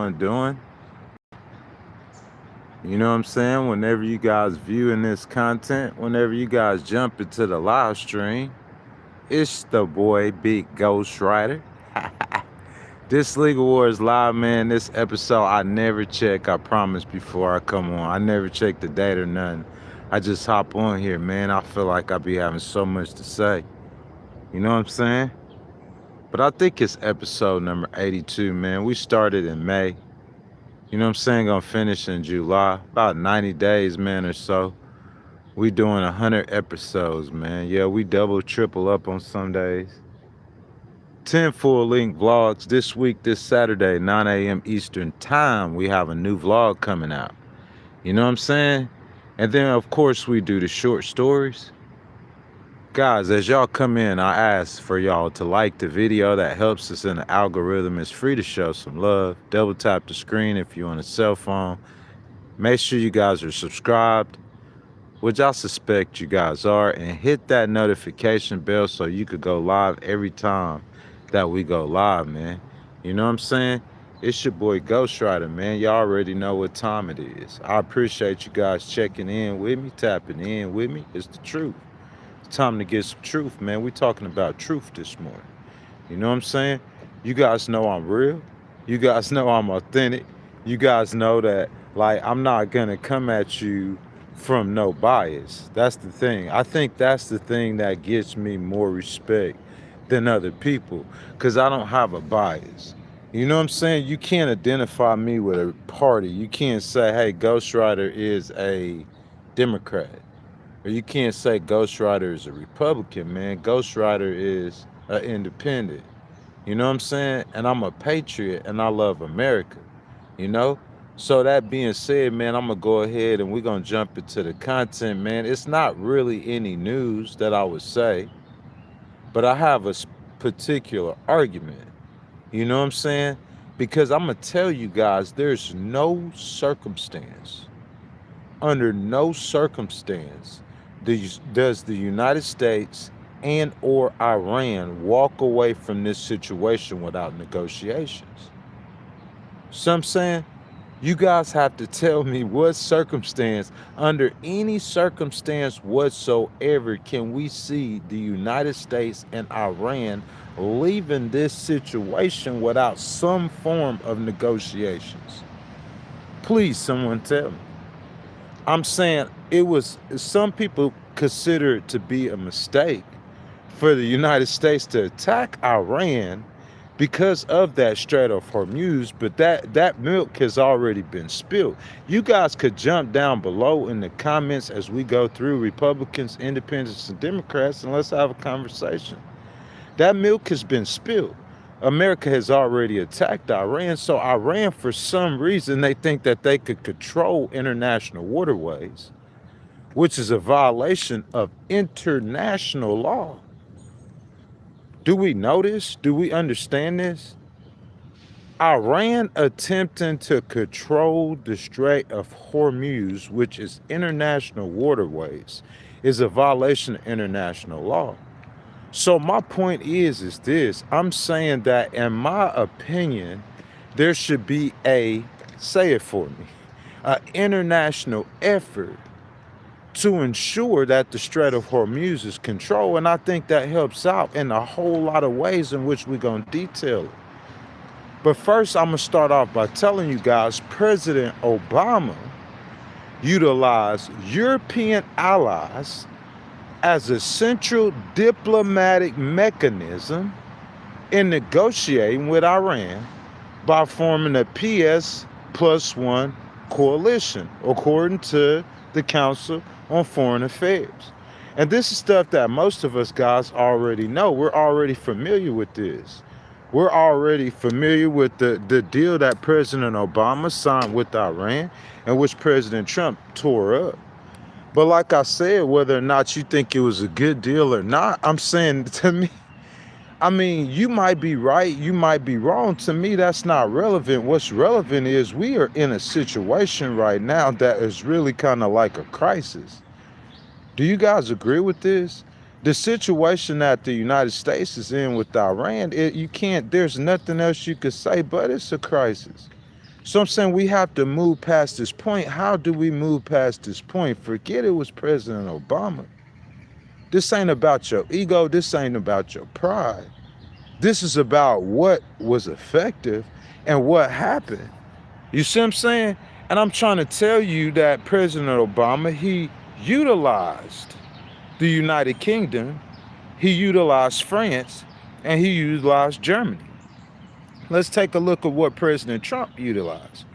everyone doing? You know what I'm saying? Whenever you guys viewing this content, whenever you guys jump into the live stream, it's the boy Big Ghost Rider. This Legal Wars Live, man, this episode I never check, I promise, before I come on. I never check the date or nothing. I just hop on here, man. I feel like I be having so much to say. You know what I'm saying? But I think it's episode number 82, man. We started in May. You know what I'm saying? Gonna finish in July. About 90 days, man, or so. We doing 100 episodes, man. Yeah, we double, triple up on some days. 10 full-length vlogs this week, this Saturday, 9 a.m. Eastern Time. We have a new vlog coming out. You know what I'm saying? And then, of course, we do the short stories. Guys, as y'all come in, I ask for y'all to like the video. That helps us in the algorithm. It's free to show some love. Double tap the screen if you're on a cell phone. Make sure you guys are subscribed, which I suspect you guys are, and hit that notification bell so you could go live every time that we go live, man. You know what I'm saying? It's your boy Ghost Rider, man. Y'all already know what time it is. I appreciate you guys checking in with me, tapping in with me. It's the truth. It's time to get some truth, man. We talking about truth this morning. You know what I'm saying? You guys know I'm real. You guys know I'm authentic. You guys know that, like, I'm not gonna come at you from no bias. That's the thing. I think that's the thing that gets me more respect than other people, because I don't have a bias. You know what I'm saying? You can't identify me with a party. You can't say, hey, Ghost Rider is a Democrat. Or you can't say Ghost Rider is a Republican, man. Ghost Rider is an independent. You know what I'm saying? And I'm a patriot and I love America. You know? So that being said, man, I'm going to go ahead and we're going to jump into the content, man. It's not really any news that I would say, but I have a particular argument. You know what I'm saying? Because I'm going to tell you guys, there's no circumstance, under no circumstance, does the United States and or Iran walk away from this situation without negotiations. So I'm saying, you guys have to tell me what circumstance, under any circumstance whatsoever, can we see the United States and Iran leaving this situation without some form of negotiations? Please, someone tell me. I'm saying some people consider it to be a mistake for the United States to attack Iran because of that Strait of Hormuz, but that milk has already been spilled. You guys could jump down below in the comments as we go through Republicans, Independents, and Democrats, and let's have a conversation. That milk has been spilled. America has already attacked Iran, so Iran, for some reason, they think that they could control international waterways, which is a violation of international law. Do we know this? Do we understand this? Iran attempting to control the Strait of Hormuz, which is international waterways, is a violation of international law. So my point is this. I'm saying that, in my opinion, there should be say it for me, an international effort to ensure that the Strait of Hormuz is controlled. And I think that helps out in a whole lot of ways in which we're going to detail it. But first, I'm going to start off by telling you guys, President Obama utilized European allies as a central diplomatic mechanism in negotiating with Iran by forming a PS+1 coalition, according to the Council on Foreign Affairs. And this is stuff that most of us guys already know. We're already familiar with this. We're already familiar with the deal that President Obama signed with Iran, and which President Trump tore up. But like I said, whether or not you think it was a good deal or not, I'm saying, to me, I mean, you might be right, you might be wrong. To me, that's not relevant. What's relevant is we are in a situation right now that is really kind of like a crisis. Do you guys agree with this? The situation that the United States is in with Iran, there's nothing else you could say but it's a crisis. So I'm saying we have to move past this point. How do we move past this point? Forget it was President Obama. This ain't about your ego. This ain't about your pride. This is about what was effective and what happened. You see what I'm saying? And I'm trying to tell you that President Obama, he utilized the United Kingdom, he utilized France, and he utilized Germany. Let's take a look at what President Trump utilized.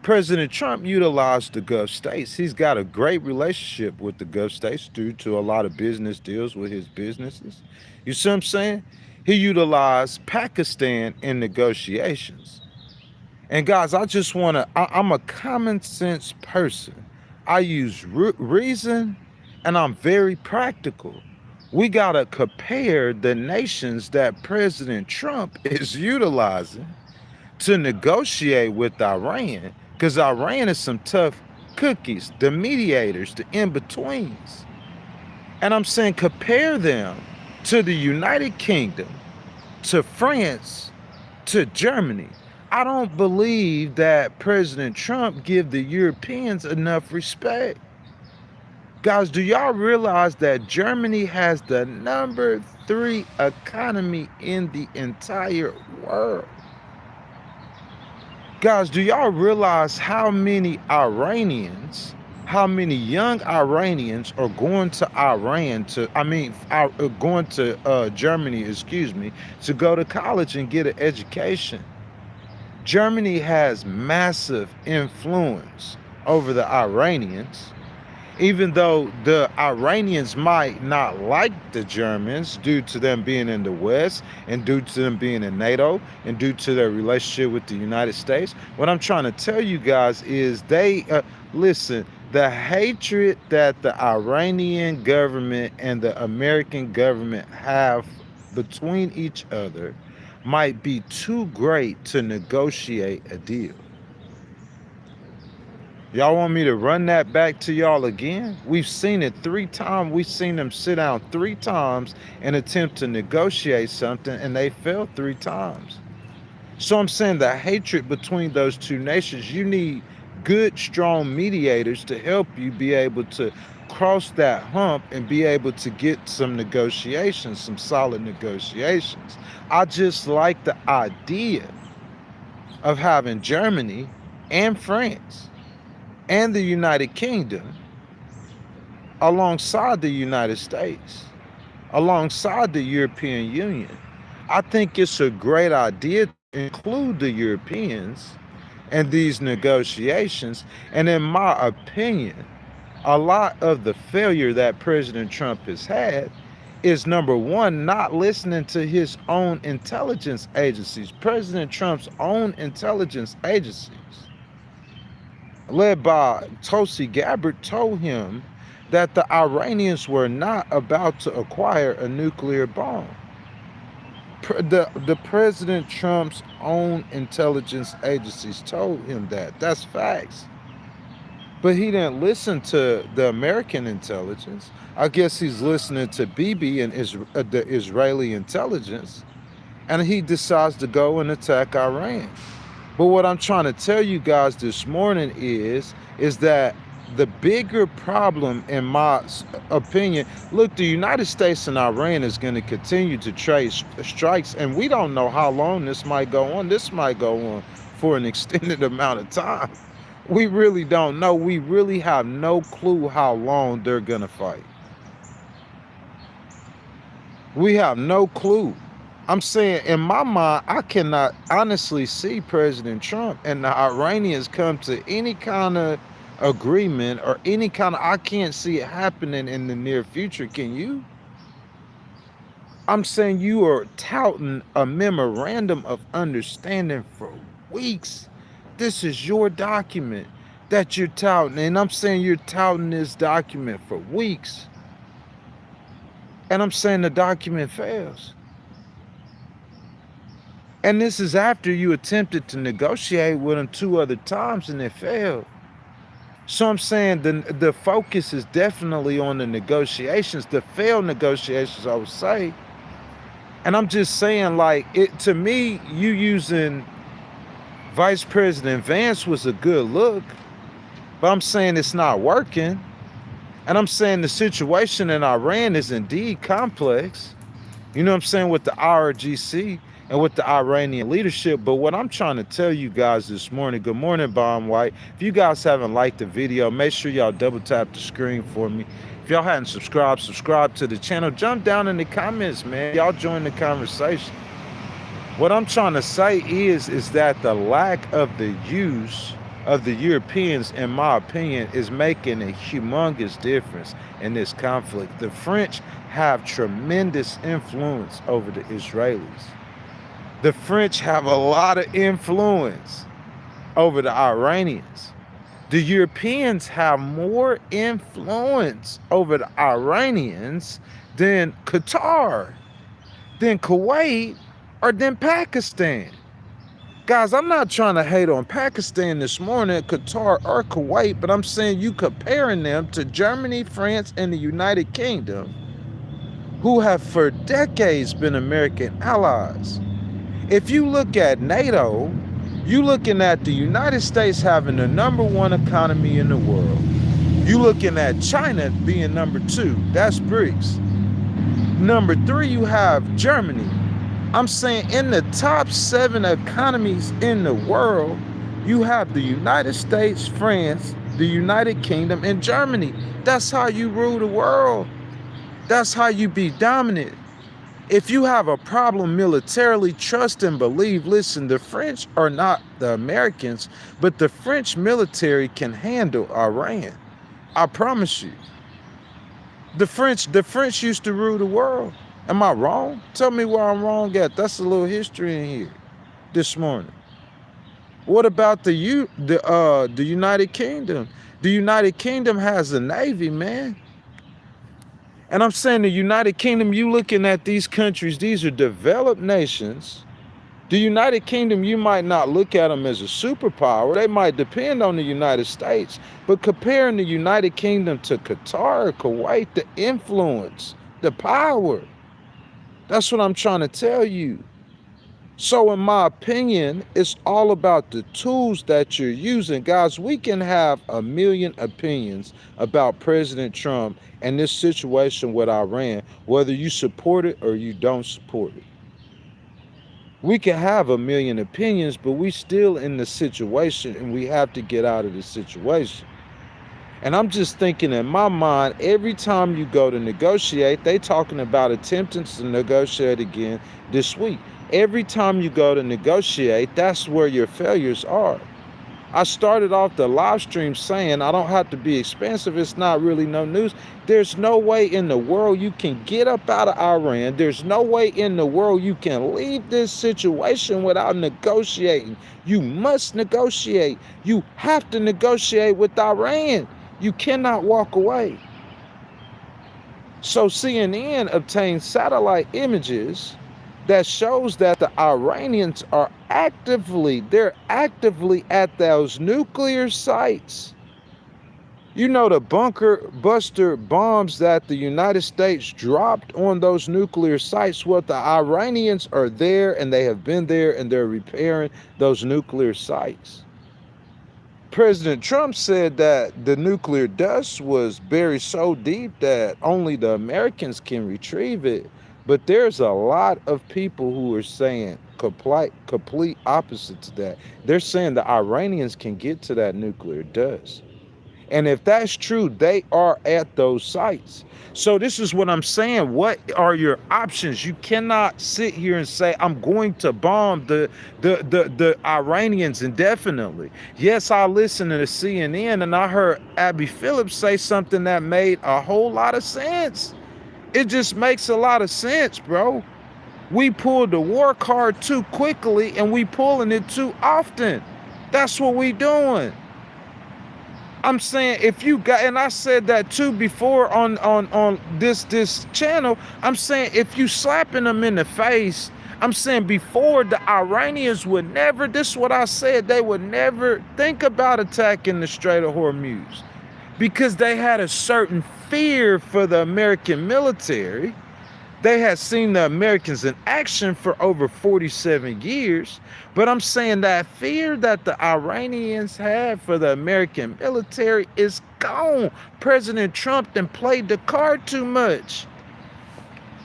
President Trump utilized the Gulf states. He's got a great relationship with the Gulf states due to a lot of business deals with his businesses. You see what I'm saying? He utilized Pakistan in negotiations. And guys, I just want to, I'm a common sense person. I use reason and I'm very practical. We got to compare the nations that President Trump is utilizing to negotiate with Iran, because Iran is some tough cookies, the mediators, the in-betweens. And I'm saying compare them to the United Kingdom, to France, to Germany. I don't believe that President Trump give the Europeans enough respect. Guys, do y'all realize that Germany has the #3 economy in the entire world? Guys, do y'all realize how many Iranians, how many young Iranians are going to Iran going to Germany, excuse me, to go to college and get an education? Germany has massive influence over the Iranians, even though the Iranians might not like the Germans due to them being in the West and due to them being in NATO and due to their relationship with the United States. What I'm trying to tell you guys is listen, the hatred that the Iranian government and the American government have between each other might be too great to negotiate a deal. Y'all want me to run that back to y'all again? We've seen it 3 times. We've seen them sit down 3 times and attempt to negotiate something, and they failed 3 times. So I'm saying the hatred between those 2 nations, you need good, strong mediators to help you be able to cross that hump and be able to get some negotiations, some solid negotiations. I just like the idea of having Germany and France and the United Kingdom alongside the United States, alongside the European Union. I think it's a great idea to include the Europeans in these negotiations. And in my opinion, a lot of the failure that President Trump has had is, number one, not listening to his own intelligence agencies. President Trump's own intelligence agencies, led by Tulsi Gabbard, told him that the Iranians were not about to acquire a nuclear bomb. The President Trump's own intelligence agencies told him that. That's facts. But he didn't listen to the American intelligence. I guess he's listening to Bibi and the Israeli intelligence, and he decides to go and attack Iran. But what I'm trying to tell you guys this morning is that the bigger problem, in my opinion, look, the United States and Iran is going to continue to trade strikes, and we don't know how long this might go on. This might go on for an extended amount of time. We really don't know. We really have no clue how long they're going to fight. We have no clue. I'm saying, in my mind, I cannot honestly see President Trump and the Iranians come to any kind of agreement or any kind of, I can't see it happening in the near future. Can you? I'm saying you are touting a memorandum of understanding for weeks. This is your document that you're touting, and I'm saying you're touting this document for weeks. And I'm saying the document fails. And this is after you attempted to negotiate with them 2 other times and it failed. So I'm saying the focus is definitely on the negotiations, the failed negotiations, I would say. And I'm just saying, like, it to me, you using Vice President Vance was a good look, but I'm saying it's not working. And I'm saying the situation in Iran is indeed complex. You know what I'm saying, with the IRGC and with the Iranian leadership. But what I'm trying to tell you guys this morning, good morning, Bomb White. If you guys haven't liked the video, make sure y'all double tap the screen for me. If y'all hadn't subscribed, subscribe to the channel. Jump down in the comments, man. Y'all join the conversation. What I'm trying to say is that the lack of the use of the Europeans, in my opinion, is making a humongous difference in this conflict. The French have tremendous influence over the Israelis. The French have a lot of influence over the Iranians. The Europeans have more influence over the Iranians than Qatar, than Kuwait, or than Pakistan. Guys, I'm not trying to hate on Pakistan this morning, Qatar, or Kuwait, but I'm saying you comparing them to Germany, France, and the United Kingdom, who have for decades been American allies. If you look at NATO, you looking at the United States having the #1 economy in the world. You looking at China being #2, that's BRICS. #3, you have Germany. I'm saying in the top 7 economies in the world, you have the United States, France, the United Kingdom, and Germany. That's how you rule the world. That's how you be dominant. If you have a problem militarily, trust and believe, listen, the French are not the Americans, but the French military can handle Iran. I promise you. The French used to rule the world. Am I wrong? Tell me where I'm wrong at. That's a little history in here this morning. What about the United Kingdom? The United Kingdom has a navy, man. And I'm saying the United Kingdom, you looking at these countries, these are developed nations. The United Kingdom, you might not look at them as a superpower. They might depend on the United States. But comparing the United Kingdom to Qatar, Kuwait, the influence, the power, that's what I'm trying to tell you. So in my opinion, it's all about the tools that you're using. Guys, we can have a million opinions about President Trump and this situation with Iran, whether you support it or you don't support it. We can have a million opinions, but we still in the situation and we have to get out of the situation. And I'm just thinking in my mind, every time you go to negotiate, they talking about attempting to negotiate again this week. Every time you go to negotiate, that's where your failures are. I started off the live stream saying I don't have to be expensive. It's not really no news. There's no way in the world you can get up out of Iran. There's no way in the world you can leave this situation without negotiating. You must negotiate. You have to negotiate with Iran. You cannot walk away. So CNN obtained satellite images that shows that the Iranians are actively at those nuclear sites. You know, the bunker buster bombs that the United States dropped on those nuclear sites. Well, the Iranians are there and they have been there and they're repairing those nuclear sites. President Trump said that the nuclear dust was buried so deep that only the Americans can retrieve it. But there's a lot of people who are saying complete opposite to that. They're saying the Iranians can get to that nuclear dust. And if that's true, they are at those sites. So this is what I'm saying. What are your options? You cannot sit here and say, I'm going to bomb the Iranians indefinitely. Yes, I listened to the CNN and I heard Abby Phillips say something that made a whole lot of sense. It just makes a lot of sense, bro. We pulled the war card too quickly and we pulling it too often. That's what we doing. I'm saying if you got, and I said that too before on this channel, I'm saying if you slapping them in the face, I'm saying before the Iranians would never, this is what I said, they would never think about attacking the Strait of because they had a certain fear for the American military. They had seen the Americans in action for over 47 years. But I'm saying that fear that the Iranians had for the American military is gone. President Trump done played the card too much.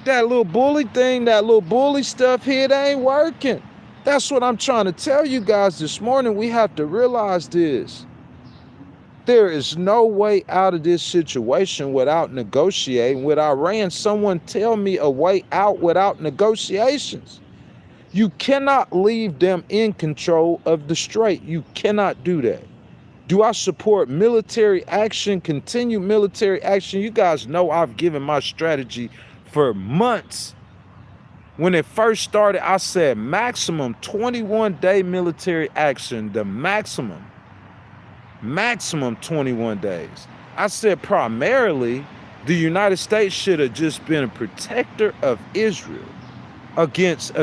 That little bully thing, that little bully stuff here, it ain't working. That's what I'm trying to tell you guys this morning. We have to realize this. There is no way out of this situation without negotiating with Iran. Someone tell me a way out without negotiations. You cannot leave them in control of the strait. You cannot do that. Do I support military action, continued military action? You guys know I've given my strategy for months. When it first started, I said maximum 21-day military action, the maximum 21 days. I said primarily the United States should have just been a protector of Israel against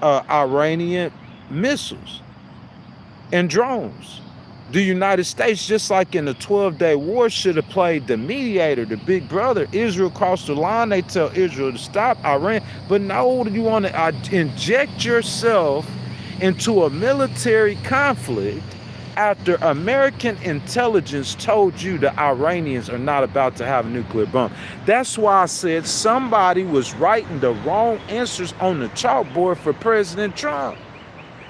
Iranian missiles and drones. The United States, just like in the 12-day war, should have played the mediator, the big brother. Israel crossed the line. They tell Israel to stop Iran. But no, you want to inject yourself into a military conflict after American intelligence told you the Iranians are not about to have a nuclear bomb. That's why I said somebody was writing the wrong answers on the chalkboard for President Trump.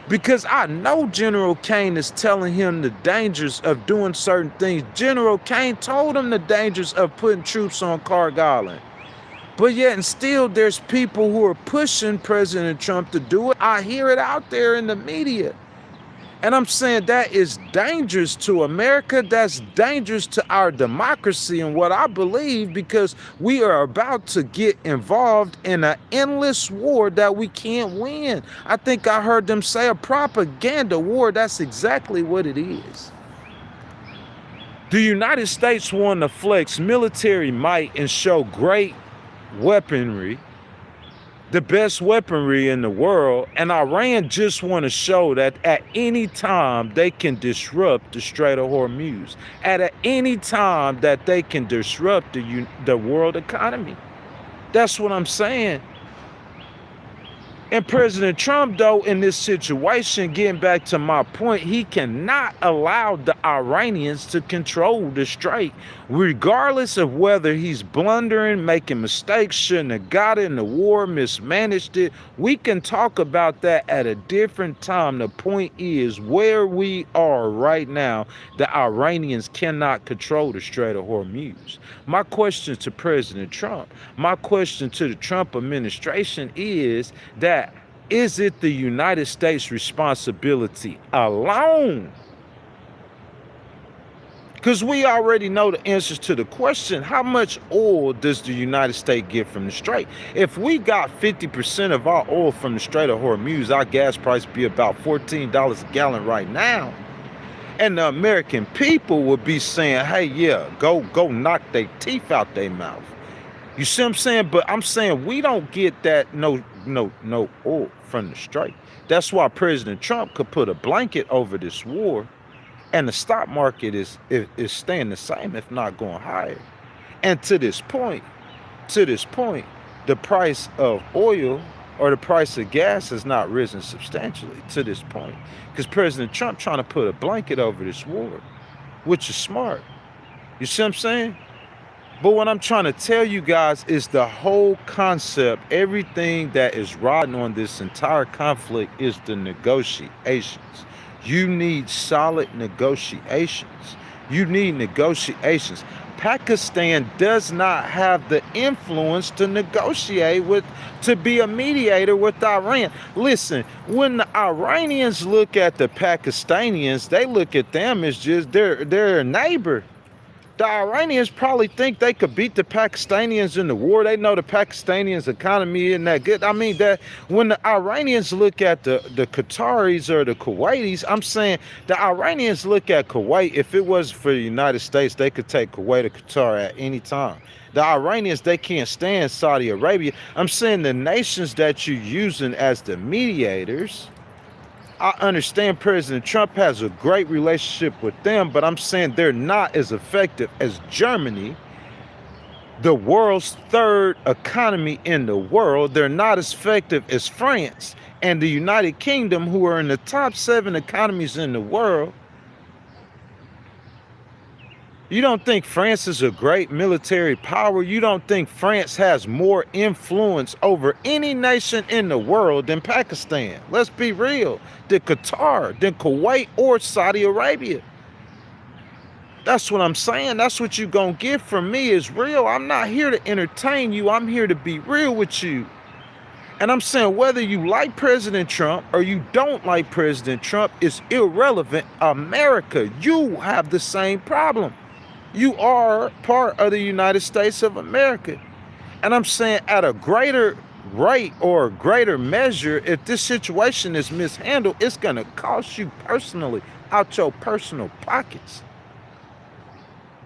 Because I know General Kane is telling him the dangers of doing certain things. General Kane told him the dangers of putting troops on Carg Island. But yet and still there's people who are pushing President Trump to do it. I hear it out there in the media. And I'm saying that is dangerous to America. That's dangerous to our democracy and what I believe, because we are about to get involved in an endless war that we can't win. I think I heard them say a propaganda war. That's exactly what it is. The United States want to flex military might and show great weaponry, the best weaponry in the world, and Iran just want to show that at any time they can disrupt the Strait of Hormuz, at any time that they can disrupt the world economy. That's what I'm saying. And President Trump, though, in this situation, getting back to my point, he cannot allow the Iranians to control the strait, regardless of whether he's blundering, making mistakes, shouldn't have got in the war, mismanaged it. We can talk about that at a different time. The point is, where we are right now, the Iranians cannot control the Strait of Hormuz. My question to President Trump, my question to the Trump administration is that, is it the United States' responsibility alone? Because we already know the answers to the question, how much oil does the United States get from the Strait? If we got 50% of our oil from the Strait of Hormuz, our gas price would be about $14 a gallon right now. And the American people would be saying, hey, yeah, go knock their teeth out their mouth. You see what I'm saying? But I'm saying we don't get that no oil from the strait. That's why President Trump could put a blanket over this war, and the stock market is staying the same, if not going higher. And to this point, the price of oil or the price of gas has not risen substantially to this point, because President Trump trying to put a blanket over this war, which is smart. You see what I'm saying? But what I'm trying to tell you guys is the whole concept, everything that is riding on this entire conflict is the negotiations. You need solid negotiations. You need negotiations. Pakistan does not have the influence to negotiate with, to be a mediator with Iran. Listen, when the Iranians look at the Pakistanians, they look at them as just their neighbor. The Iranians probably think they could beat the Pakistanians in the war. They know the Pakistanians' economy isn't that good. I mean, that when the Iranians look at the Qataris or the Kuwaitis, I'm saying the Iranians look at Kuwait. If it was for the United States, they could take Kuwait or Qatar at any time. The Iranians, they can't stand Saudi Arabia. I'm saying the nations that you're using as the mediators, I understand President Trump has a great relationship with them, but I'm saying they're not as effective as Germany the world's third economy in the world. They're not as effective as France and the United Kingdom, who are in the top 7 economies in the world. You don't think France is a great military power? You don't think France has more influence over any nation in the world than Pakistan? Let's be real. Than Qatar, than Kuwait, or Saudi Arabia. That's what I'm saying. That's what you're going to get from me is real. I'm not here to entertain you. I'm here to be real with you. And I'm saying whether you like President Trump or you don't like President Trump is irrelevant. America, you have the same problem. You are part of the United States of America. And I'm saying at a greater rate or a greater measure, if this situation is mishandled, it's going to cost you personally out your personal pockets.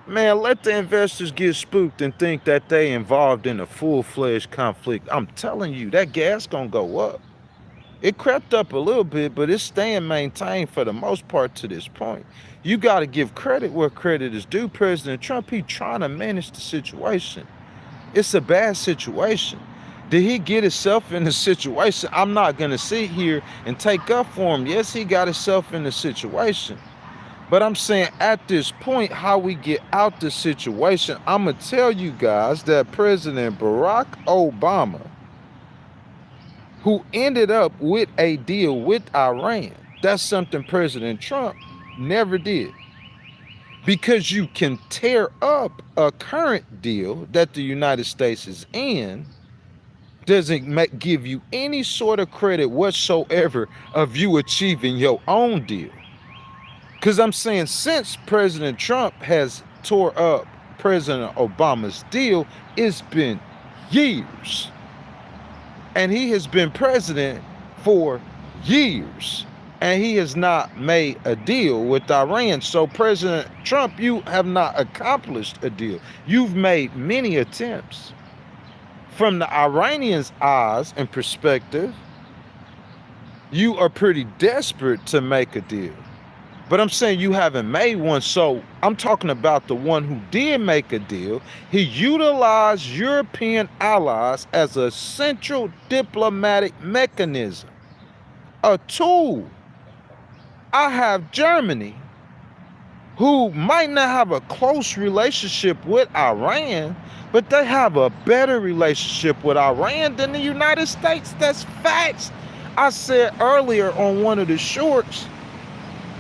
Man, let the investors get spooked and think that they involved in a full-fledged conflict. I'm telling you, that gas gonna go up. It crept up a little bit, but it's staying maintained for the most part to this point. You got to give credit where credit is due. President Trump, he trying to manage the situation. It's a bad situation. Did he get himself in the situation? I'm not going to sit here and take up for him. Yes, he got himself in the situation. But I'm saying at this point, how we get out the situation, I'm going to tell you guys that President Barack Obama, who ended up with a deal with Iran, that's something President Trump never did. Because you can tear up a current deal that the United States is in, doesn't give you any sort of credit whatsoever of you achieving your own deal. Because I'm saying since President Trump has tore up President Obama's deal, it's been years. And he has been president for years. And he has not made a deal with Iran. So President Trump, you have not accomplished a deal. You've made many attempts. From the Iranians' eyes and perspective, you are pretty desperate to make a deal. But I'm saying you haven't made one. So I'm talking about the one who did make a deal. He utilized European allies as a central diplomatic mechanism, a tool. I have Germany, who might not have a close relationship with Iran, but they have a better relationship with Iran than the United States. That's facts. I said earlier on one of the shorts,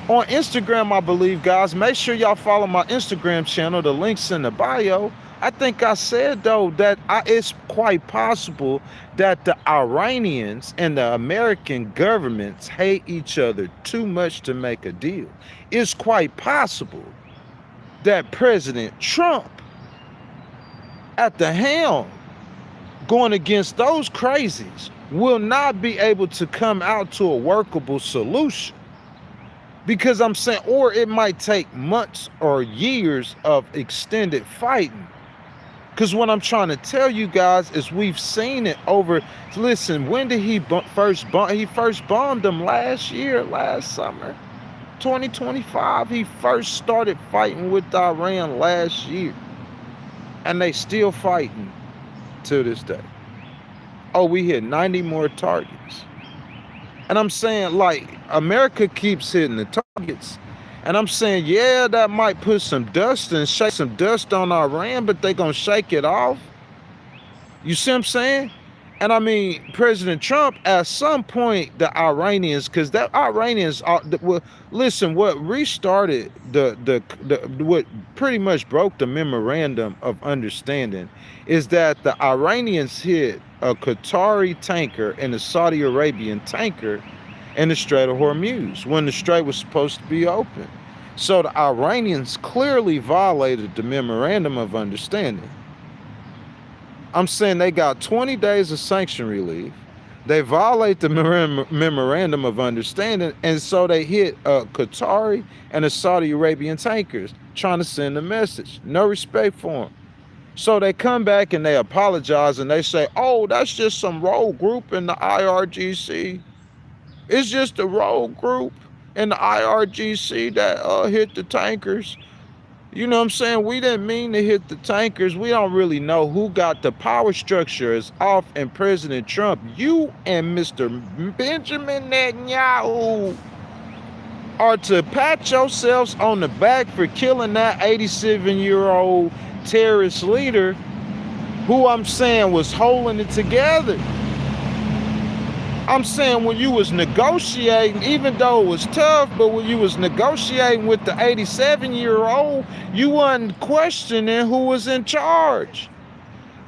on Instagram, I believe, guys, make sure y'all follow my Instagram channel. The link's in the bio. I think I said, though, that it's quite possible that the Iranians and the American governments hate each other too much to make a deal. It's quite possible that President Trump, at the helm, going against those crazies, will not be able to come out to a workable solution. Because I'm saying, or it might take months or years of extended fighting. Because what I'm trying to tell you guys is we've seen it over. Listen, when did he first bomb? He first bombed them last summer, 2025. He first started fighting with Iran last year. And they still fighting to this day. Oh, we hit 90 more targets. And I'm saying, like, America keeps hitting the targets. And I'm saying, yeah, that might put some dust and shake some dust on Iran, but they gonna shake it off. You see what I'm saying? And I mean, President Trump, at some point, the Iranians, because the Iranians are, well, listen, what restarted what pretty much broke the memorandum of understanding is that the Iranians hit a Qatari tanker and a Saudi Arabian tanker in the Strait of Hormuz when the strait was supposed to be open. So the Iranians clearly violated the memorandum of understanding. I'm saying they got 20 days of sanction relief. They violate the memorandum of understanding, and so they hit a Qatari and a Saudi Arabian tankers trying to send a message. No respect for them. So they come back and they apologize and they say, oh, that's just some rogue group in the IRGC. It's just a rogue group in the IRGC that hit the tankers. You know what I'm saying? We didn't mean to hit the tankers. We don't really know who got the power structure is off, and President Trump, you and Mr. Benjamin Netanyahu are to pat yourselves on the back for killing that 87-year-old terrorist leader who I'm saying was holding it together. I'm saying when you was negotiating, even though it was tough, but when you was negotiating with the 87-year-old, you wasn't questioning who was in charge.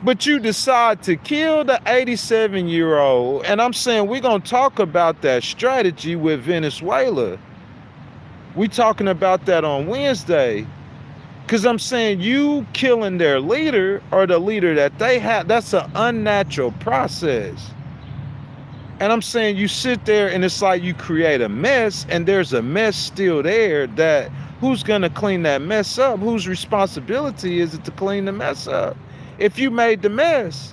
But you decide to kill the 87-year-old. And I'm saying we're going to talk about that strategy with Venezuela. We talking about that on Wednesday. Because I'm saying you killing their leader or the leader that they have, that's an unnatural process. And I'm saying you sit there and it's like you create a mess and there's a mess still there that who's going to clean that mess up? Whose responsibility is it to clean the mess up? If you made the mess.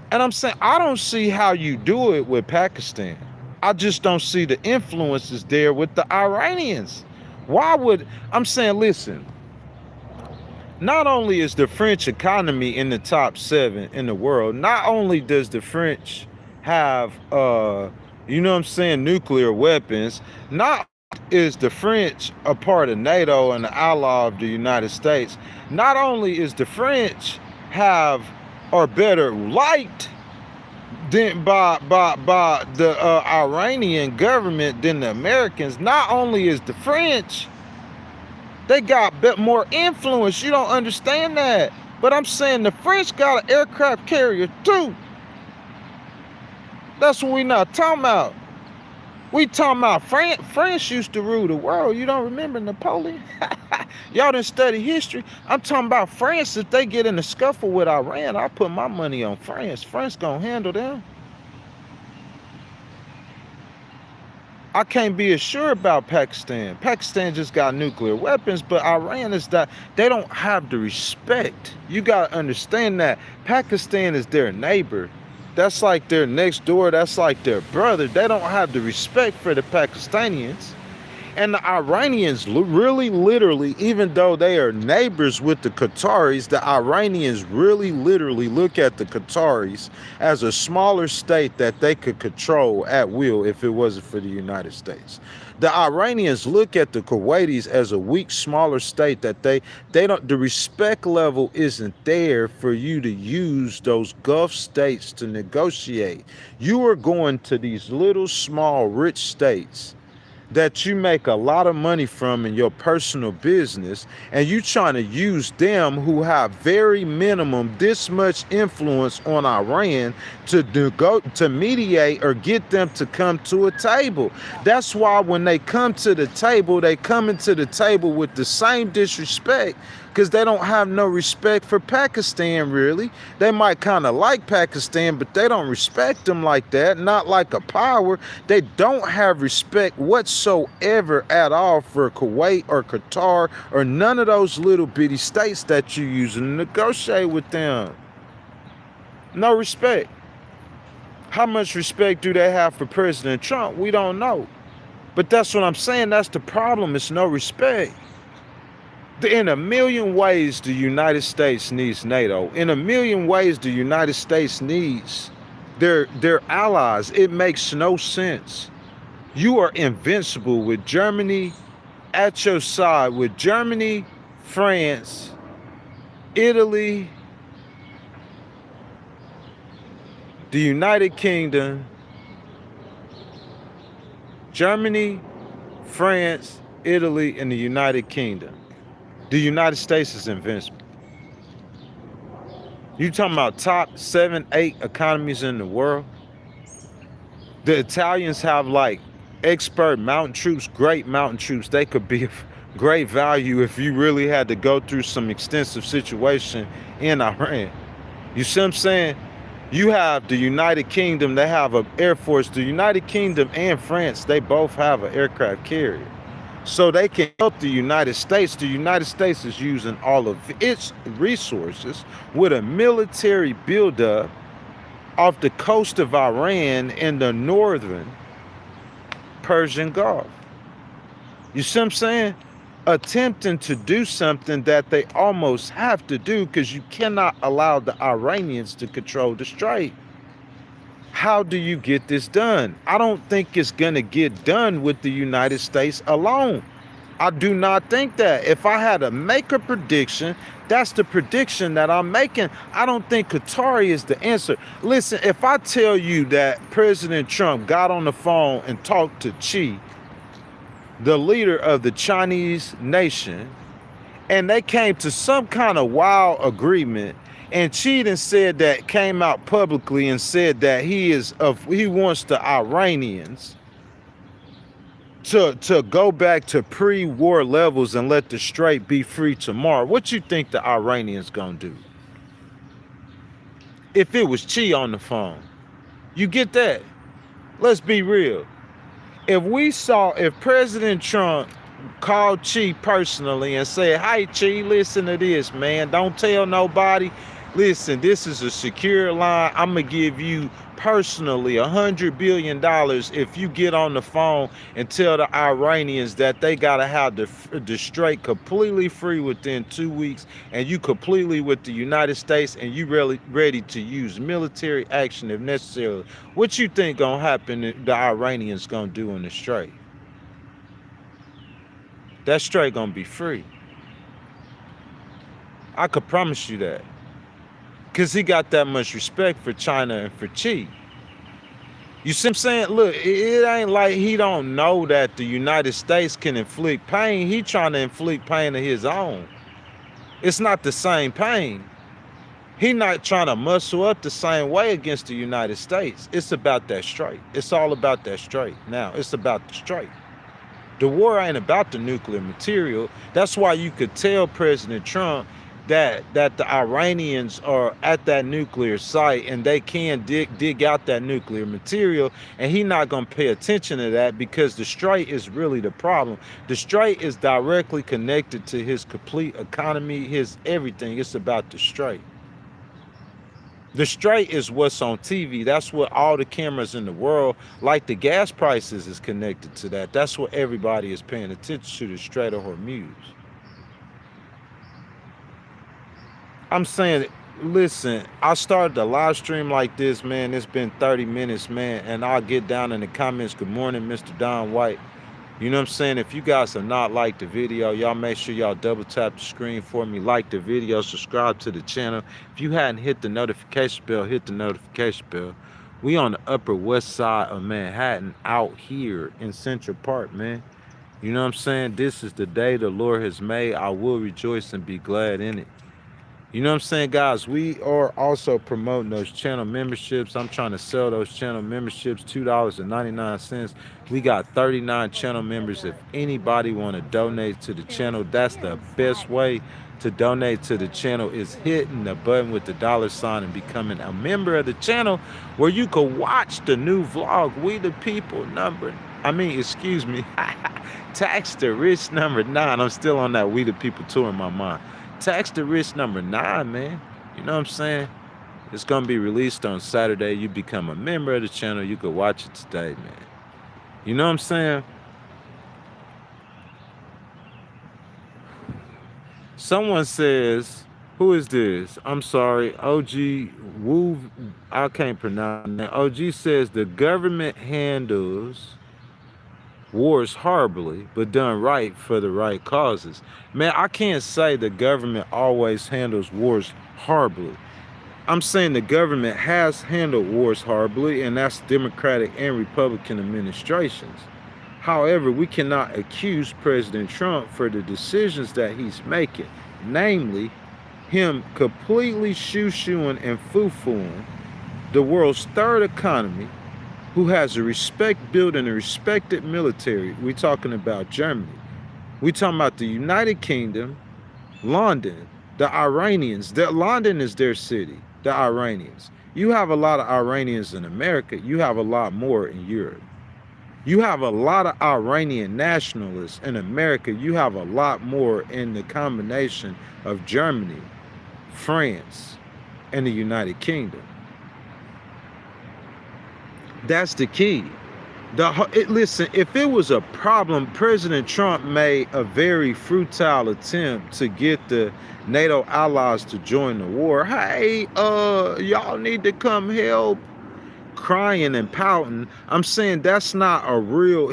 And I'm saying I don't see how you do it with Pakistan. I just don't see the influences there with the Iranians. Why would, I'm saying, listen, not only is the French economy in the top 7 in the world, not only does the French have, you know what I'm saying, nuclear weapons, not is the French a part of NATO and an ally of the United States, not only is the French are better liked than by the Iranian government than the Americans, not only is the French, they got a bit more influence. You don't understand that. But I'm saying the French got an aircraft carrier too. That's what we not talking about. We talking about France used to rule the world. You don't remember Napoleon? Y'all didn't study history. I'm talking about France. If they get in a scuffle with Iran, I put my money on France. France gonna handle them. I can't be as sure about Pakistan. Pakistan just got nuclear weapons, but Iran is that they don't have the respect. You got to understand that Pakistan is their neighbor. That's like their next door. That's like their brother. They don't have the respect for the Pakistanians. And the Iranians really, literally, even though they are neighbors with the Qataris, the Iranians really, literally look at the Qataris as a smaller state that they could control at will if it wasn't for the United States. The Iranians look at the Kuwaitis as a weak, smaller state that they don't, the respect level isn't there for you to use those Gulf states to negotiate. You are going to these little, small, rich states that you make a lot of money from in your personal business, and you trying to use them who have very minimum this much influence on Iran to mediate or get them to come to a table. That's why when they come to the table, they come into the table with the same disrespect, because they don't have no respect for Pakistan, really. They might kind of like Pakistan, but they don't respect them like that, not like a power. They don't have respect whatsoever at all for Kuwait or Qatar or none of those little bitty states that you use to negotiate with them. No respect. How much respect do they have for President Trump? We don't know. But that's what I'm saying. That's the problem. It's no respect. In a million ways, the United States needs NATO. In a million ways, the United States needs their allies. It makes no sense. You are invincible with Germany at your side, with Germany, France, Italy, the United Kingdom, Germany, France, Italy, and the United Kingdom. The United States is invincible. You talking about top 7, 8 economies in the world? The Italians have like expert mountain troops, great mountain troops. They could be of great value if you really had to go through some extensive situation in Iran. You see what I'm saying? You have the United Kingdom, they have an Air Force. The United Kingdom and France, they both have an aircraft carrier. So they can help the United States. The United States is using all of its resources with a military buildup off the coast of Iran in the northern Persian Gulf. You see what I'm saying? attempting to do something that they almost have to do because you cannot allow the Iranians to control the strait. How do you get this done? I don't think it's going to get done with the United States alone. I do not think that. If I had to make a prediction, that's the prediction that I'm making. I don't think Qatari is the answer. Listen, if I tell you that President Trump got on the phone and talked to Xi, the leader of the Chinese nation, and they came to some kind of wild agreement, and Xi said that, came out publicly and said that he wants the Iranians to go back to pre-war levels and let the strait be free tomorrow. What you think the Iranians gonna do? If it was Xi on the phone, you get that? Let's be real. If President Trump called Xi personally and said, "Hey Xi, listen to this, man. Don't tell nobody. Listen, this is a secure line. I'm gonna give you personally $100 billion if you get on the phone and tell the Iranians that they gotta have the strait completely free within 2 weeks, and you completely with the United States, and you really ready to use military action if necessary." What you think gonna happen? The Iranians gonna do in the strait? That strait gonna be free. I could promise you that. Because he got that much respect for China and for Xi. You see what I'm saying? Look, it ain't like he don't know that the United States can inflict pain. He trying to inflict pain of his own. It's not the same pain. He not trying to muscle up the same way against the United States. It's about that strait. It's all about that strait. Now, it's about the strait. The war ain't about the nuclear material. That's why you could tell President Trump that the Iranians are at that nuclear site and they can dig out that nuclear material, and he not gonna pay attention to that because the strait is really the problem. The strait is directly connected to his complete economy, his everything. It's about the strait. The strait is what's on TV. That's what all the cameras in the world, like the gas prices, is connected to that. That's what everybody is paying attention to, the Strait of Hormuz. I'm saying, listen, I started the live stream like this, man. It's been 30 minutes, man. And I'll get down in the comments. Good morning, Mr. Don White. You know what I'm saying? If you guys have not liked the video, y'all make sure y'all double tap the screen for me. Like the video, subscribe to the channel. If you hadn't hit the notification bell, hit the notification bell. We on the Upper West Side of Manhattan out here in Central Park, man. You know what I'm saying? This is the day the Lord has made. I will rejoice and be glad in it. You know what I'm saying, guys? We are also promoting those channel memberships. I'm trying to sell those channel memberships, $2.99. We got 39 channel members. If anybody want to donate to the channel, that's the best way to donate to the channel, is hitting the button with the $sign and becoming a member of the channel, where you can watch the new vlog, We the People Tax the Rich number 9. I'm still on that We the People tour in my mind. Tax the Rich number 9, man. You know what I'm saying? It's gonna be released on Saturday. You become a member of the channel, you could watch it today, man. You know what I'm saying? Someone says, who is this? I'm sorry, OG Woo, I can't pronounce that. OG says the government handles wars horribly, but done right for the right causes. Man, I can't say the government always handles wars horribly. I'm saying the government has handled wars horribly, and that's Democratic and Republican administrations. However, we cannot accuse President Trump for the decisions that he's making, namely him completely shoo-shooing and foo-fooing the world's third economy, who has a built and a respected military. We're talking about Germany. We're talking about the United Kingdom, London, the Iranians. London is their city, the Iranians. You have a lot of Iranians in America. You have a lot more in Europe. You have a lot of Iranian nationalists in America. You have a lot more in the combination of Germany, France, and the United Kingdom. That's the key. Listen, if it was a problem, President Trump made a very futile attempt to get the NATO allies to join the war. Hey, y'all need to come help. Crying and pouting. I'm saying that's not a real.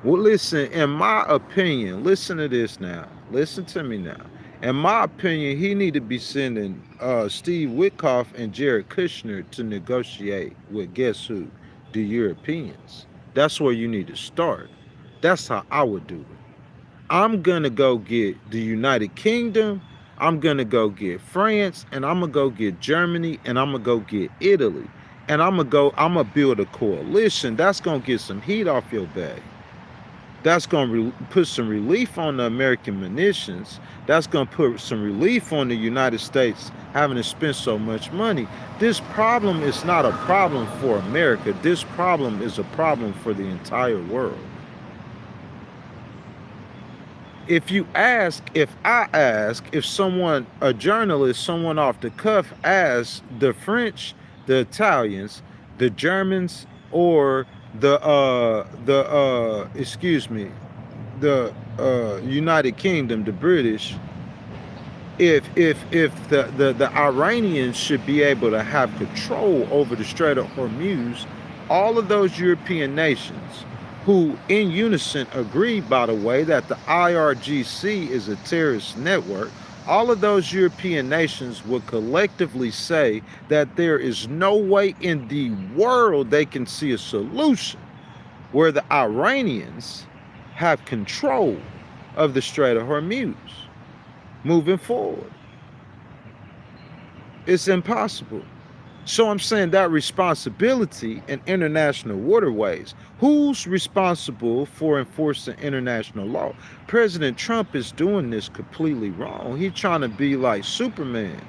Well, listen, in my opinion, listen to this now. Listen to me now. In my opinion, he need to be sending Steve Witkoff and Jared Kushner to negotiate with, guess who? The Europeans. That's where you need to start. That's how I would do it. I'm gonna go get the United Kingdom, I'm gonna go get France, and I'm gonna go get Germany, and I'm gonna go get Italy. And I'm gonna build a coalition. That's gonna get some heat off your back. That's gonna put some relief on the American munitions. That's gonna put some relief on the United States having to spend so much money. This problem is not a problem for America. This problem is a problem for the entire world. If someone, a journalist, someone off the cuff asks the French, the Italians, the Germans, or the United Kingdom, the British, if the Iranians should be able to have control over the Strait of Hormuz, all of those European nations who in unison agreed, by the way, that the IRGC is a terrorist network, all of those European nations would collectively say that there is no way in the world they can see a solution where the Iranians have control of the Strait of Hormuz moving forward. It's impossible. So I'm saying that responsibility in international waterways, who's responsible for enforcing international law? President Trump is doing this completely wrong. He's trying to be like Superman.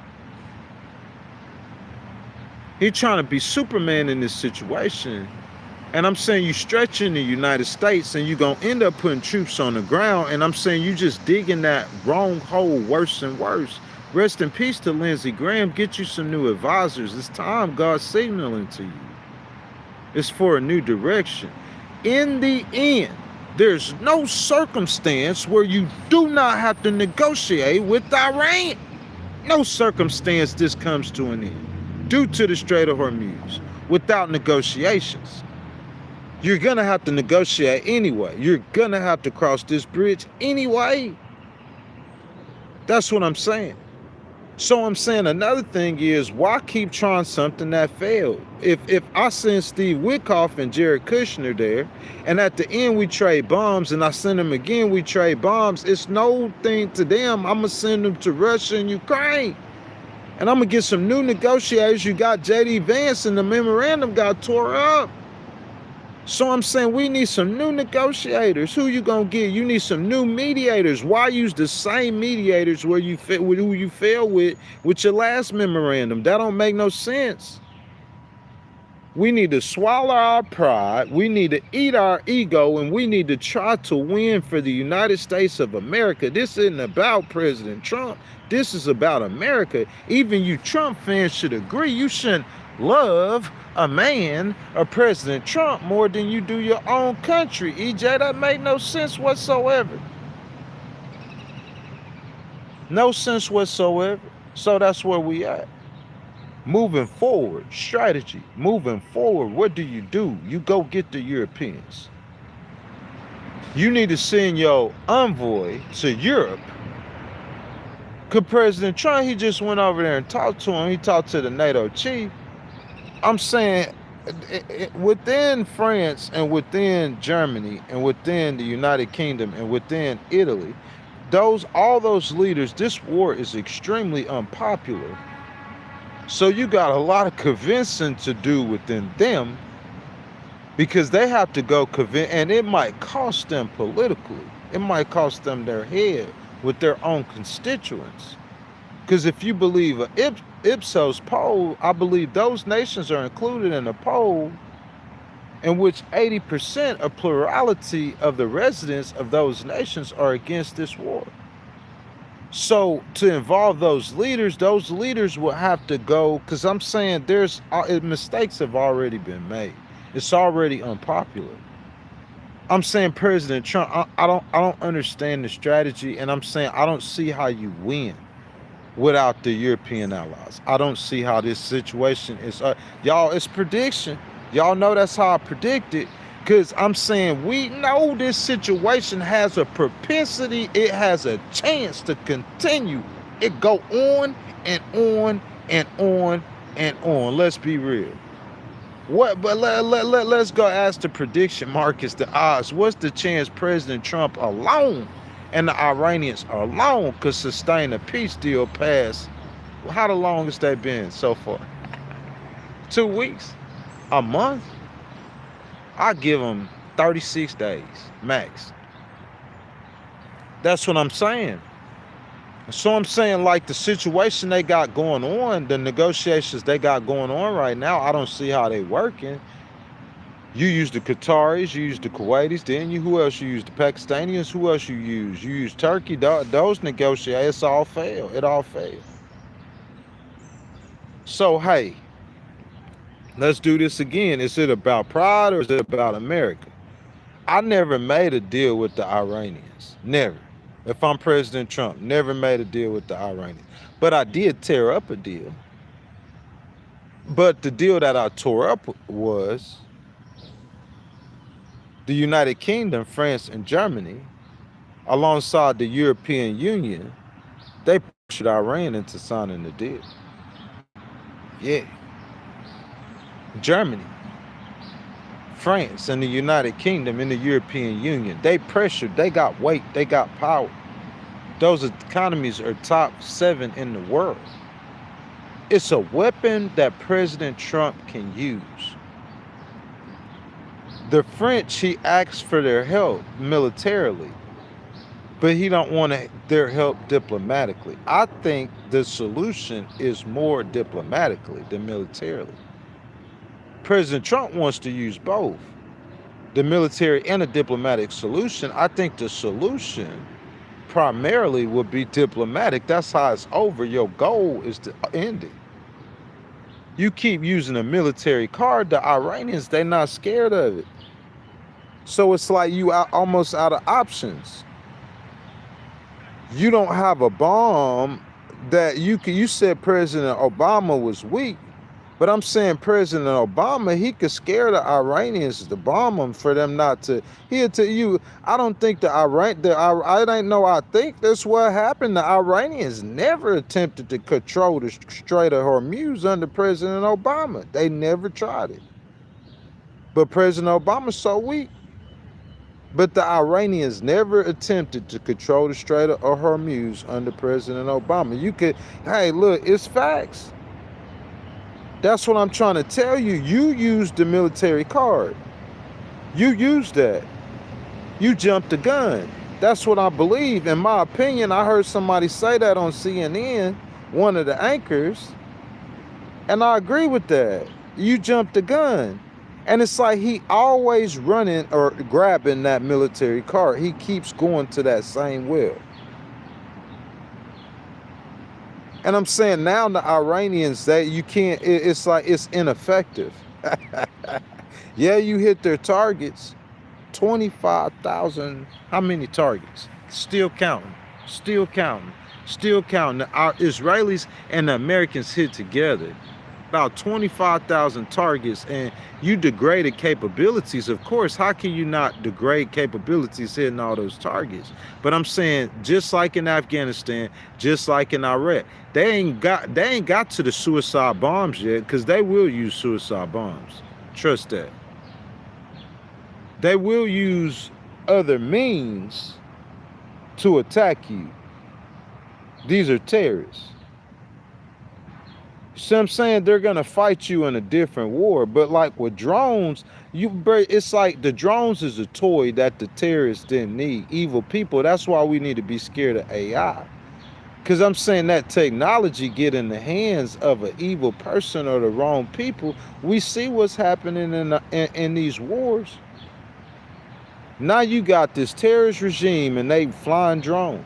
He's trying to be Superman in this situation. And I'm saying you stretching the United States and you're going to end up putting troops on the ground. And I'm saying you just digging that wrong hole worse and worse. Rest in peace to Lindsey Graham. Get you some new advisors. It's time God's signaling to you. It's for a new direction. In the end, there's no circumstance where you do not have to negotiate with Iran. No circumstance this comes to an end due to the Strait of Hormuz without negotiations. You're going to have to negotiate anyway. You're going to have to cross this bridge anyway. That's what I'm saying. So I'm saying another thing is, why keep trying something that failed? If I send Steve Witkoff and Jared Kushner there, and at the end we trade bombs, and I send them again, we trade bombs, it's no thing to them. I'm going to send them to Russia and Ukraine. And I'm going to get some new negotiators. You got J.D. Vance, and the memorandum got tore up. So I'm saying we need some new negotiators. Who you gonna get? You need some new mediators. Why use the same mediators where you with who you failed with your last memorandum? That don't make no sense. We need to swallow our pride. We need to eat our ego, and we need to try to win for the United States of America. This isn't about President Trump. This is about America. Even you Trump fans should agree. You shouldn't love a man or President Trump more than you do your own country. EJ, that made no sense whatsoever. No sense whatsoever. So that's where we at. Moving forward, strategy. Moving forward, what do? You go get the Europeans. You need to send your envoy to Europe. Because President Trump, he just went over there and talked to him. He talked to the NATO chief. I'm saying within France and within Germany and within the United Kingdom and within Italy, all those leaders, this war is extremely unpopular. So you got a lot of convincing to do within them, because they have to go convince, and it might cost them politically. It might cost them their head with their own constituents. Because if you believe an Ipsos poll, I believe those nations are included in a poll in which 80% of plurality of the residents of those nations are against this war. So to involve those leaders will have to go, because I'm saying mistakes have already been made. It's already unpopular. I'm saying President Trump, I don't understand the strategy, and I'm saying I don't see how you win without the European allies. I don't see how this situation is. Y'all, it's prediction. Y'all know that's how I predicted. Because I'm saying we know this situation has a propensity, it has a chance to continue. It go on and on and on and on. Let's be real. What? But let's go ask the prediction markets, the odds. What's the chance President Trump alone and the Iranians alone could sustain a peace deal past, how the longest they been so far? 2 weeks? A month? I give them 36 days max. That's what I'm saying. So I'm saying, like, the situation they got going on, the negotiations they got going on right now, I don't see how they working. You use the Qataris, you use the Kuwaitis, then who else you use? The Pakistanians, who else you use? You use Turkey, those negotiations, it's all failed. It all failed. So, hey, let's do this again. Is it about pride or is it about America? I never made a deal with the Iranians. Never. If I'm President Trump, never made a deal with the Iranians. But I did tear up a deal. But the deal that I tore up was the United Kingdom, France, and Germany, alongside the European Union, they pressured Iran into signing the deal. Yeah. Germany, France, and the United Kingdom in the European Union, they pressured, they got weight, they got power. Those economies are top 7 in the world. It's a weapon that President Trump can use. The French, he asked for their help militarily, but he don't want their help diplomatically. I think the solution is more diplomatically than militarily. President Trump wants to use both, the military and a diplomatic solution. I think the solution primarily would be diplomatic. That's how it's over. Your goal is to end it. You keep using a military card, the Iranians, they're not scared of it. So it's like you are almost out of options. You don't have a bomb that you said President Obama was weak. But I'm saying President Obama, he could scare the Iranians to bomb them for them not to. He'll tell you, I don't think I think that's what happened. The Iranians never attempted to control the Strait of Hormuz under President Obama. They never tried it. But President Obama's so weak. But the Iranians never attempted to control the Strait of Hormuz under President Obama. Hey, look, it's facts. That's what I'm trying to tell you. You used the military card. You used that. You jumped the gun. That's what I believe. In my opinion, I heard somebody say that on CNN, one of the anchors, and I agree with that. You jumped the gun. And it's like he always running or grabbing that military card. He keeps going to that same well. And I'm saying now the Iranians, that you can't, it's like it's ineffective. Yeah, you hit their targets. 25,000, how many targets? Still counting, still counting, still counting. Our Israelis and the Americans hit together about 25,000 targets, and you degraded capabilities. Of course, how can you not degrade capabilities hitting all those targets? But I'm saying, just like in Afghanistan, just like in Iraq, they ain't got to the suicide bombs yet, because they will use suicide bombs. Trust that. They will use other means to attack you. These are terrorists. See what I'm saying? They're going to fight you in a different war. But like with drones, it's like the drones is a toy that the terrorists didn't need. Evil people, that's why we need to be scared of AI. Because I'm saying that technology get in the hands of an evil person or the wrong people. We see what's happening in these wars. Now you got this terrorist regime and they flying drones.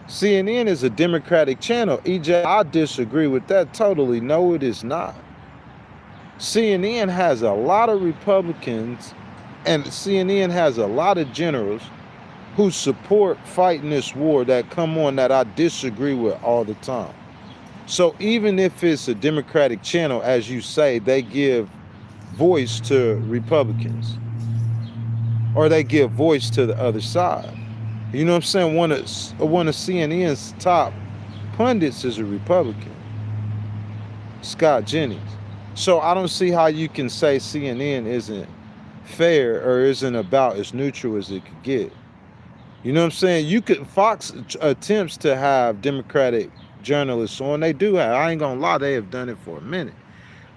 CNN is a Democratic channel. EJ, I disagree with that totally. No, it is not. CNN has a lot of Republicans And CNN has a lot of generals who support fighting this war that come on that I disagree with all the time. So even if it's a Democratic channel, as you say, they give voice to Republicans or they give voice to the other side. You know what I'm saying? One of CNN's top pundits is a Republican, Scott Jennings. So I don't see how you can say CNN isn't fair or isn't about as neutral as it could get. You know what I'm saying? Fox attempts to have Democratic journalists on. They do have. I ain't gonna lie, they have done it for a minute.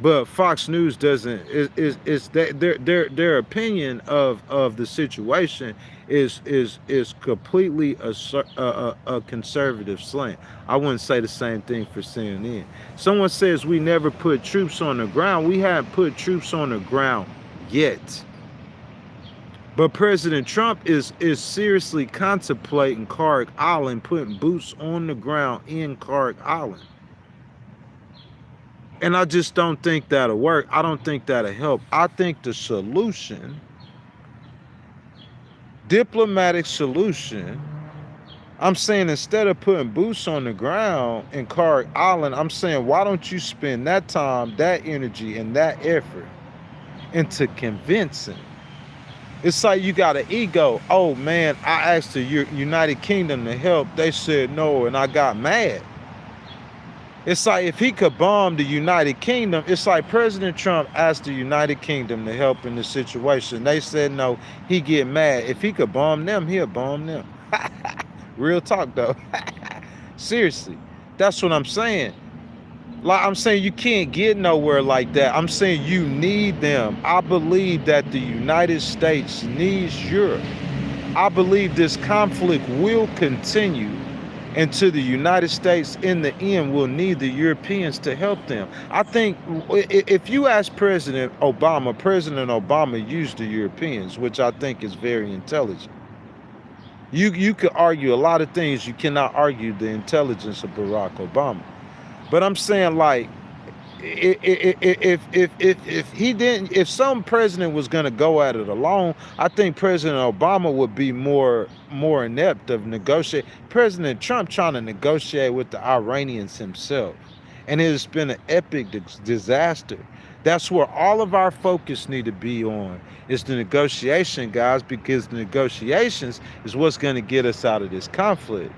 But Fox News doesn't. Their opinion of the situation is completely a conservative slant. I wouldn't say the same thing for CNN. Someone says we never put troops on the ground. We haven't put troops on the ground yet. But President Trump is seriously contemplating Carrick Island, putting boots on the ground in Carrick Island. And I just don't think that'll work. I don't think that'll help. I think the solution, diplomatic solution, I'm saying instead of putting boots on the ground in Carrick Island, I'm saying why don't you spend that time, that energy, and that effort into convincing. It's like you got an ego. Oh man, I asked the United Kingdom to help. They said no, and I got mad. It's like if he could bomb the United Kingdom, it's like President Trump asked the United Kingdom to help in the situation. They said no, he get mad. If he could bomb them, he'll bomb them. Real talk though. Seriously, that's what I'm saying. Like I'm saying, you can't get nowhere like that. I'm saying you need them. I believe that the United States needs Europe. I believe this conflict will continue until the United States in the end will need the Europeans to help them. I think if you ask President Obama used the Europeans, which I think is very intelligent. You could argue a lot of things. You cannot argue the intelligence of Barack Obama. But I'm saying, like, if he didn't, if some president was going to go at it alone, I think President Obama would be more inept of negotiating. President Trump trying to negotiate with the Iranians himself, and it has been an epic disaster. That's where all of our focus need to be on, is the negotiation, guys, because the negotiations is what's going to get us out of this conflict.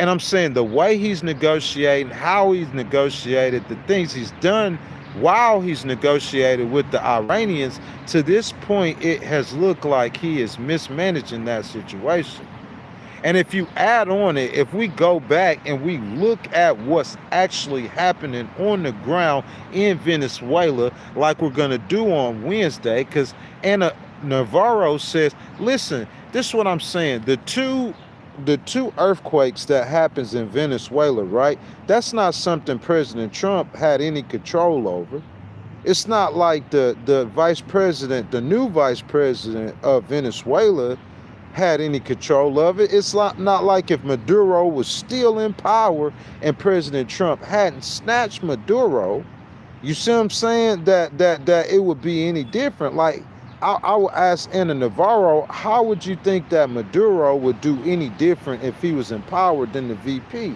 And I'm saying the way he's negotiating, how he's negotiated, the things he's done while he's negotiated with the Iranians, to this point, it has looked like he is mismanaging that situation. And if you add on it, if we go back and we look at what's actually happening on the ground in Venezuela, like we're going to do on Wednesday, because Anna Navarro says, listen, this is what I'm saying. The two earthquakes that happens in Venezuela, right? That's not something President Trump had any control over. It's not like the new vice president of Venezuela had any control of it. It's not like if Maduro was still in power and President Trump hadn't snatched Maduro, you see what I'm saying? That it would be any different. Like, I would ask Anna Navarro, how would you think that Maduro would do any different if he was in power than the VP?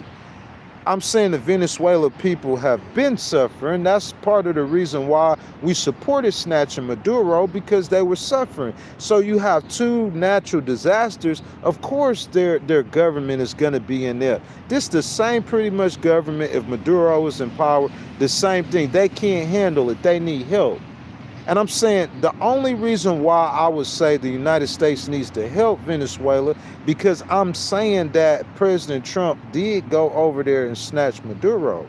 I'm saying the Venezuela people have been suffering. That's part of the reason why we supported snatching Maduro, because they were suffering. So you have two natural disasters. Of course, their government is going to be in there. This is the same pretty much government if Maduro was in power. The same thing. They can't handle it. They need help. And I'm saying the only reason why I would say the United States needs to help Venezuela, because I'm saying that President Trump did go over there and snatch Maduro.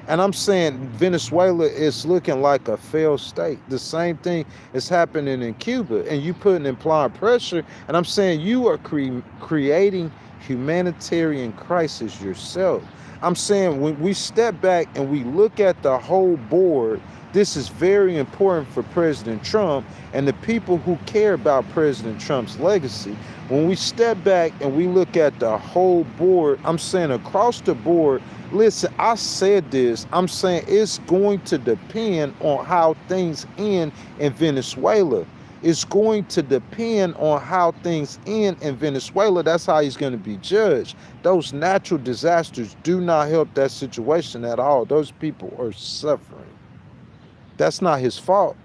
And I'm saying Venezuela is looking like a failed state. The same thing is happening in Cuba, and you putting implying pressure. And I'm saying you are creating humanitarian crisis yourself. I'm saying when we step back and we look at the whole board, this is very important for President Trump and the people who care about President Trump's legacy. When we step back and we look at the whole board, I'm saying across the board, listen, I said this, I'm saying it's going to depend on how things end in Venezuela. It's going to depend on how things end in Venezuela. That's how he's going to be judged. Those natural disasters do not help that situation at all. Those people are suffering. That's not his fault.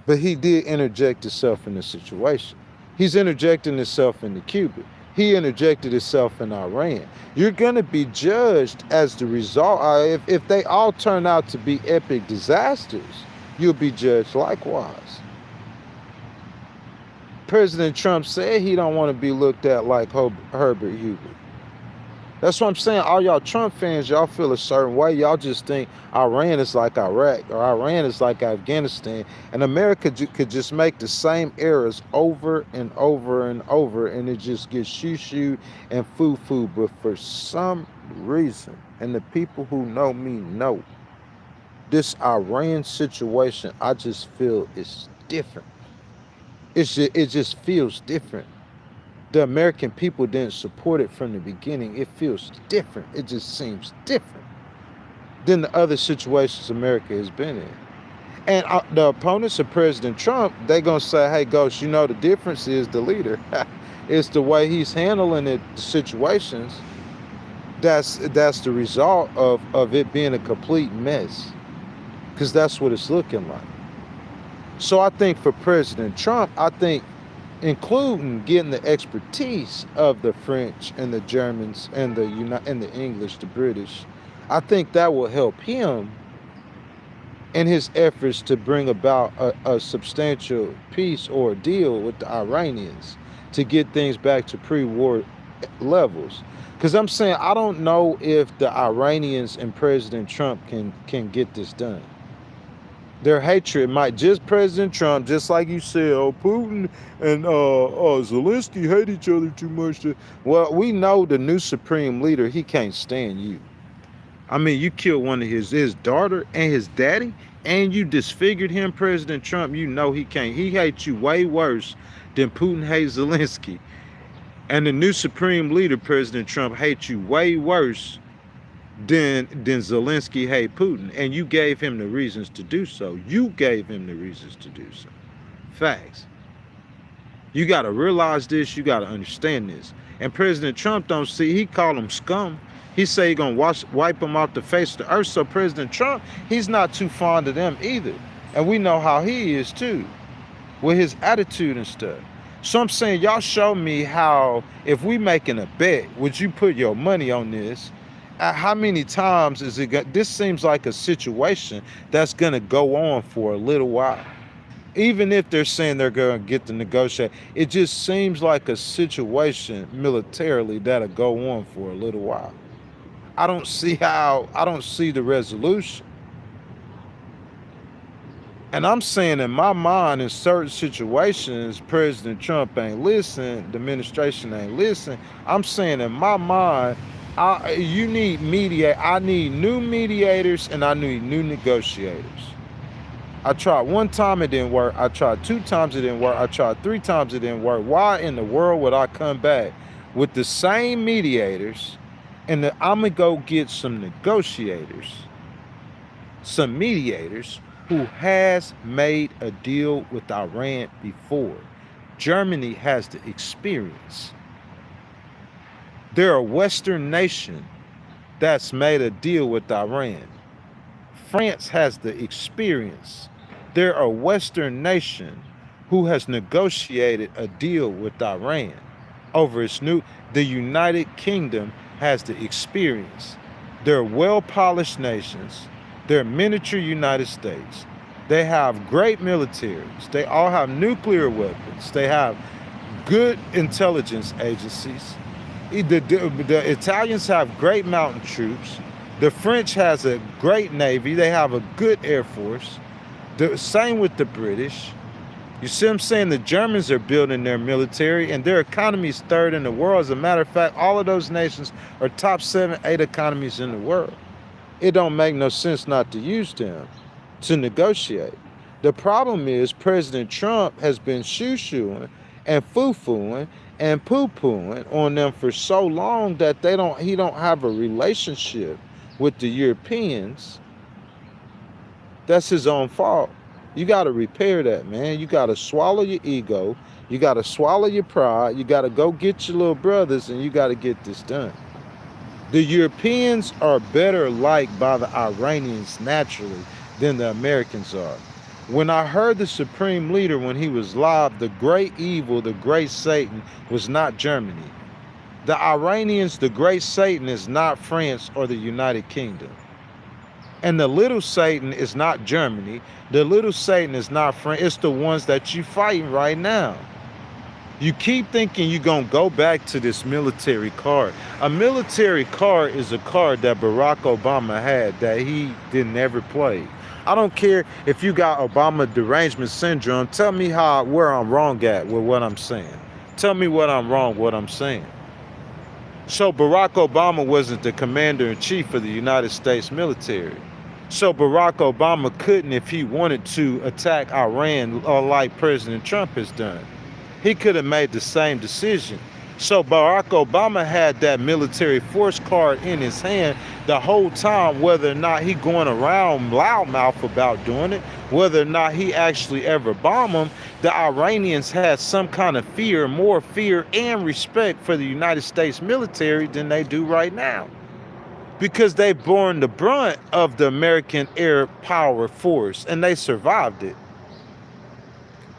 But he did interject himself in the situation. He's interjecting himself into Cuba. He interjected himself in Iran. You're going to be judged as the result. If they all turn out to be epic disasters, you'll be judged likewise. President Trump said he don't want to be looked at like Herbert Hoover. That's what I'm saying. All y'all Trump fans, y'all feel a certain way. Y'all just think Iran is like Iraq or Iran is like Afghanistan. And America could just make the same errors over and over and over, and it just gets shoo-shoo and foo-foo. But for some reason, and the people who know me know, this Iran situation, I just feel it's different. It just feels different. The American people didn't support it from the beginning. It feels different. It just seems different than the other situations America has been in. And the opponents of President Trump, they're going to say, hey, Ghost, you know, the difference is the leader. It's the way he's handling the situations. That's the result of it being a complete mess. Because that's what it's looking like. So I think for President Trump, I think including getting the expertise of the French and the Germans and the English, the British, I think that will help him in his efforts to bring about a substantial peace or deal with the Iranians to get things back to pre-war levels. Because I'm saying I don't know if the Iranians and President Trump can get this done. Their hatred might just President Trump, just like you said, Putin and Zelensky hate each other too much. Well, we know the new supreme leader, he can't stand you. I mean, you killed one of his daughter and his daddy, and you disfigured him, President Trump. You know he can't. He hates you way worse than Putin hates Zelensky. And the new supreme leader, President Trump, hates you way worse than Zelensky hate Putin, and you gave him the reasons to do so. You gave him the reasons to do so. Facts. You got to realize this. You got to understand this. And President Trump don't see. He call them scum. He say he gonna wipe them off the face of the earth. So President Trump, he's not too fond of them either. And we know how he is too, with his attitude and stuff. So I'm saying, y'all show me how, if we making a bet, would you put your money on this? How many times is it this seems like a situation that's going to go on for a little while. Even if they're saying they're going to get to negotiate, it just seems like a situation militarily that'll go on for a little while. I don't see the resolution. And I'm saying in my mind, in certain situations, President Trump ain't listening, the administration ain't listening. I'm saying in my mind, you need I need new mediators and I need new negotiators. I tried one time, it didn't work. I tried 2 times, it didn't work. I tried 3 times, it didn't work. Why in the world would I come back with the same mediators and I'm going to go get some negotiators, some mediators who has made a deal with Iran before? Germany has the experience. They're a Western nation that's made a deal with Iran. France has the experience. They're a Western nation who has negotiated a deal with Iran over its the United Kingdom has the experience. They're well-polished nations. They're miniature United States. They have great militaries. They all have nuclear weapons. They have good intelligence agencies. The Italians have great mountain troops. The French has a great navy. They have a good air force. The same with the British. You see what I'm saying? The Germans are building their military and their economy is 3rd in the world. As a matter of fact, all of those nations are top 7, 8 economies in the world. It don't make no sense not to use them to negotiate. The problem is President Trump has been shoo-shooing and foo-fooing and poo-pooing on them for so long that he don't have a relationship with the Europeans. That's his own fault. You got to repair that, man. You got to swallow your ego. You got to swallow your pride. You got to go get your little brothers, and you got to get this done. The Europeans are better liked by the Iranians naturally than the Americans are. When I heard the supreme leader when he was live, the great evil, the great Satan was not Germany. The Iranians, the great Satan is not France or the United Kingdom. And the little Satan is not Germany. The little Satan is not France. It's the ones that you fighting right now. You keep thinking you're going to go back to this military card. A military card is a card that Barack Obama had that he didn't ever play. I don't care if you got Obama derangement syndrome. Tell me where I'm wrong at with what I'm saying. Tell me what I'm wrong with what I'm saying. So Barack Obama wasn't the commander-in-chief of the United States military. So Barack Obama couldn't, if he wanted to, attack Iran like President Trump has done. He could have made the same decision. So Barack Obama had that military force card in his hand the whole time, whether or not he going around loudmouth about doing it, whether or not he actually ever bombed them. The Iranians had some kind of fear, more fear and respect for the United States military than they do right now, because they've borne the brunt of the American air power force and they survived it.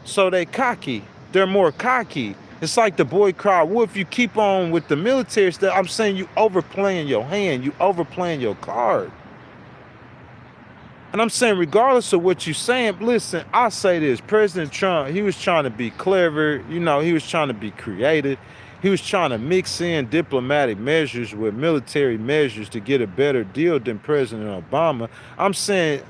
So they cocky. They're more cocky. It's like the boy cried wolf. You keep on with the military stuff. I'm saying you overplaying your hand. You overplaying your card. And I'm saying, regardless of what you're saying, listen, I say this. President Trump, he was trying to be clever. You know, he was trying to be creative. He was trying to mix in diplomatic measures with military measures to get a better deal than President Obama. I'm saying,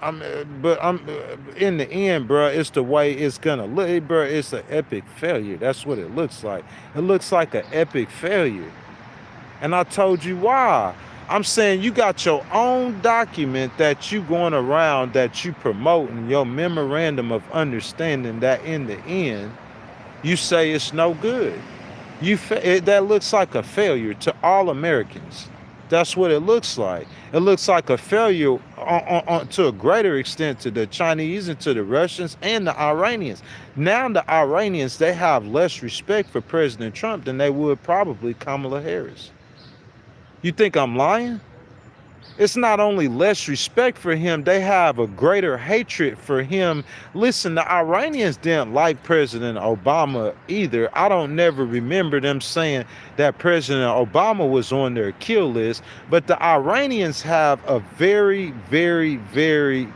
in the end, bro, it's the way it's gonna look, bro. It's an epic failure. That's what it looks like. It looks like an epic failure. And I told you why. I'm saying you got your own document that you going around, that you promoting, your memorandum of understanding, that in the end, you say it's no good. That looks like a failure to all Americans. That's what it looks like. It looks like a failure to a greater extent to the Chinese and to the Russians and the Iranians. Now the Iranians, they have less respect for President Trump than they would probably Kamala Harris. You think I'm lying? It's not only less respect for him, they have a greater hatred for him. Listen, the Iranians didn't like President Obama either. I don't never remember them saying that President Obama was on their kill list, but the Iranians have a very, very, very,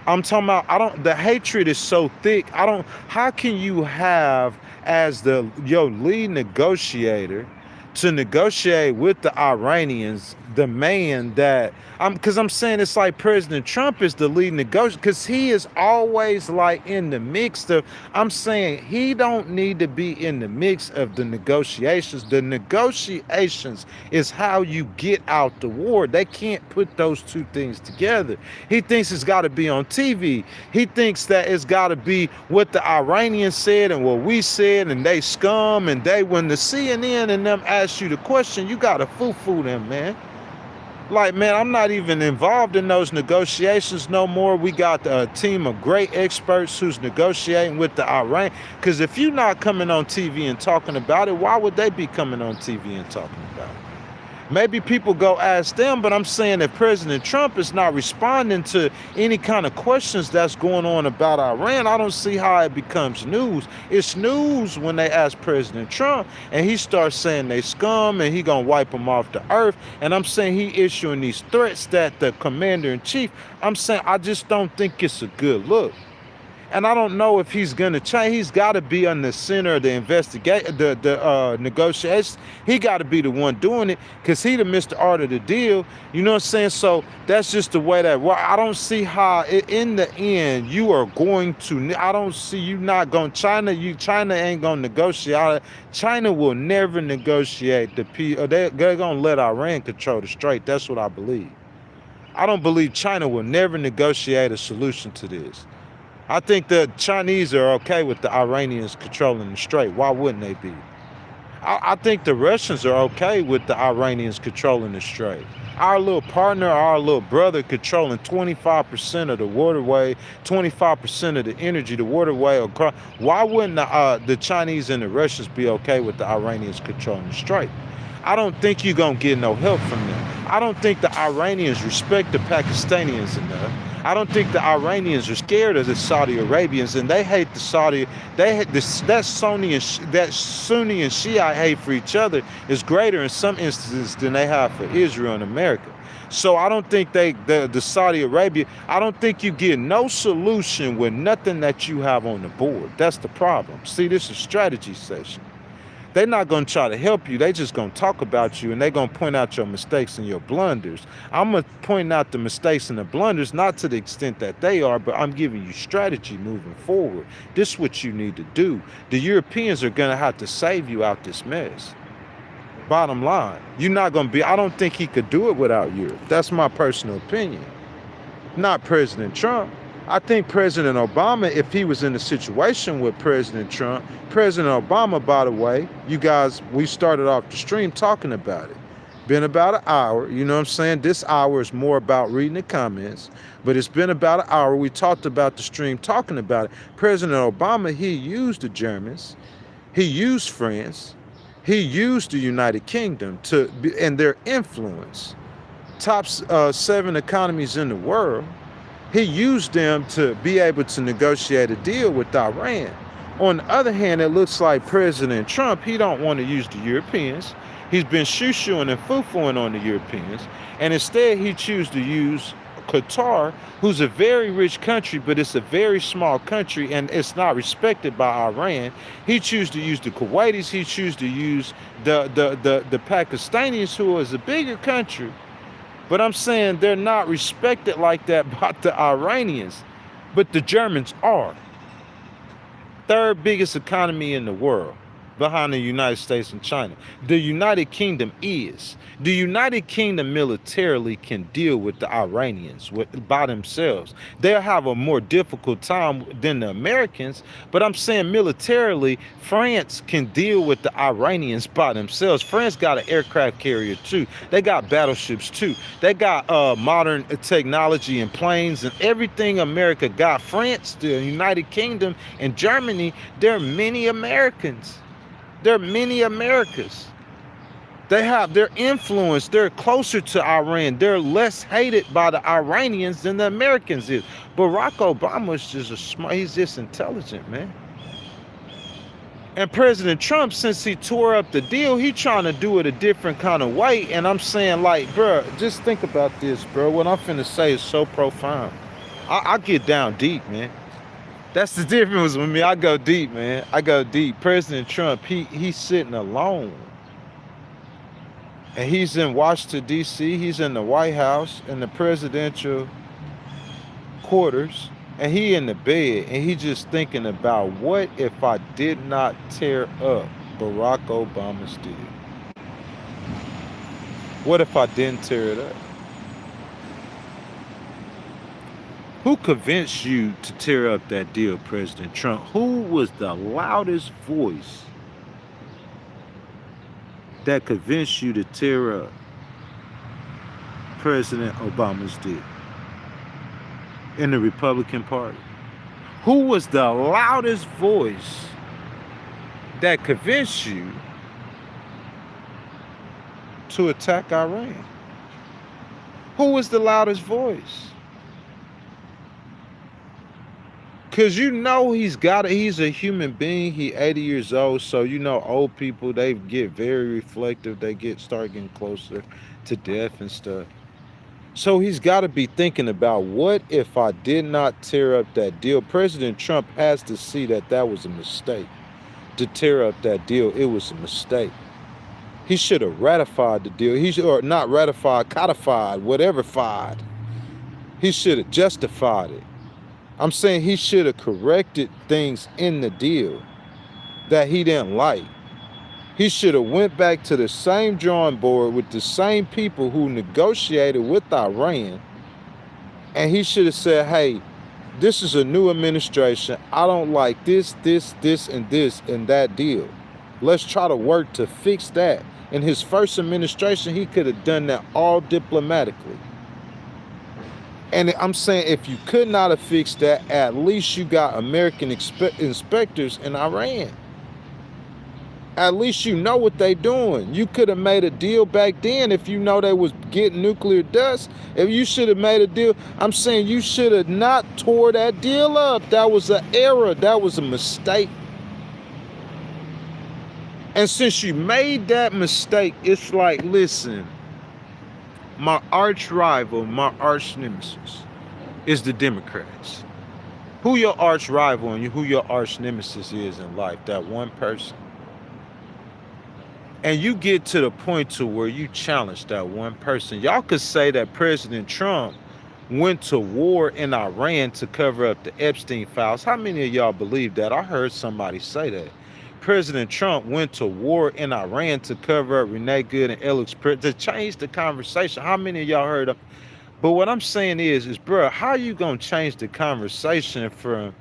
I'm talking about, the hatred is so thick. How can you have, as your lead negotiator, to negotiate with the Iranians, the man that because I'm saying it's like President Trump is the lead negotiator, because he is always like in the mix of, I'm saying he don't need to be in the mix of the negotiations. The negotiations is how you get out the war. They can't put those two things together. He thinks it's got to be on TV. He thinks that it's got to be what the Iranians said and what we said, and they scum, and when the CNN and them ask you the question, you got to foo-foo them, man. Like, man, I'm not even involved in those negotiations no more. We got a team of great experts who's negotiating with the Iran. Because if you're not coming on TV and talking about it, why would they be coming on TV and talking about it? Maybe people go ask them, but I'm saying if President Trump is not responding to any kind of questions that's going on about Iran, I don't see how it becomes news. It's news when they ask President Trump and he starts saying they scum and he gonna wipe them off the earth. And I'm saying he issuing these threats that the commander-in-chief, I'm saying I just don't think it's a good look. And I don't know if he's going to change. He's got to be on the center of the negotiations. He got to be the one doing it, because he the Mr. Art of the deal. You know what I'm saying? So that's just the way that, I don't see how in the end you are going to, I don't see you not going, China ain't going to negotiate. China will never negotiate they're going to let Iran control the Strait. That's what I believe. I don't believe China will never negotiate a solution to this. I think the Chinese are okay with the Iranians controlling the Strait. Why wouldn't they be? I think the Russians are okay with the Iranians controlling the Strait. Our little partner, our little brother controlling 25% of the waterway, 25% of the energy, the waterway. Why wouldn't the Chinese and the Russians be okay with the Iranians controlling the strait? I don't think you're going to get no help from them. I don't think the Iranians respect the Pakistanians enough. I don't think the Iranians are scared of the Saudi Arabians, and they hate the Saudi. They hate this, that Sunni and Shiite hate for each other is greater in some instances than they have for Israel and America. So I don't think the Saudi Arabia. I don't think you get no solution with nothing that you have on the board. That's the problem. See, this is strategy session. They're not going to try to help you. They just going to talk about you, and they're going to point out your mistakes and your blunders. I'm going to point out the mistakes and the blunders, not to the extent that they are, but I'm giving you strategy moving forward. This is what you need to do. The Europeans are going to have to save you out this mess. Bottom line, you're not going to be, I don't think he could do it without Europe. That's my personal opinion. Not President Trump. I think President Obama, if he was in a situation with President Trump, President Obama, by the way, you guys, we started off the stream talking about it. Been about an hour, you know what I'm saying? This hour is more about reading the comments, but it's been about an hour. We talked about the stream talking about it. President Obama, he used the Germans, he used France, he used the United Kingdom and their influence. Top 7 economies in the world. He used them to be able to negotiate a deal with Iran. On the other hand, it looks like President Trump, he don't want to use the Europeans. He's been shoo-shooing and foo-fooing on the Europeans. And instead, he chooses to use Qatar, who's a very rich country, but it's a very small country, and it's not respected by Iran. He chooses to use the Kuwaitis. He chooses to use the Pakistanis, who is a bigger country. But I'm saying they're not respected like that by the Iranians. But the Germans are. Third biggest economy in the world, behind the United States and China. The United Kingdom is. The United Kingdom militarily can deal with the Iranians by themselves. They'll have a more difficult time than the Americans, but I'm saying militarily, France can deal with the Iranians by themselves. France got an aircraft carrier too. They got battleships too. They got modern technology and planes and everything America got. France, the United Kingdom, and Germany, there are many Americans. There are many Americas. They have their influence. They're closer to Iran. They're less hated by the Iranians than the Americans is. Barack Obama is just he's just intelligent, man. And President Trump, since he tore up the deal, he trying to do it a different kind of way. And I'm saying, like, bro, just think about this, bro. What I'm finna say is so profound. I get down deep, man. That's the difference with me. I go deep, man. I go deep. President Trump, he's sitting alone. And he's in Washington, D.C. He's in the White House, in the presidential quarters. And he in the bed. And he just thinking about, what if I did not tear up Barack Obama's deal? What if I didn't tear it up? Who convinced you to tear up that deal, President Trump? Who was the loudest voice that convinced you to tear up President Obama's deal in the Republican Party? Who was the loudest voice that convinced you to attack Iran? Who was the loudest voice? Because you know he's a human being. He 80 years old. So, you know, old people, they get very reflective. They start getting closer to death and stuff. So he's got to be thinking about, what if I did not tear up that deal? President Trump has to see that that was a mistake. To tear up that deal, it was a mistake. He should have ratified the deal. Or not ratified, codified, whatever fied. He should have justified it. I'm saying he should have corrected things in the deal that he didn't like. He should have went back to the same drawing board with the same people who negotiated with Iran. And he should have said, hey, this is a new administration. I don't like this, and this, and that deal. Let's try to work to fix that. In his first administration, he could have done that all diplomatically. And I'm saying if you could not have fixed that, at least you got American inspectors in Iran. At least you know what they doing. You could have made a deal back then if you know they was getting nuclear dust. If you should have made a deal, I'm saying you should have not tore that deal up. That was an error. That was a mistake. And since you made that mistake, it's like, listen, my arch rival, my arch nemesis is the Democrats. Who your arch rival and who your arch nemesis is in life, that one person. And you get to the point to where you challenge that one person. Y'all could say that President Trump went to war in Iran to cover up the Epstein files. How many of y'all believe that? I heard somebody say that. President Trump went to war in Iran to cover up Renee Good and Alex to change the conversation. How many of y'all heard of? But what I'm saying is, bro, how you gonna change the conversation from,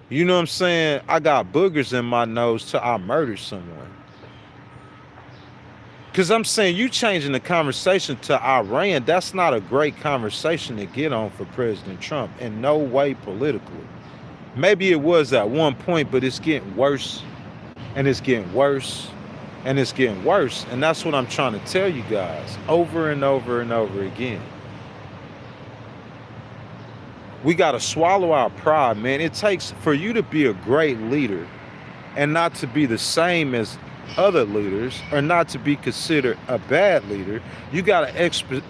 you know what I'm saying, I got boogers in my nose to I murdered someone? Because I'm saying you changing the conversation to Iran, that's not a great conversation to get on for President Trump, in no way politically. Maybe it was at one point, but it's getting worse. And it's getting worse, and it's getting worse. And that's what I'm trying to tell you guys over and over and over again. We got to swallow our pride, man. It takes for you to be a great leader and not to be the same as other leaders, or not to be considered a bad leader. You got to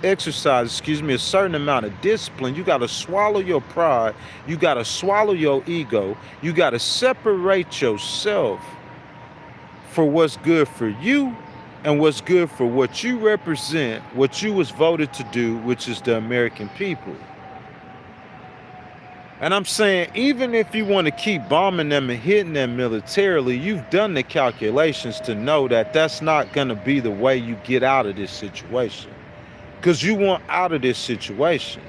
exercise, a certain amount of discipline. You got to swallow your pride. You got to swallow your ego. You got to separate yourself for what's good for you and what's good for what you represent, what you was voted to do, which is the American people. And I'm saying, even if you want to keep bombing them and hitting them militarily, you've done the calculations to know that that's not going to be the way you get out of this situation. Because you want out of this situation.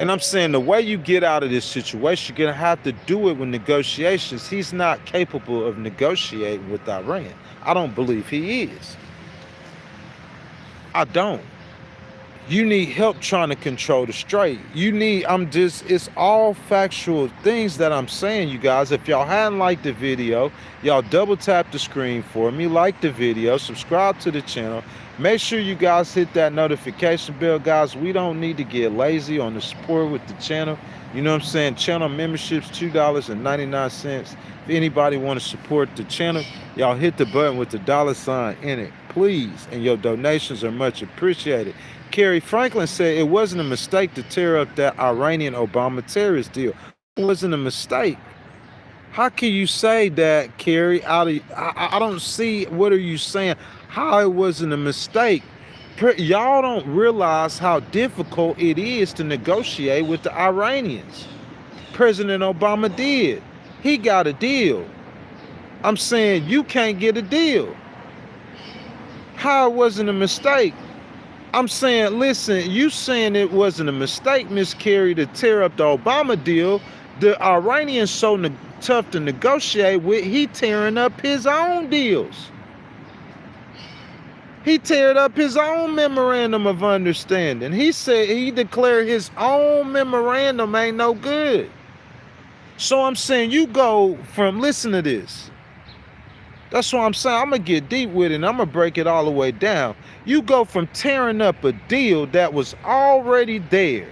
And I'm saying the way you get out of this situation, you're going to have to do it with negotiations. He's not capable of negotiating with Iran. I don't believe he is. I don't. You need help trying to control the strait. It's all factual things that I'm saying, you guys. If y'all hadn't liked the video, y'all double tap the screen for me, like the video, subscribe to the channel. Make sure you guys hit that notification bell, guys. We don't need to get lazy on the support with the channel. You know what I'm saying? Channel memberships, $2.99. If anybody want to support the channel, y'all hit the button with the $ in it, please. And your donations are much appreciated. Kerry Franklin said it wasn't a mistake to tear up that Iranian Obama terrorist deal. It wasn't a mistake. How can you say that, Kerry? I don't see, what are you saying? How it wasn't a mistake? Y'all don't realize how difficult it is to negotiate with the Iranians. President Obama did. He got a deal. I'm saying you can't get a deal. How it wasn't a mistake? I'm saying, listen, you saying it wasn't a mistake, Miss Kerry, to tear up the Obama deal. The Iranians so tough to negotiate with, he tearing up his own deals. He teared up his own memorandum of understanding. He said he declared his own memorandum ain't no good. So I'm saying you go from, listen to this. That's what I'm saying. I'm going to get deep with it and I'm going to break it all the way down. You go from tearing up a deal that was already there,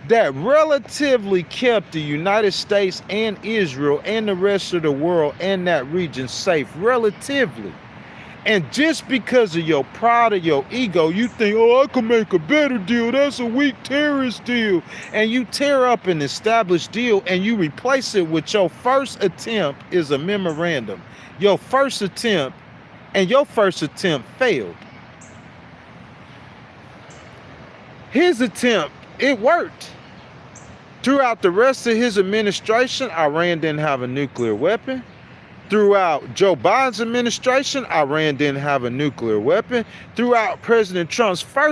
that relatively kept the United States and Israel and the rest of the world and that region safe, relatively. And just because of your pride or your ego, you think, oh, I can make a better deal. That's a weak terrorist deal. And you tear up an established deal and you replace it with your first attempt is a memorandum. Your first attempt, and your first attempt failed. His attempt, it worked. Throughout the rest of his administration, Iran didn't have a nuclear weapon. Throughout Joe Biden's administration, Iran didn't have a nuclear weapon. Throughout President Trump's not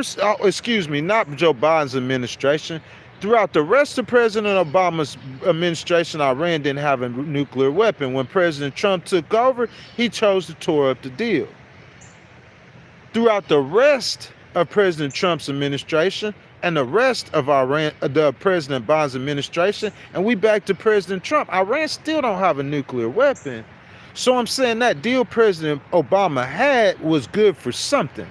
Joe Biden's administration, Throughout the rest of President Obama's administration, Iran didn't have a nuclear weapon. When President Trump took over, he chose to tore up the deal. Throughout the rest of President Trump's administration and the rest of the President Biden's administration, and we back to President Trump, Iran still don't have a nuclear weapon. So I'm saying that deal President Obama had was good for something.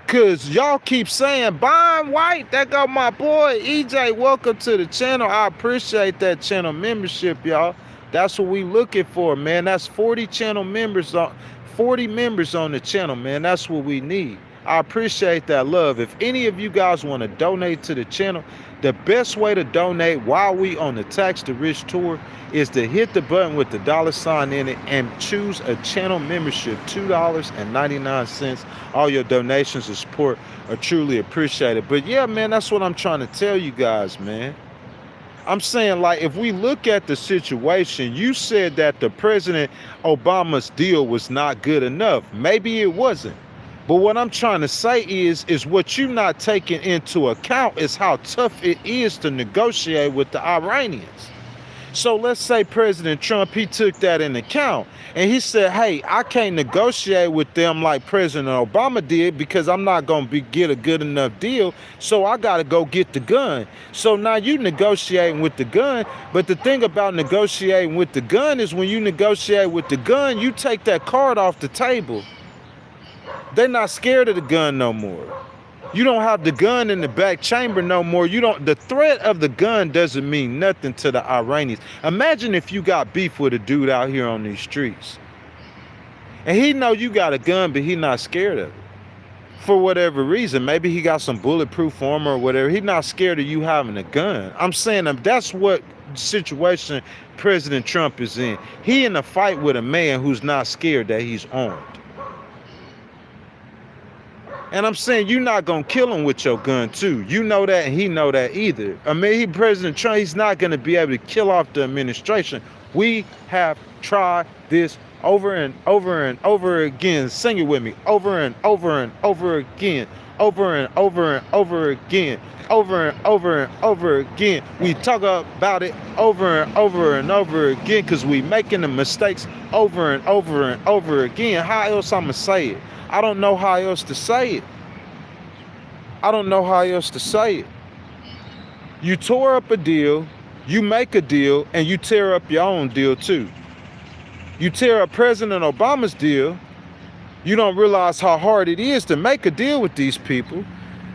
Cause y'all keep saying, Bond White, that got my boy EJ, welcome to the channel. I appreciate that channel membership, y'all. That's what we looking for, man. That's 40 channel members on 40 members on the channel, man. That's what we need. I appreciate that love. If any of you guys want to donate to the channel, the best way to donate while we on the Tax the Rich tour is to hit the button with the $ in it and choose a channel membership, $2.99. All your donations and support are truly appreciated. But yeah, man, that's what I'm trying to tell you guys, man. I'm saying, like, if we look at the situation, you said that the President Obama's deal was not good enough. Maybe it wasn't. But what I'm trying to say is what you're not taking into account is how tough it is to negotiate with the Iranians. So let's say President Trump, he took that into account and he said, hey, I can't negotiate with them like President Obama did because I'm not going to get a good enough deal. So I got to go get the gun. So now you negotiating with the gun. But the thing about negotiating with the gun is when you negotiate with the gun, you take that card off the table. They're not scared of the gun no more. You don't have the gun in the back chamber no more. The threat of the gun doesn't mean nothing to the Iranians. Imagine if you got beef with a dude out here on these streets. And he know you got a gun, but he not scared of it. For whatever reason, maybe he got some bulletproof armor or whatever. He's not scared of you having a gun. I'm saying that's what situation President Trump is in. He in a fight with a man who's not scared that he's armed. And I'm saying you're not going to kill him with your gun, too. You know that, and he know that either. I mean, President Trump, he's not going to be able to kill off the administration. We have tried this over and over and over again. Sing it with me. Over and over and over again. Over and over and over again. Over and over and over again. We talk about it over and over and over again because we making the mistakes over and over and over again. How else I'm going to say it? I don't know how else to say it. I don't know how else to say it. You tore up a deal, you make a deal, and you tear up your own deal too. You tear up President Obama's deal, you don't realize how hard it is to make a deal with these people.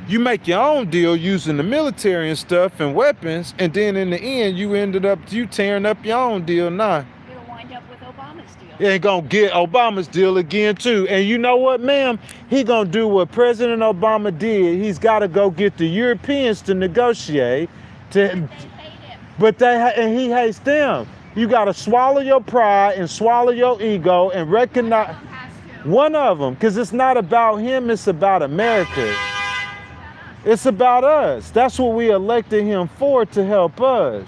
You make your own deal using the military and stuff and weapons, and then in the end, you tearing up your own deal now. You'll wind up with Obama's deal. He ain't gonna get Obama's deal again too. And you know what, ma'am? He gonna do what President Obama did. He's gotta go get the Europeans to negotiate. But they hate him. And he hates them. You gotta swallow your pride and swallow your ego and recognize one of them, because it's not about him, it's about America. It's about us. That's what we elected him for, to help us.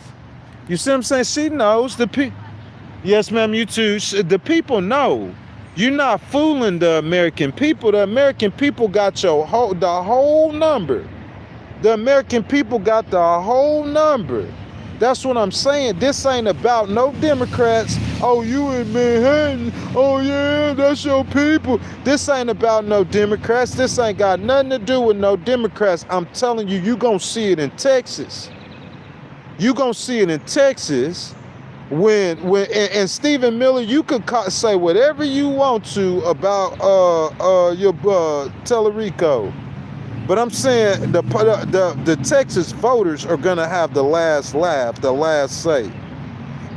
You see what I'm saying? She knows. Yes, ma'am, you too. The people know. You're not fooling the American people. The American people got the whole number. The American people got the whole number. That's what I'm saying. This ain't about no Democrats. Oh, you in Manhattan. Oh, yeah, that's your people. This ain't about no Democrats. This ain't got nothing to do with no Democrats. I'm telling you, you gonna see it in Texas. You gonna see it in Texas. And Stephen Miller, you could say whatever you want to about your Tellerico, but I'm saying the Texas voters are gonna have the last laugh, the last say.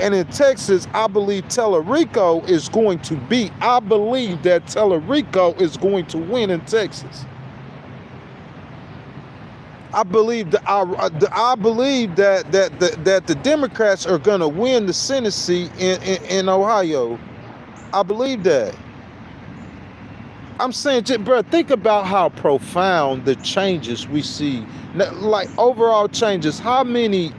And in Texas, I believe Tellerico is going to beat. I believe that Tellerico is going to win in Texas. I believe that the Democrats are going to win the Senate seat in Ohio. I believe that. I'm saying, bro, think about how profound the changes we see, like overall changes. How many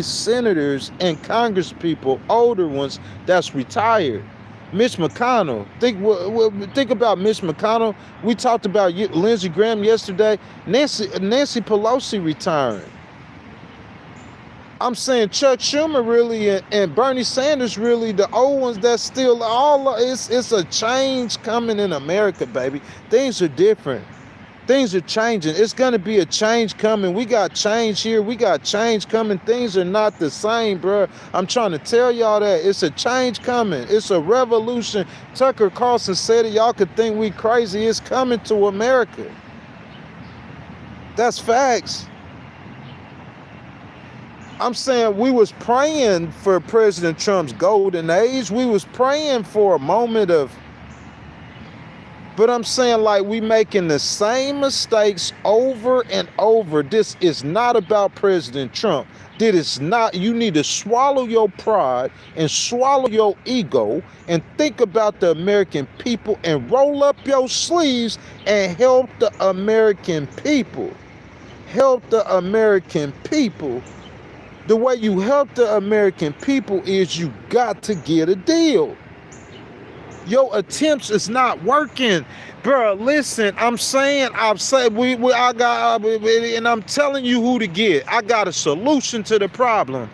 senators and Congress people, older ones, that's retired? Mitch McConnell. Think about Mitch McConnell. We talked about Lindsey Graham yesterday. Nancy Pelosi retiring. I'm saying Chuck Schumer really and Bernie Sanders really the old ones that still it's a change coming in America, baby. Things are different. Things are changing. It's going to be a change coming. We got change here. We got change coming. Things are not the same, bro. I'm trying to tell y'all that. It's a change coming. It's a revolution. Tucker Carlson said it. Y'all could think we crazy. It's coming to America. That's facts. I'm saying we was praying for President Trump's golden age. We was praying for a moment of, but I'm saying like we making the same mistakes over and over. This is not about President Trump. This is not, you need to swallow your pride and swallow your ego and think about the American people and roll up your sleeves and help the American people. Help the American people. The way you help the American people is you got to get a deal. Your attempts is not working, bro. Listen, I'm saying, and I'm telling you who to get. I got a solution to the problem.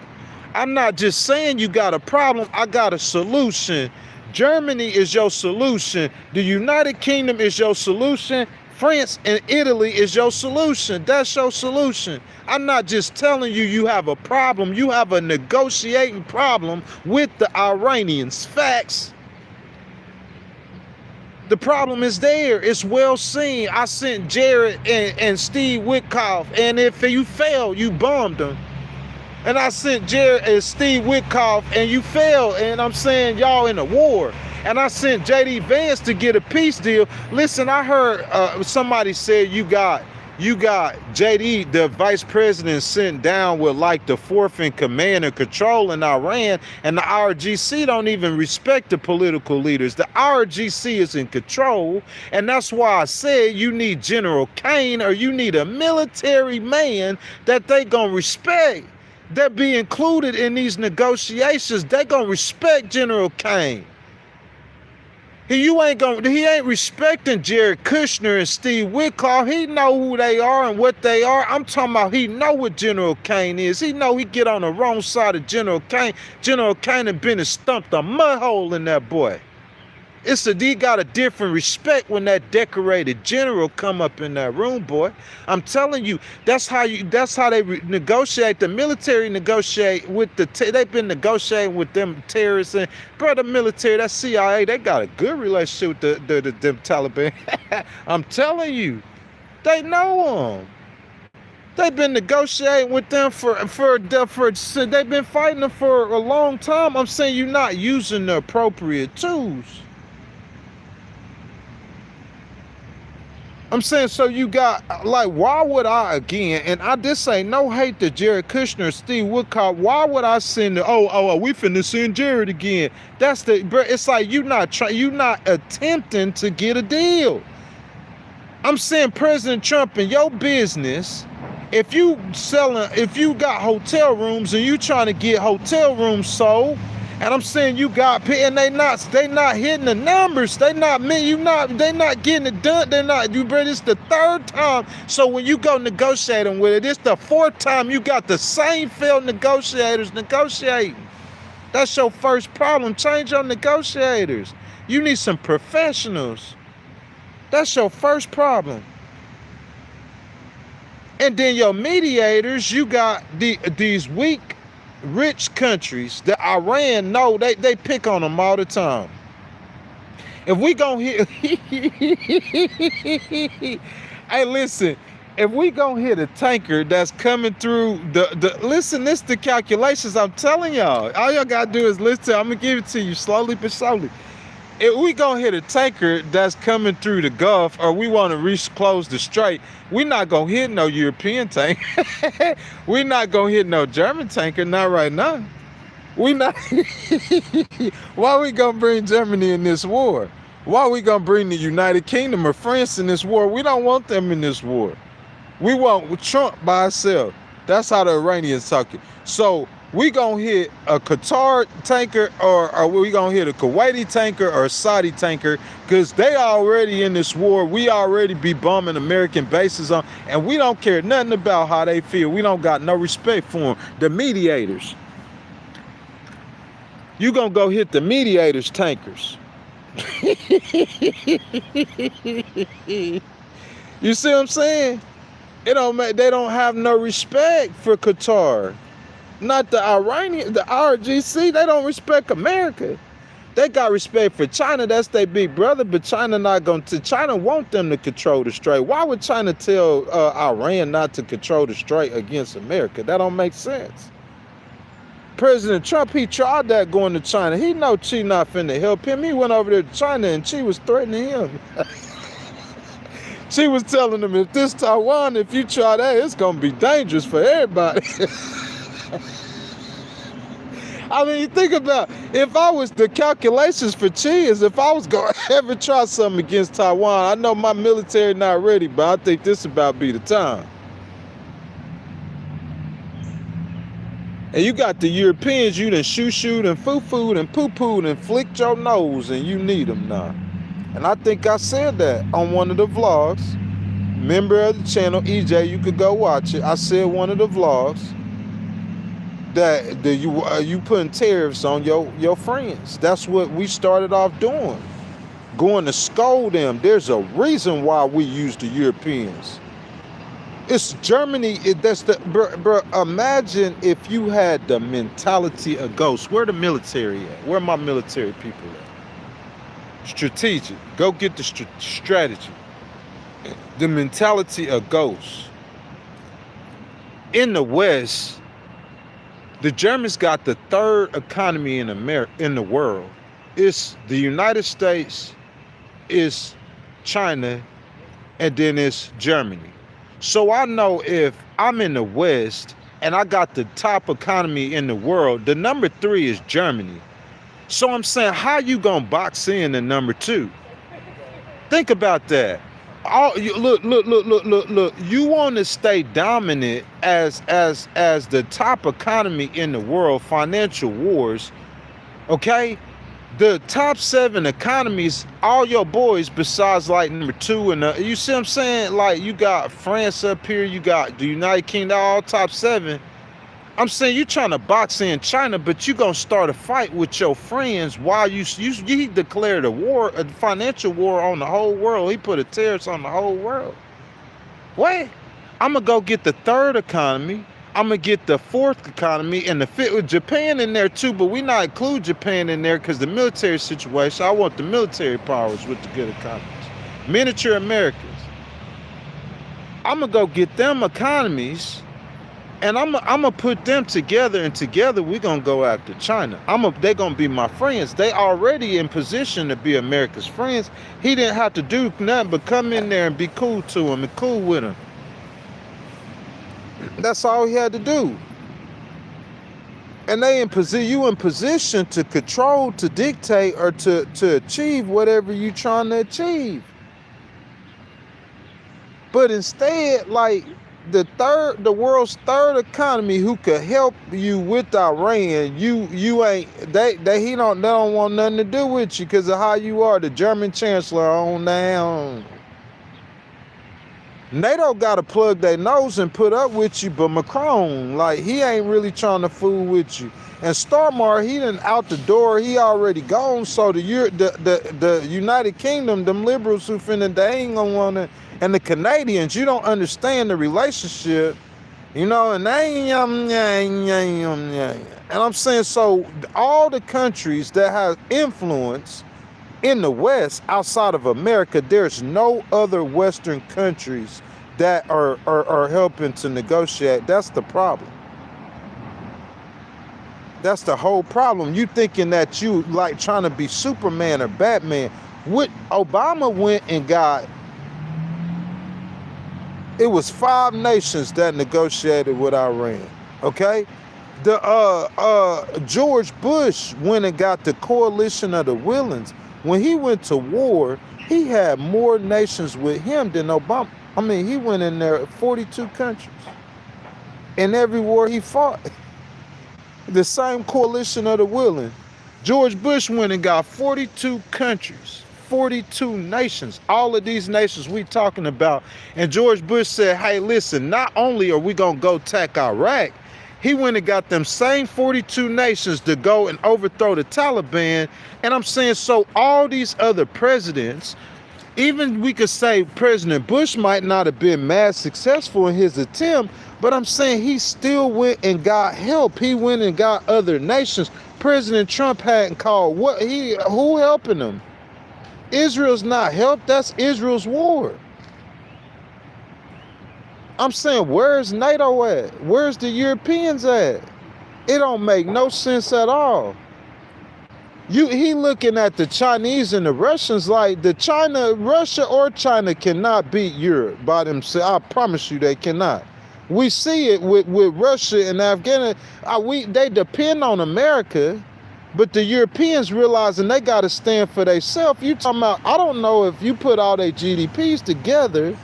I'm not just saying you got a problem. I got a solution. Germany is your solution. The United Kingdom is your solution. France and Italy is your solution. That's your solution. I'm not just telling you you have a problem. You have a negotiating problem with the Iranians. Facts. The problem is there. It's well seen. I sent Jared and Steve Witkoff, and if you fail, you bombed them. And I sent Jared and Steve Witkoff, and you failed. And I'm saying y'all in a war. And I sent J.D. Vance to get a peace deal. Listen, I heard somebody said you got J.D., the vice president, sent down with like the fourth in command and control in Iran, and the RGC don't even respect the political leaders. The RGC is in control, and that's why I said you need General Kane, or you need a military man that they gonna respect, that be included in these negotiations. They gonna respect General Kane. He ain't respecting Jared Kushner and Steve Witkoff. He know who they are and what they are. I'm talking about he know what General Kane is. He know he get on the wrong side of General Kane. General Kane have been and stumped a mud hole in that boy. He got a different respect when that decorated general come up in that room, boy. I'm telling you, that's how they negotiate. The military negotiate with they've been negotiating with them terrorists, and bro, the military, that CIA, they got a good relationship with them Taliban. I'm telling you, they know them. They've been negotiating with them they've been fighting them for a long time. I'm saying you're not using the appropriate tools. I'm saying, so you got, like, why would I, again, and this ain't no hate to Jared Kushner or Steve Witkoff, why would I send we finna send Jared again? It's like you not attempting to get a deal. I'm saying President Trump in your business, if you got hotel rooms and you trying to get hotel rooms sold, and I'm saying you got, and they not hitting the numbers. They not getting it done. It's the third time. So when you go negotiating with it, it's the fourth time you got the same failed negotiators negotiating. That's your first problem. Change your negotiators. You need some professionals. That's your first problem. And then your mediators, you got these weak, rich countries that Iran know they pick on them all the time. If we gonna hit hey, listen, if we gonna hit a tanker that's coming through listen, this the calculations I'm telling y'all. All y'all gotta do is listen. I'm gonna give it to you slowly but slowly. If we gonna hit a tanker that's coming through the Gulf, or we want to close the strait, we not gonna hit no European tanker. We not gonna hit no German tanker, not right now. We not. Why we gonna bring Germany in this war? Why we gonna bring the United Kingdom or France in this war? We don't want them in this war. We want Trump by himself. That's how the Iranians talking. So We gonna hit a Qatar tanker, or we gonna hit a Kuwaiti tanker or a Saudi tanker, because they already in this war. We already be bombing American bases on, and we don't care nothing about how they feel. We don't got no respect for them. The mediators. You gonna go hit the mediators tankers. You see what I'm saying? It don't make, they don't have no respect for Qatar. Not the Iranian, the RGC, they don't respect America. They got respect for China, that's their big brother, but China not going to, China want them to control the Strait. Why would China tell Iran not to control the Strait against America? That don't make sense. President Trump, he tried that going to China. He know Xi not finna help him. He went over there to China and Xi was threatening him. She was telling him, if this Taiwan, if you try that, it's gonna be dangerous for everybody. I mean, you think about, if I was, the calculations for Xi is if I was gonna ever try something against Taiwan, I know my military not ready, but I think this about be the time. And you got the Europeans, you done shoot and foo-fooed and poo-pooed and flicked your nose, and you need them now. And I think I said that on one of the vlogs. Member of the channel, EJ, you could go watch it. I said one of the vlogs that you putting tariffs on your friends. That's what we started off doing. Going to scold them. There's a reason why we use the Europeans. It's Germany. That's the bro. Imagine if you had the mentality of ghosts. Where the military at? Where my military people at? Strategic. Go get the strategy. The mentality of ghosts. In the West, the Germans got the third economy in the world. It's the United States, it's China, and then it's Germany. So I know if I'm in the West and I got the top economy in the world, the number 3 is Germany. So I'm saying, how you gonna box in the number 2? Think about that. Look. You want to stay dominant as the top economy in the world, financial wars, okay? The top 7 economies, all your boys besides like number 2, and you see what I'm saying? Like you got France up here, you got the United Kingdom, all top 7. I'm saying you trying to box in China, but you gonna start a fight with your friends while you declared a war, a financial war on the whole world. He put a tariffs on the whole world. What? I'm gonna go get the 3rd economy. I'm gonna get the 4th economy and the 5th with Japan in there too, but we not include Japan in there because the military situation. I want the military powers with the good economies. Miniature Americans. I'm gonna go get them economies. And I'm gonna put them together, and together we're gonna go after China. They're gonna be my friends. They already in position to be America's friends. He didn't have to do nothing but come in there and be cool to him and cool with him. That's all he had to do. And you in position to control, to dictate, or to achieve whatever you trying to achieve. But instead, like, the world's 3rd economy who could help you with Iran, you ain't, they don't want nothing to do with you because of how you are. The German chancellor on down. NATO got to plug their nose and put up with you, but Macron, like, he ain't really trying to fool with you. And Starmer, he done out the door, he already gone. So the United Kingdom, them liberals who finna, they ain't gonna want to. And the Canadians, you don't understand the relationship, you know, and and I'm saying, so all the countries that have influence in the West outside of America, there's no other Western countries that are helping to negotiate. That's the problem. That's the whole problem. You thinking that you like trying to be Superman or Batman. What Obama went and got, it was 5 nations that negotiated with Iran, okay? George Bush went and got the coalition of the Williams. When he went to war, he had more nations with him than Obama. I mean, he went in there 42 countries in every war he fought. The same coalition of the willing. George Bush went and got 42 countries, 42 nations, all of these nations we talking about. And George Bush said, hey, listen, not only are we going to go attack Iraq, he went and got them same 42 nations to go and overthrow the Taliban. And I'm saying, so all these other presidents, even we could say President Bush might not have been mad successful in his attempt, but I'm saying he still went and got help. He went and got other nations. President Trump hadn't called who helping him? Israel's not help. That's Israel's war. I'm saying, where's NATO at? Where's the Europeans at? It don't make no sense at all. He looking at the Chinese and the Russians like Russia or China cannot beat Europe by themselves. I promise you they cannot. We see it with Russia and Afghanistan. They depend on America, but the Europeans realizing they got to stand for themselves. You talking about, I don't know if you put all their GDPs together,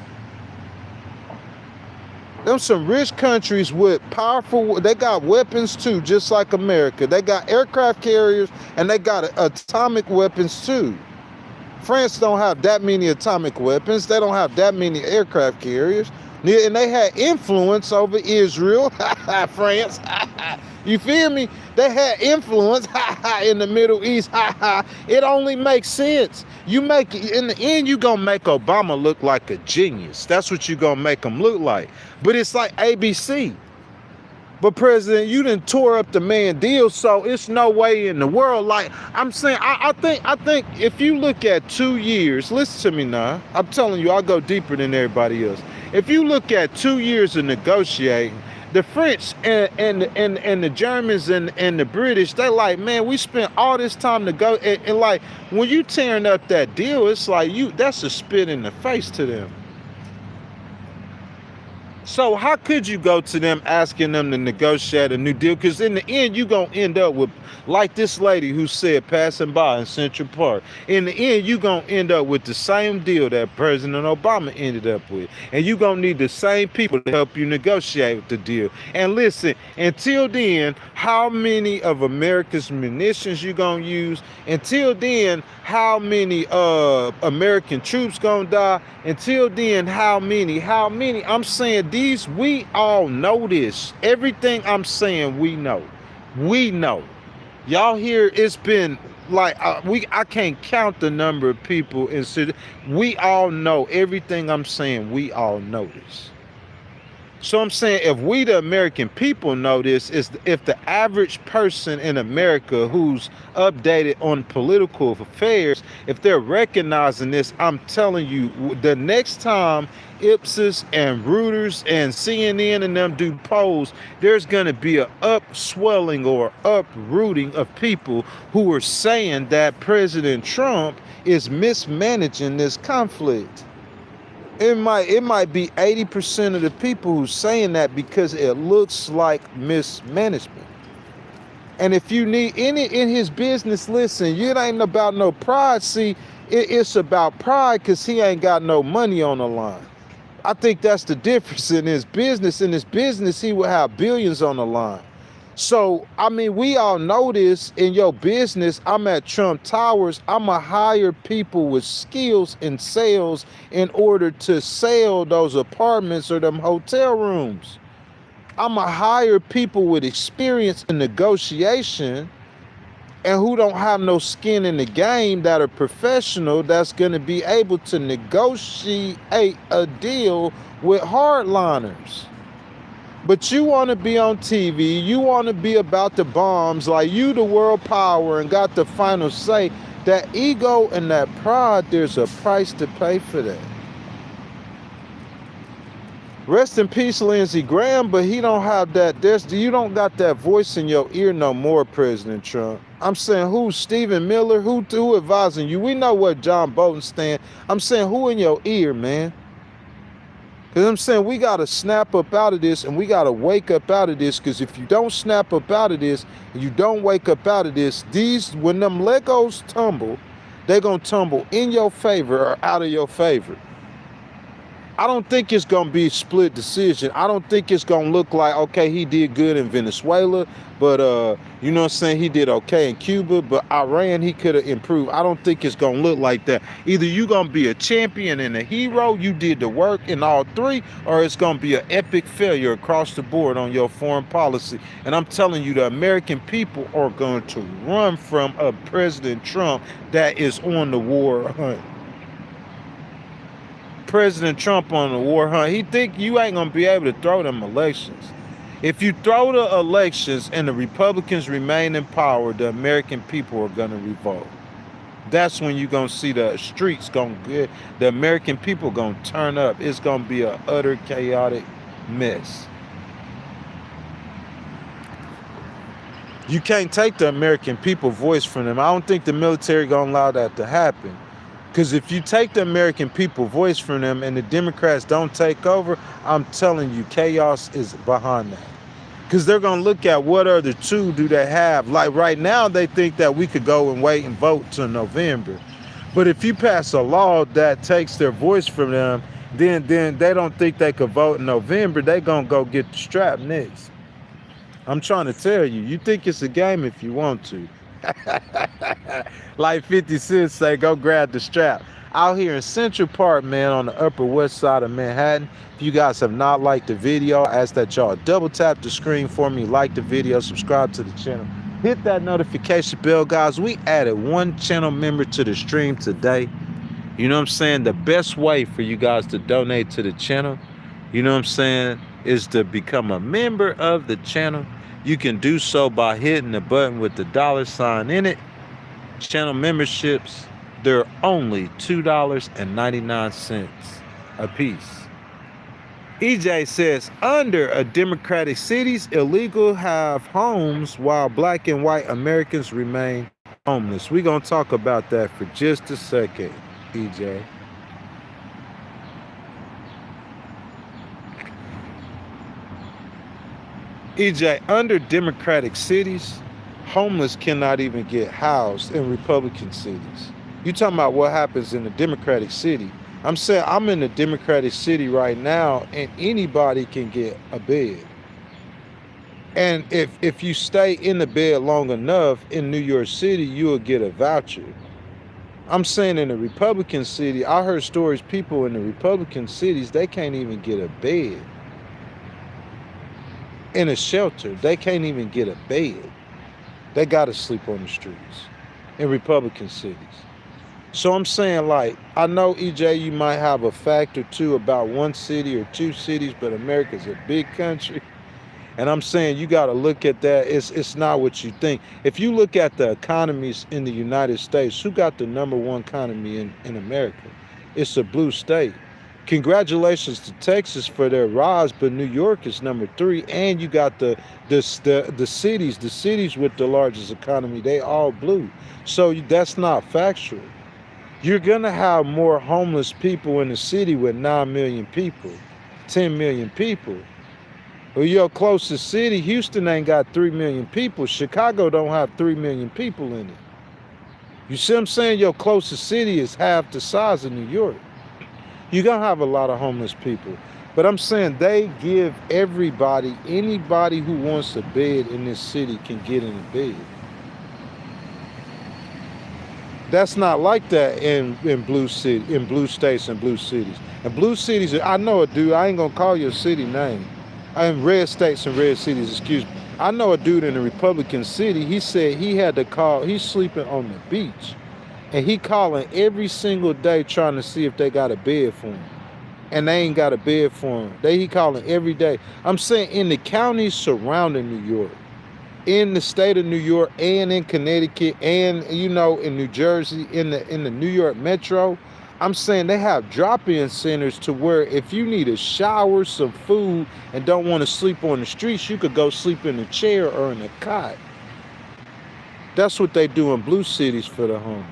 them some rich countries with powerful, they got weapons too, just like America. They got aircraft carriers and they got atomic weapons too. France don't have that many atomic weapons. They don't have that many aircraft carriers. And they had influence over Israel, France. You feel me? They had influence in the Middle East. It only makes sense. In the end, you gonna make Obama look like a genius. That's what you gonna make him look like. But it's like ABC. But President, you done tore up the man deal, so it's no way in the world. Like I'm saying, I think if you look at 2 years, listen to me now. I'm telling you, I'll go deeper than everybody else. If you look at 2 years of negotiating, the French and the Germans and the British, they like, man, we spent all this time to go and like when you tearing up that deal, it's like that's a spit in the face to them. So how could you go to them asking them to negotiate a new deal? Because in the end, you're going to end up with, like this lady who said passing by in Central Park. In the end, you're going to end up with the same deal that President Obama ended up with. And you're going to need the same people to help you negotiate the deal. And listen, until then, how many of America's munitions you going to use? Until then, how many American troops going to die? Until then, how many? I'm saying we all know this. Everything I'm saying, we know. Y'all hear it's been like I can't count the number of people in city. We all know everything I'm saying. We all know this. So I'm saying if we the American people know this, if the average person in America who's updated on political affairs, if they're recognizing this, I'm telling you, the next time Ipsos and Reuters and CNN and them do polls, there's going to be an upswelling or uprooting of people who are saying that President Trump is mismanaging this conflict. It might be 80% of the people who's saying that because it looks like mismanagement. And if you need any in his business, listen, it ain't about no pride. See, it's about pride because he ain't got no money on the line. I think that's the difference in his business. In his business, he will have billions on the line. So, I mean, we all know this. In your business, I'm at Trump Towers. I'm going to hire people with skills in sales in order to sell those apartments or them hotel rooms. I'm going to hire people with experience in negotiation and who don't have no skin in the game, that are professional, that's going to be able to negotiate a deal with hardliners. But you want to be on TV, you want to be about the bombs, like you the world power and got the final say. That ego and that pride, there's a price to pay for that. Rest in peace, Lindsey Graham, but he don't have that. You don't got that voice in your ear no more, President Trump. I'm saying who? Stephen Miller? Who advising you? We know what John Bolton stand. I'm saying who in your ear, man? Because I'm saying we got to snap up out of this and we got to wake up out of this, because if you don't snap up out of this and you don't wake up out of this, when them Legos tumble, they're going to tumble in your favor or out of your favor. I don't think it's going to be a split decision. I don't think it's going to look like, okay, he did good in Venezuela, but, you know what I'm saying, he did okay in Cuba, but Iran, he could have improved. I don't think it's going to look like that. Either you're going to be a champion and a hero, you did the work in all three, or it's going to be an epic failure across the board on your foreign policy. And I'm telling you, the American people are going to run from a President Trump that is on the war hunt. President Trump on the war hunt. He think you ain't gonna be able to throw them elections. If you throw the elections and the Republicans remain in power, the American people are gonna revolt. That's when you're gonna see the streets gonna get, the American people gonna turn up. It's gonna be an utter chaotic mess. You can't take the American people voice from them. I don't think the military gonna allow that to happen. Because if you take the American people voice from them and the Democrats don't take over, I'm telling you, chaos is behind that. Because they're going to look at what other two do they have. Like right now, they think that we could go and wait and vote till November. But if you pass a law that takes their voice from them, then they don't think they could vote in November. They're going to go get the strap next. I'm trying to tell you, you think it's a game if you want to. Like 50 Cent say, go grab the strap. Out here in Central Park, man, on the Upper West Side of Manhattan. If you guys have not liked the video, I ask that y'all double tap the screen for me, like the video, subscribe to the channel, hit that notification bell, guys. We added 1 channel member to the stream today. You know what I'm saying? The best way for you guys to donate to the channel, you know what I'm saying, is to become a member of the channel. You can do so by hitting the button with the $sign in it. Channel memberships, they're only $2.99 a piece. EJ says, under a democratic cities, illegal have homes while black and white Americans remain homeless. We're going to talk about that for just a second, EJ. EJ, under democratic cities, homeless cannot even get housed in Republican cities. You talking about what happens in the democratic city. I'm saying I'm in the democratic city right now and anybody can get a bed. And if you stay in the bed long enough in New York City, you'll get a voucher. I'm saying in the Republican city, I heard stories, people in the Republican cities, they can't even get a bed. In a shelter, they can't even get a bed. They gotta sleep on the streets in Republican cities. So I'm saying, like, I know, EJ, you might have a fact or two about 1 city or 2 cities, but America's a big country. And I'm saying you gotta look at that. It's not what you think. If you look at the economies in the United States, who got the #1 economy in America? It's a blue state. Congratulations to Texas for their rise, but New York is #3, and you got the cities with the largest economy. They all blue, so that's not factual. You're gonna have more homeless people in the city with 9 million people, 10 million people. Well, your closest city, Houston, ain't got 3 million people. Chicago don't have 3 million people in it. You see what I'm saying? Your closest city is half the size of New York. You're going to have a lot of homeless people. But I'm saying they give everybody, anybody who wants a bed in this city can get in a bed. That's not like that in blue states and blue cities. And blue cities, I know a dude, I ain't going to call you a city name. In red states and red cities, excuse me. I know a dude in a Republican city, he said he had to call, he's sleeping on the beach. And he calling every single day trying to see if they got a bed for him. And they ain't got a bed for him. He calling every day. I'm saying in the counties surrounding New York, in the state of New York and in Connecticut and, you know, in New Jersey, in the New York metro, I'm saying they have drop-in centers to where if you need a shower, some food, and don't want to sleep on the streets, you could go sleep in a chair or in a cot. That's what they do in blue cities for the homeless,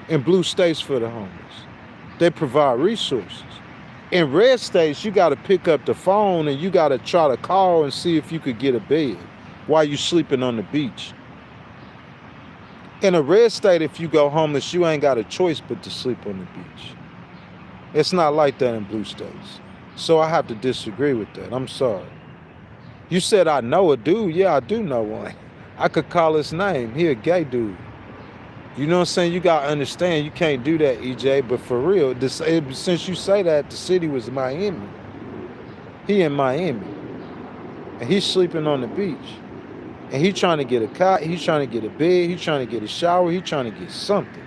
in blue states for the homeless. They provide resources. In red states, you got to pick up the phone and you got to try to call and see if you could get a bed while you sleeping on the beach. In a red state, if you go homeless, you ain't got a choice but to sleep on the beach. It's not like that in blue states. So I have to disagree with that. I'm sorry. You said I know a dude. Yeah, I do know one. I could call his name. He a gay dude. You know what I'm saying? You got to understand you can't do that, EJ. But for real, since you say that, the city was Miami. He in Miami. And he's sleeping on the beach. And he trying to get a cot. He's trying to get a bed. He's trying to get a shower. He's trying to get something.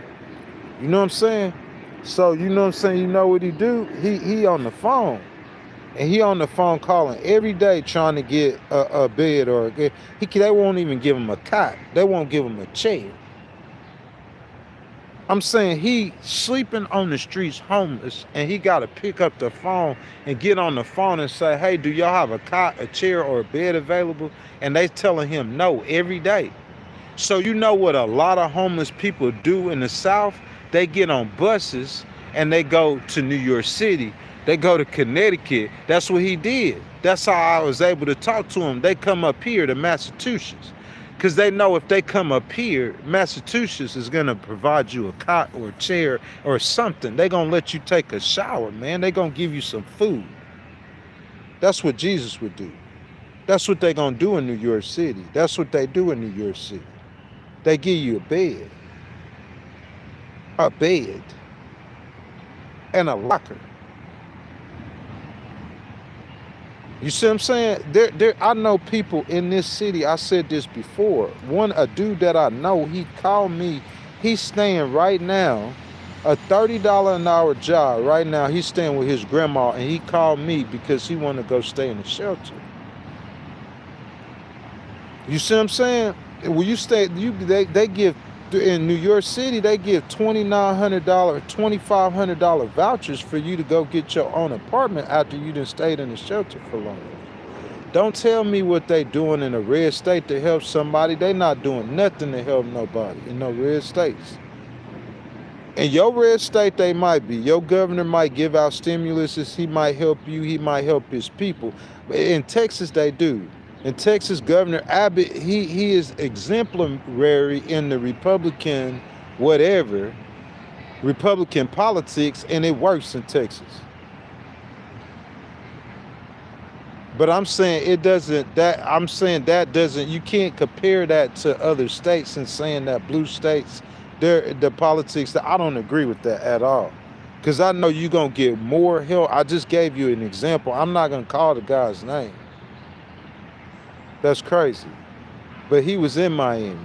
You know what I'm saying? So, you know what I'm saying? You know what he do? He on the phone. And he on the phone calling every day trying to get a bed or they won't even give him a cot. They won't give him a chair. I'm saying he sleeping on the streets homeless, and he got to pick up the phone and get on the phone and say, hey, do y'all have a cot, a chair, or a bed available? And they telling him no every day. So you know what a lot of homeless people do in the South? They get on buses and they go to New York City. They go to Connecticut. That's what he did. That's how I was able to talk to him. They come up here to Massachusetts because they know if they come up here, Massachusetts is going to provide you a cot or a chair or something. They're going to let you take a shower, man. They're going to give you some food. That's what Jesus would do. That's what they're going to do in New York City. That's what they do in New York City. They give you a bed, and a locker. You see what I'm saying? I know people in this city. I said this before. A dude that I know, he called me. He's staying right now, a $30 an hour job. Right now, he's staying with his grandma, and he called me because he wanted to go stay in the shelter. You see what I'm saying? When you stay, they give in New York City, they give $2,900, $2,500 vouchers for you to go get your own apartment after you done stayed in the shelter for long. Don't tell me what they doing in a red state to help somebody. They not doing nothing to help nobody in no red states. In your red state, they might be. Your governor might give out stimuluses. He might help you. He might help his people. But in Texas, they do. In Texas, Governor Abbott, he is exemplary in the Republican politics, and it works in Texas. But I'm saying you can't compare that to other states and saying that blue states, the politics, I don't agree with that at all. Because I know you're going to get more help. I just gave you an example. I'm not going to call the guy's name. That's crazy. But he was in Miami.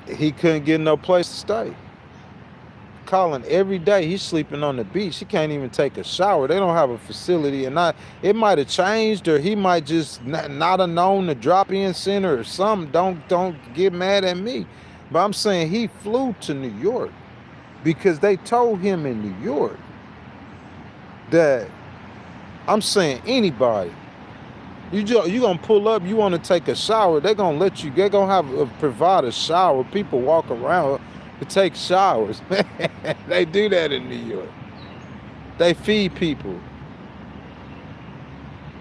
He couldn't get no place to stay. Calling every day. He's sleeping on the beach. He can't even take a shower. They don't have a facility. And it might have changed, or he might just not have known the drop-in center or something. Don't get mad at me. But I'm saying he flew to New York because they told him in New York that, I'm saying anybody, you gonna pull up, you want to take a shower, they're gonna let you. They're gonna provide a shower. People walk around to take showers. They do that in New York. They feed people.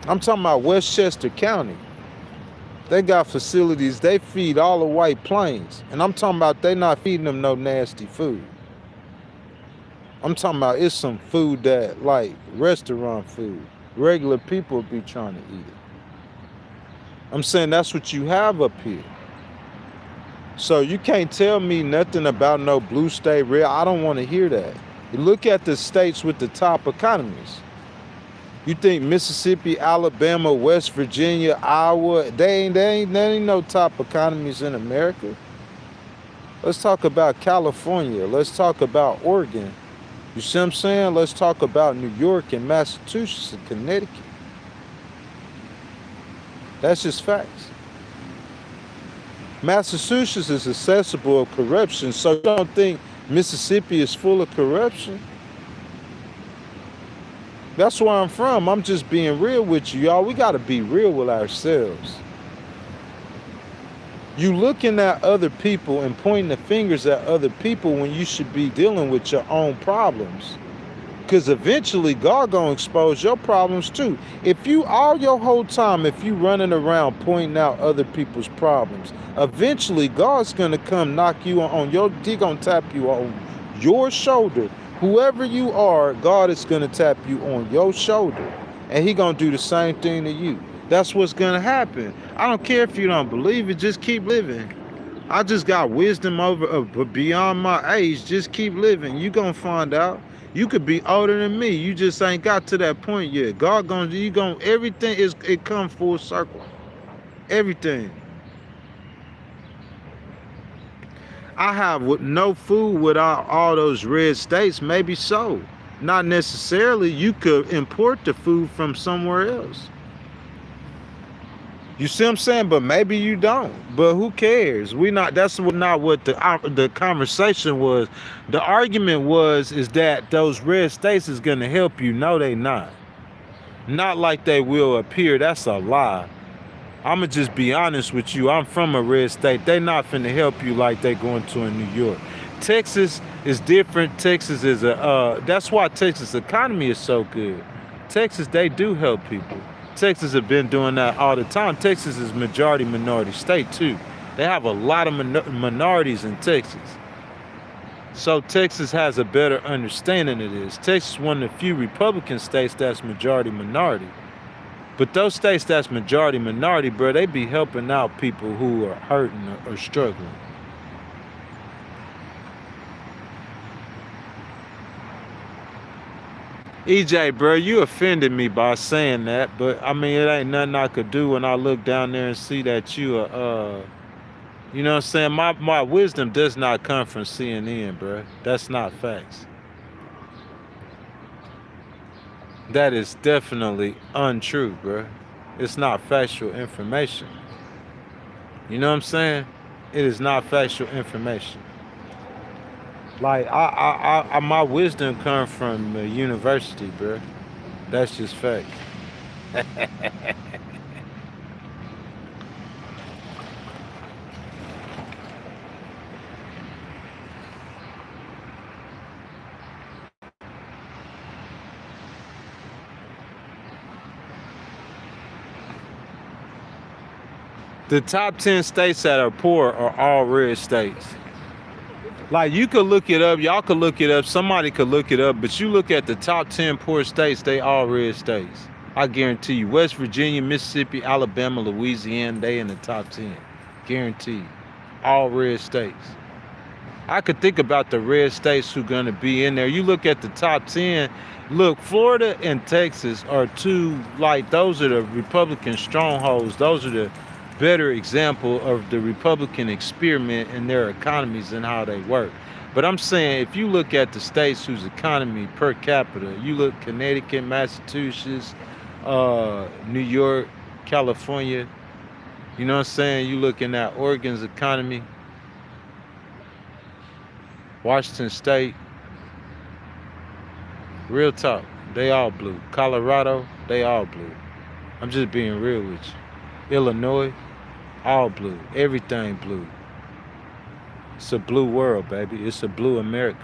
I'm talking about Westchester County. They got facilities. They feed all the White Plains, and I'm talking about they not feeding them no nasty food. I'm talking about it's some food that like restaurant food. Regular people be trying to eat it. I'm saying that's what you have up here. So you can't tell me nothing about no blue state real. I don't want to hear that. You look at the states with the top economies. You think Mississippi, Alabama, West Virginia, Iowa, they ain't no top economies in America. Let's talk about California. Let's talk about Oregon. You see what I'm saying? Let's talk about New York and Massachusetts and Connecticut. That's just facts. Massachusetts is accessible of corruption, so you don't think Mississippi is full of corruption? That's where I'm from. I'm just being real with you, y'all. We got to be real with ourselves. You looking at other people and pointing the fingers at other people when you should be dealing with your own problems. Because eventually God gonna expose your problems too. If you all your whole time, if you running around pointing out other people's problems, eventually God's gonna come knock you on your, he gonna tap you on your shoulder. Whoever you are, God is gonna tap you on your shoulder. And he gonna do the same thing to you. That's what's gonna happen. I don't care if you don't believe it, just keep living. I just got wisdom over beyond my age. Just keep living. You gonna find out. You could be older than me. You just ain't got to that point yet. God gonna, everything is, it come full circle. Everything. I have no food without all those red states. Maybe so. Not necessarily. You could import the food from somewhere else. You see what I'm saying? But maybe you don't. But who cares? That's not what the conversation was. The argument is that those red states is gonna help you. No, they not. Not like they will appear. That's a lie. I'ma just be honest with you. I'm from a red state. They not finna help you like they going to in New York. Texas is different. Texas is that's why Texas economy is so good. Texas, they do help people. Texas have been doing that all the time. Texas is majority minority state too. They have a lot of minorities in Texas. So Texas has a better understanding of this. Texas is one of the few Republican states that's majority minority. But those states that's majority minority, bro, they be helping out people who are hurting or struggling. EJ, bro, you offended me by saying that, but I mean, it ain't nothing I could do when I look down there and see that you are, you know what I'm saying? My wisdom does not come from CNN, bro. That's not facts. That is definitely untrue, bro. It's not factual information. You know what I'm saying? It is not factual information. Like my wisdom comes from university, bro. That's just fact. The top 10 states that are poor are all red states. Like, you could look it up, y'all could look it up, somebody could look it up, but you look at the top 10 poor states, they all red states. I guarantee you, West Virginia, Mississippi, Alabama, Louisiana, they in the top 10. Guarantee you. All red states. I could think about the red states who gonna be in there. You look at the top 10, look, Florida and Texas are two, like, those are the Republican strongholds. Those are the better example of the Republican experiment in their economies and how they work. But I'm saying, if you look at the states whose economy per capita, you look Connecticut, Massachusetts, New York, California, you know what I'm saying? You looking at Oregon's economy, Washington State, real talk, they all blue. Colorado, they all blue. I'm just being real with you. Illinois, all blue. Everything blue. It's a blue world, baby. It's a blue America.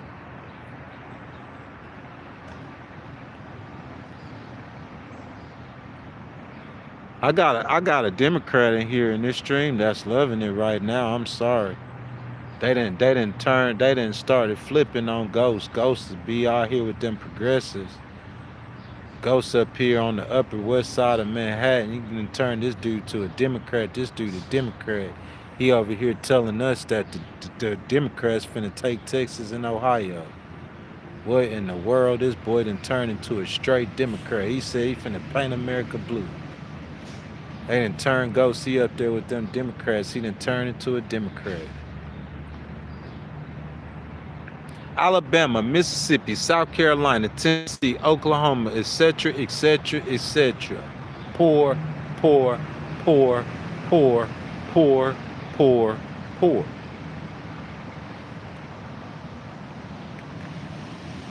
I got a Democrat in here in this stream that's loving it right now. I'm sorry. They didn't started flipping on Ghost. Ghost be out here with them progressives. Ghost up here on the Upper West Side of Manhattan. You can turn this dude to a Democrat. This dude a Democrat. He over here telling us that the Democrats finna take Texas and Ohio. What in the world? This boy done turned into a straight Democrat. He said he finna paint America blue. They done turned Ghost. He up there with them Democrats. He done turned into a Democrat. Alabama, Mississippi, South Carolina, Tennessee, Oklahoma, etc., etc., etc. Poor, poor, poor, poor, poor, poor, poor.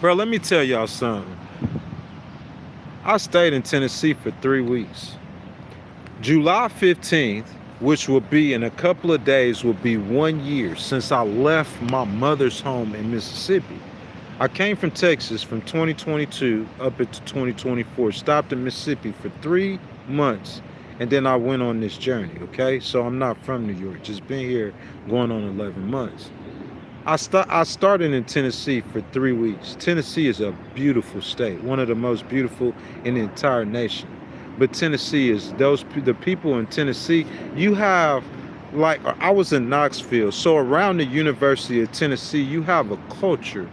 Bro, let me tell y'all something. I stayed in Tennessee for 3 weeks. July 15th, which will be in a couple of days, will be 1 year since I left my mother's home in Mississippi. I came from Texas from 2022 up into 2024, stopped in Mississippi for 3 months, and then I went on this journey, okay? So I'm not from New York, just been here going on 11 months. I started in Tennessee for 3 weeks. Tennessee is a beautiful state, one of the most beautiful in the entire nation. But Tennessee is the people in Tennessee. You have like I was in Knoxville, so around the University of Tennessee, you have a culture.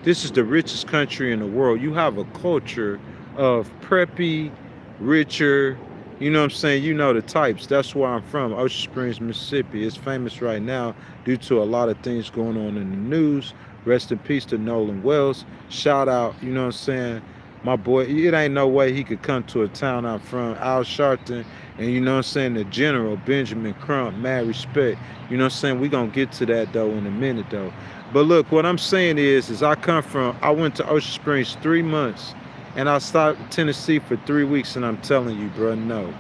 This is the richest country in the world. You have a culture of preppy, richer. You know what I'm saying? You know the types. That's where I'm from, Ocean Springs, Mississippi. It's famous right now due to a lot of things going on in the news. Rest in peace to Nolan Wells. Shout out, you know what I'm saying? My boy, it ain't no way he could come to a town I'm from, Al Sharpton, and you know what I'm saying, the General, Benjamin Crump, mad respect. You know what I'm saying? We gonna get to that though in a minute though. But look, what I'm saying is I went to Ocean Springs 3 months, and I stopped in Tennessee for 3 weeks, and I'm telling you, bro, no.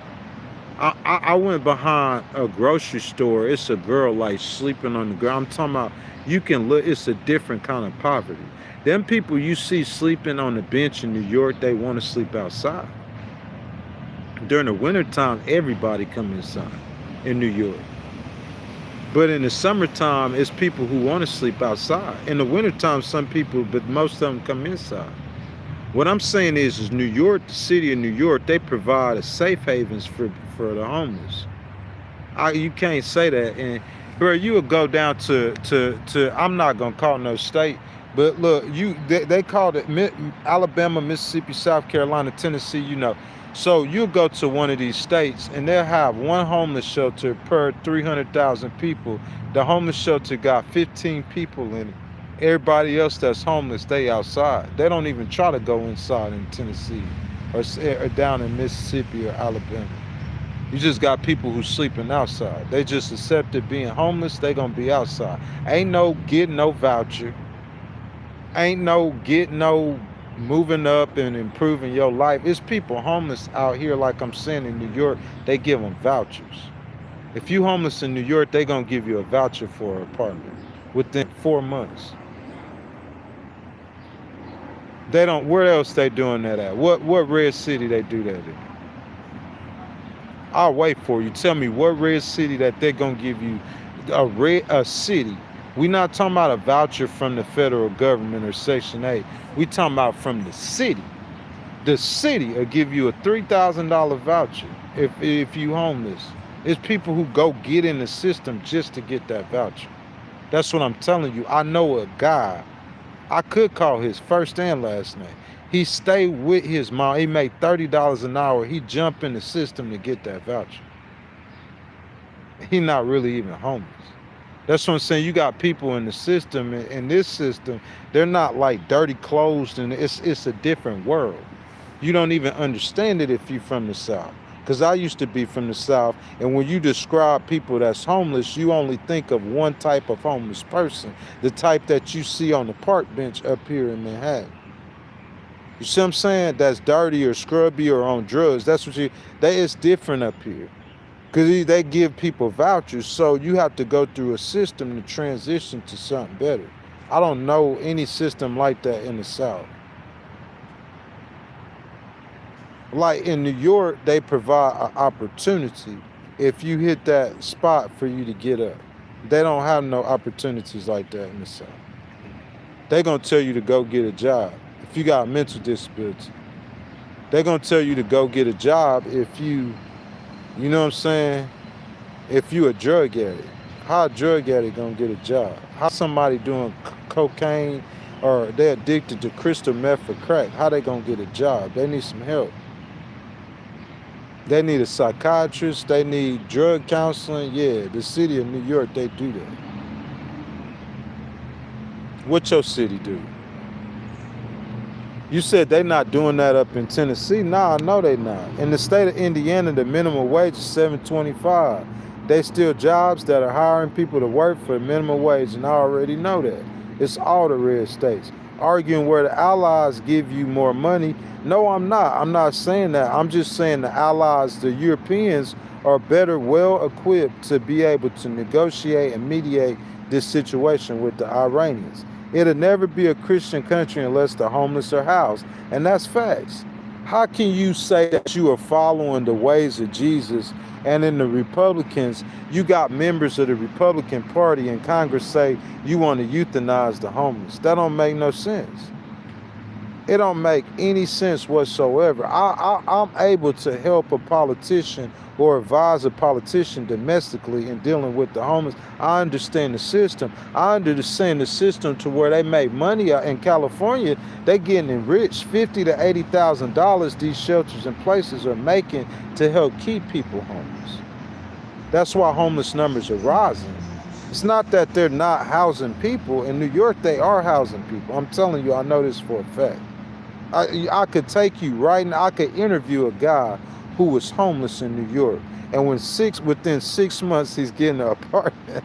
I went behind a grocery store. It's a girl like sleeping on the ground. I'm talking about you can look. It's a different kind of poverty. Them people you see sleeping on the bench in New York, they want to sleep outside. During the wintertime, everybody come inside in New York. But in the summertime, it's people who want to sleep outside. In the wintertime, some people, but most of them come inside. What I'm saying is New York, the city of New York, they provide a safe havens for the homeless. You can't say that. And bro, you would go down to I'm not gonna call no state, but look, they called it Alabama, Mississippi, South Carolina, Tennessee, you know. So you go to one of these states and they'll have one homeless shelter per 300,000 people. The homeless shelter got 15 people in it. Everybody else that's homeless, they outside. They don't even try to go inside in Tennessee or down in Mississippi or Alabama. You just got people who sleeping outside. They just accepted being homeless. They gonna be outside. Ain't no getting no voucher. Ain't no getting no moving up and improving your life. It's people homeless out here, like I'm saying in New York. They give them vouchers. If you homeless in New York, they gonna give you a voucher for an apartment within 4 months. They don't. Where else they doing that at? What red city they do that in? I'll wait for you. Tell me what red city that they're gonna give you a city. We not talking about a voucher from the federal government or Section 8. We talking about from the city. The city will give you a $3,000 voucher if you homeless. It's people who go get in the system just to get that voucher. That's what I'm telling you. I know a guy. I could call his first and last name. He stayed with his mom. He made $30 an hour. He jumped in the system to get that voucher. He not really even homeless. That's what I'm saying. You got people in the system, in this system, they're not like dirty clothes, and it's a different world. You don't even understand it if you're from the South. Because I used to be from the South, and when you describe people that's homeless, you only think of one type of homeless person, the type that you see on the park bench up here in Manhattan. You see what I'm saying? That's dirty or scrubby or on drugs. That's what it's different up here. Because they give people vouchers, so you have to go through a system to transition to something better. I don't know any system like that in the South. Like in New York, they provide an opportunity if you hit that spot for you to get up. They don't have no opportunities like that in the South. They're going to tell you to go get a job if you got a mental disability. They're going to tell you to go get a job if you know what I'm saying, if you a drug addict. How a drug addict going to get a job? How somebody doing cocaine or they're addicted to crystal meth or crack, how they going to get a job? They need some help. They need a psychiatrist. They need drug counseling. Yeah, the city of New York, they do that. What your city do? You said they not doing that up in Tennessee. Nah, no, they not. In the state of Indiana, the minimum wage is $7.25. They still jobs that are hiring people to work for minimum wage, and I already know that. It's all the red states. Arguing where the allies give you more money. No, I'm not. I'm not saying that. I'm just saying the allies, the Europeans, are better, well equipped to be able to negotiate and mediate this situation with the Iranians. It'll never be a Christian country unless the homeless are housed. And that's facts. How can you say that you are following the ways of Jesus and in the Republicans, you got members of the Republican Party in Congress say you want to euthanize the homeless? That don't make no sense. It don't make any sense whatsoever. I'm able to help a politician or advise a politician domestically in dealing with the homeless. I understand the system. I understand the system to where they make money in California. They getting enriched. $50,000 to $80,000 these shelters and places are making to help keep people homeless. That's why homeless numbers are rising. It's not that they're not housing people. In New York, they are housing people. I'm telling you, I know this for a fact. I could take you right now. I could interview a guy who was homeless in New York, and within 6 months he's getting an apartment.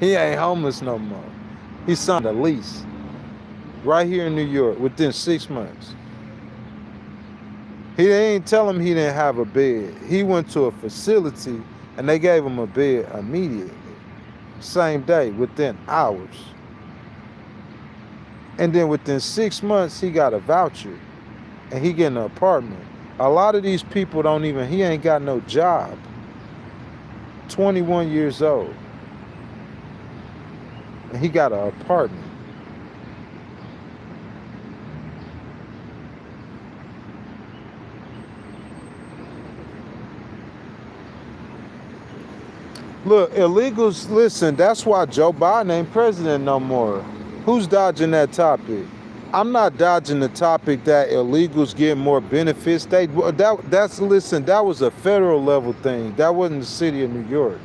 He ain't homeless no more. He signed a lease right here in New York within 6 months. He ain't tell him he didn't have a bed. He went to a facility and they gave him a bed immediately, same day, within hours. And then within 6 months, he got a voucher and he getting an apartment. A lot of these people he ain't got no job. 21 years old. And he got an apartment. Look, illegals, listen, that's why Joe Biden ain't president no more. Who's dodging that topic? I'm not dodging the topic that illegals get more benefits. That was a federal level thing. That wasn't the city of New York.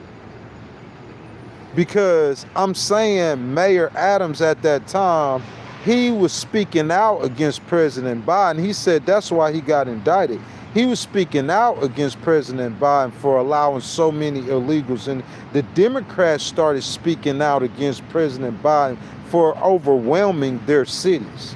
Because I'm saying Mayor Adams at that time, he was speaking out against President Biden. He said that's why he got indicted. He was speaking out against President Biden for allowing so many illegals. And the Democrats started speaking out against President Biden for overwhelming their cities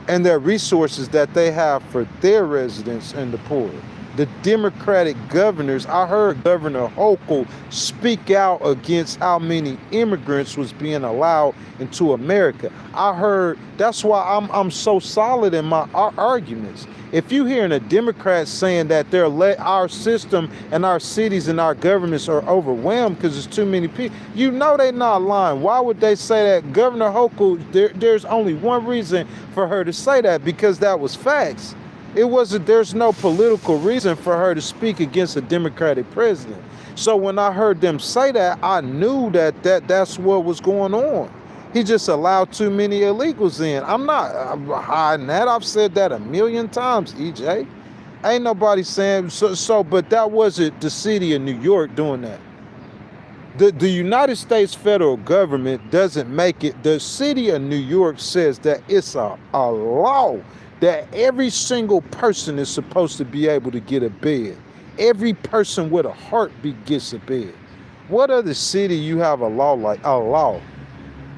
and their resources that they have for their residents and the poor. The Democratic governors, I heard Governor Hochul speak out against how many immigrants was being allowed into America. I heard, that's why I'm so solid in my arguments. If you hearing a Democrat saying that our system and our cities and our governments are overwhelmed because there's too many people, you know they're not lying. Why would they say that? Governor Hochul, there's only one reason for her to say that, because that was facts. There's no political reason for her to speak against a Democratic president. So when I heard them say that, I knew that's what was going on. He just allowed too many illegals in. I'm not hiding that. I've said that a million times, EJ. Ain't nobody saying so, but that wasn't the city of New York doing that. The United States federal government doesn't make it. The city of New York says that it's a law that every single person is supposed to be able to get a bed. Every person with a heartbeat gets a bed. What other city you have a law like a law?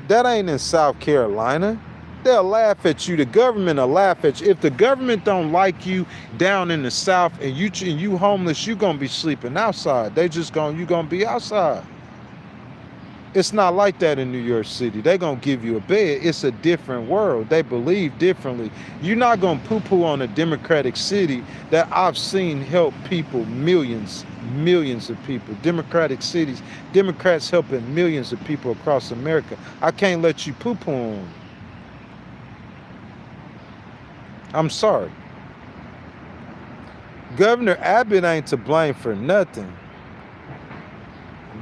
That ain't in South Carolina. They'll laugh at you. The government will laugh at you. If the government don't like you down in the South and you homeless, you gonna be sleeping outside. You gonna be outside. It's not like that in New York City. They gonna give you a bed. It's a different world. They believe differently. You're not gonna poo-poo on a democratic city that I've seen help people, millions of people. Democratic cities, Democrats helping millions of people across America. I can't let you poo-poo on them. I'm sorry. Governor Abbott ain't to blame for nothing.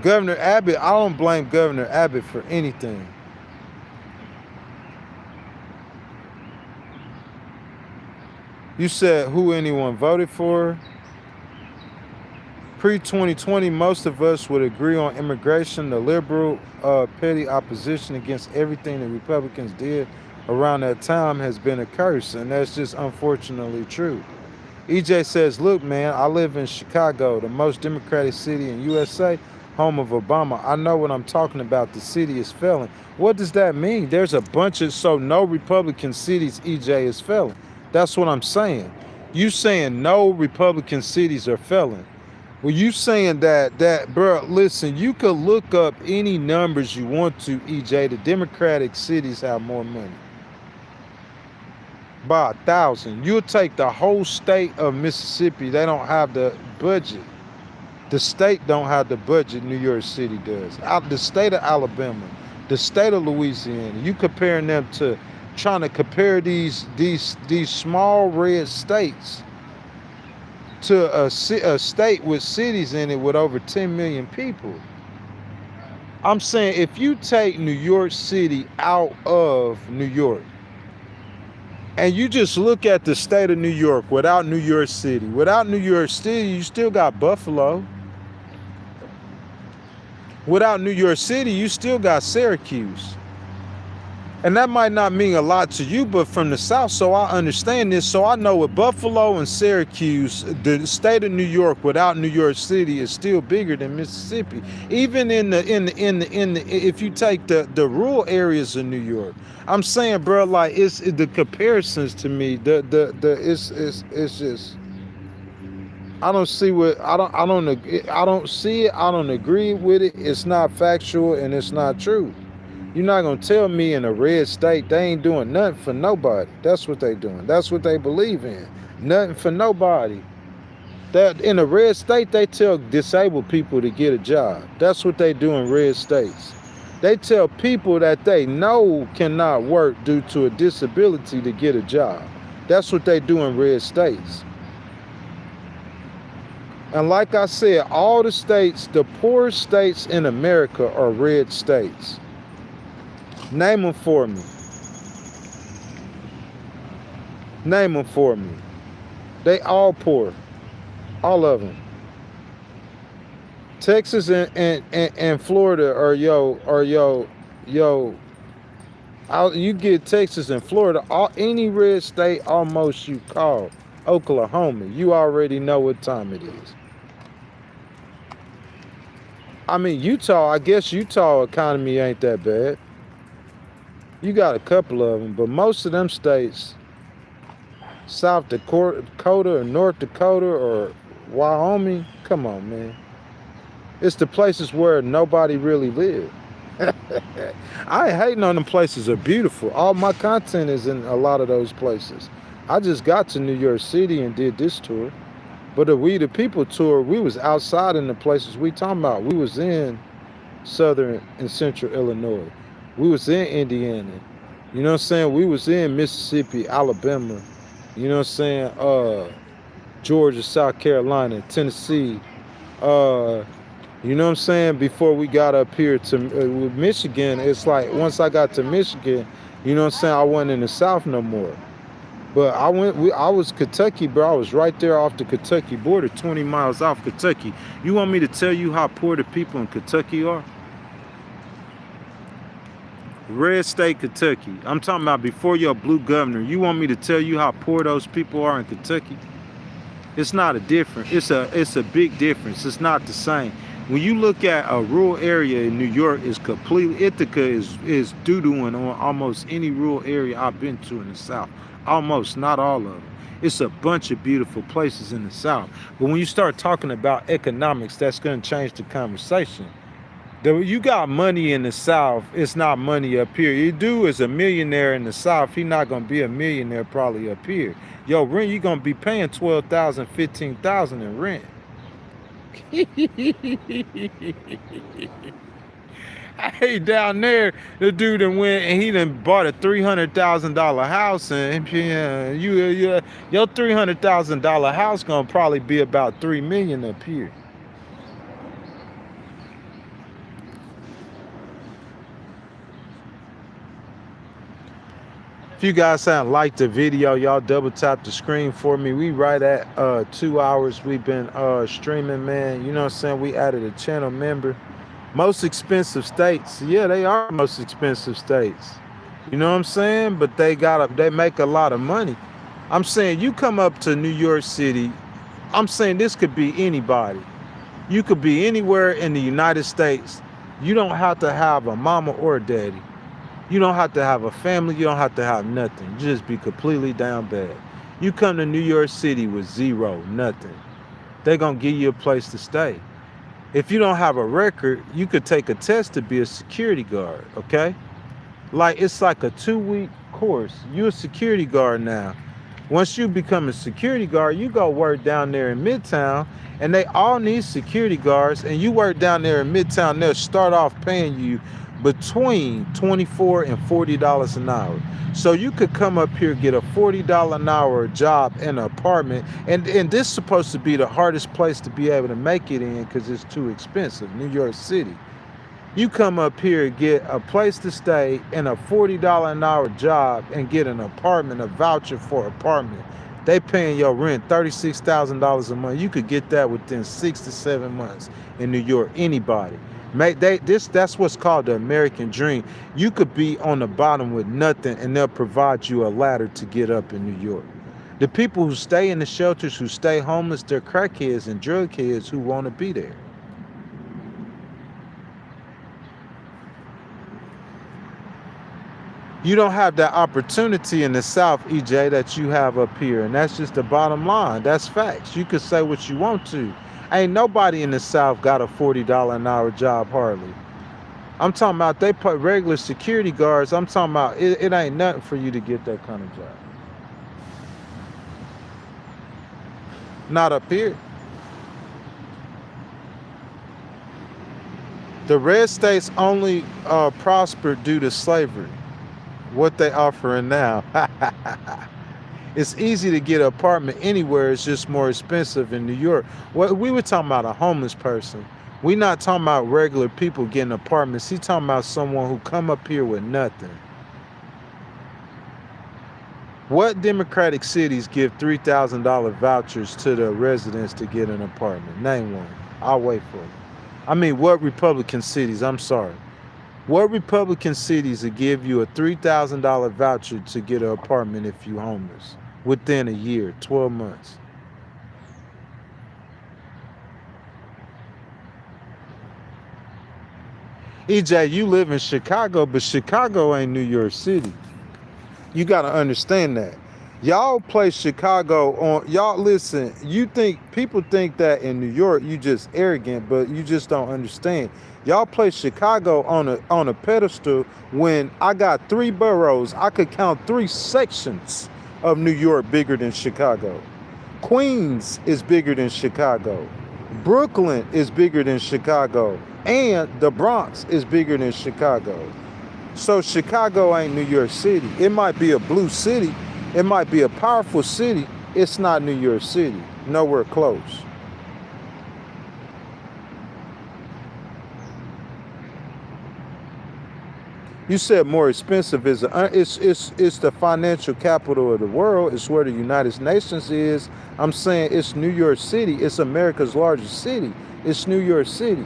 Governor Abbott, I don't blame Governor Abbott for anything. You said who anyone voted for? Pre-2020, most of us would agree on immigration. The liberal petty opposition against everything the Republicans did around that time has been a curse, and that's just unfortunately true. EJ says, look, man, I live in Chicago, the most democratic city in USA, home of Obama. I know what I'm talking about. The city is failing. What does that mean? There's a bunch of, so no Republican cities, EJ, is failing. That's what I'm saying. You saying no Republican cities are failing. Well, you saying that, bro? Listen, you could look up any numbers you want to, EJ. The Democratic cities have more money by 1,000. You'll take the whole state of Mississippi. They don't have the budget. The state don't have the budget New York City does. Out the state of Alabama, the state of Louisiana. You comparing them to trying to compare these small red states to a state with cities in it with over 10 million people. I'm saying if you take New York City out of New York and you just look at the state of New York without New York City, you still got Buffalo. Without New York City, you still got Syracuse. And that might not mean a lot to you, but from the South, so I understand this. So I know with Buffalo and Syracuse, the state of New York without New York City is still bigger than Mississippi. Even if you take the rural areas of New York, I'm saying, bro, like it's the comparisons to me. It's just I don't see what I don't see it. I don't agree with it. It's not factual and it's not true. You're not gonna tell me in a red state they ain't doing nothing for nobody. That's what they doing. That's what they believe in. Nothing for nobody. That in a red state they tell disabled people to get a job. That's what they do in red states. They tell people that they know cannot work due to a disability to get a job. That's what they do in red states. And like I said, all the states, the poorest states in America are red states. Name them for me. Name them for me. They all poor. All of them. Texas and Florida are you get Texas and Florida, any red state almost you call. Oklahoma, you already know what time it is. I mean, Utah, I guess Utah economy ain't that bad. You got a couple of them, but most of them states, South Dakota or North Dakota or Wyoming, come on, man. It's the places where nobody really live. I ain't hating on them places. They're beautiful. All my content is in a lot of those places. I just got to New York City and did this tour. But the We the People tour, we was outside in the places we talking about. We was in southern and central Illinois. We was in Indiana. You know what I'm saying? We was in Mississippi, Alabama. You know what I'm saying? Georgia, South Carolina, Tennessee. You know what I'm saying? Before we got up here to Michigan, it's like once I got to Michigan, you know what I'm saying? I wasn't in the South no more. But I was Kentucky, bro. I was right there off the Kentucky border, 20 miles off Kentucky. You want me to tell you how poor the people in Kentucky are? Red state Kentucky. I'm talking about before your blue governor. You want me to tell you how poor those people are in Kentucky? It's not a difference. It's a big difference. It's not the same. When you look at a rural area in New York, is completely Ithaca is doo-dooing on almost any rural area I've been to in the South. Almost, not all of them. It's a bunch of beautiful places in the South. But when you start talking about economics, that's going to change the conversation. You got money in the South, it's not money up here. You do is a millionaire in the South, he's not going to be a millionaire probably up here. Yo, rent, you're going to be paying $12,000, $15,000 in rent. Hey, down there, the dude that went and he done bought a $300,000 house, and your $300,000 house gonna probably be about $3 million up here. If you guys haven't liked the video, y'all double tap the screen for me. We right at 2 hours. We've been streaming, man. You know what I'm saying? We added a channel member. Most expensive states. Yeah, they are most expensive states. You know what I'm saying? But they make a lot of money. I'm saying you come up to New York City. I'm saying this could be anybody. You could be anywhere in the United States. You don't have to have a mama or a daddy. You don't have to have a family. You don't have to have nothing. You just be completely down bad. You come to New York City with zero, nothing. they're going to give you a place to stay. If you don't have a record, you could take a test to be a security guard, okay? Like, it's like a 2-week course. You're a security guard now. Once you become a security guard, you go work down there in Midtown, and they all need security guards, and you work down there in Midtown, they'll start off paying you between $24 and $40 an hour. So you could come up here, get a $40 an hour job in an apartment, and this is supposed to be the hardest place to be able to make it in because it's too expensive, New York City. You come up here, get a place to stay and a $40 an hour job and get an apartment, a voucher for apartment. They paying your rent $36,000 a month. You could get that within 6 to 7 months in New York. Anybody. That's what's called the American dream. You could be on the bottom with nothing and they'll provide you a ladder to get up in New York. The people who stay in the shelters, who stay homeless, they're crackheads and drug heads who want to be there. You don't have that opportunity in the South, EJ, that you have up here. And that's just the bottom line. That's facts. You can say what you want to. Ain't nobody in the South got a $40 an hour job hardly. I'm talking about they put regular security guards. I'm talking about it ain't nothing for you to get that kind of job. Not up here. The red states only prospered due to slavery. What they offering now. It's easy to get an apartment anywhere. It's just more expensive in New York. Well, we were talking about a homeless person. We not talking about regular people getting apartments. He talking about someone who come up here with nothing. What Democratic cities give $3,000 vouchers to the residents to get an apartment? Name one. I'll wait for it. I mean, what Republican cities? I'm sorry. What Republican cities will give you a $3,000 voucher to get an apartment if you're homeless within a year, 12 months? EJ, you live in Chicago, but Chicago ain't New York City. You got to understand that. Y'all play Chicago on, y'all listen, people think that in New York you just arrogant, but you just don't understand. Y'all play Chicago on a pedestal when I got 3 boroughs. I could count 3 sections of New York bigger than Chicago. Queens is bigger than Chicago. Brooklyn is bigger than Chicago. And the Bronx is bigger than Chicago. So Chicago ain't New York City. It might be a blue city. It might be a powerful city. It's not New York City. Nowhere close. You said more expensive is it's the financial capital of the world. It's where the United Nations is. I'm saying it's New York City. It's America's largest city. It's New York City.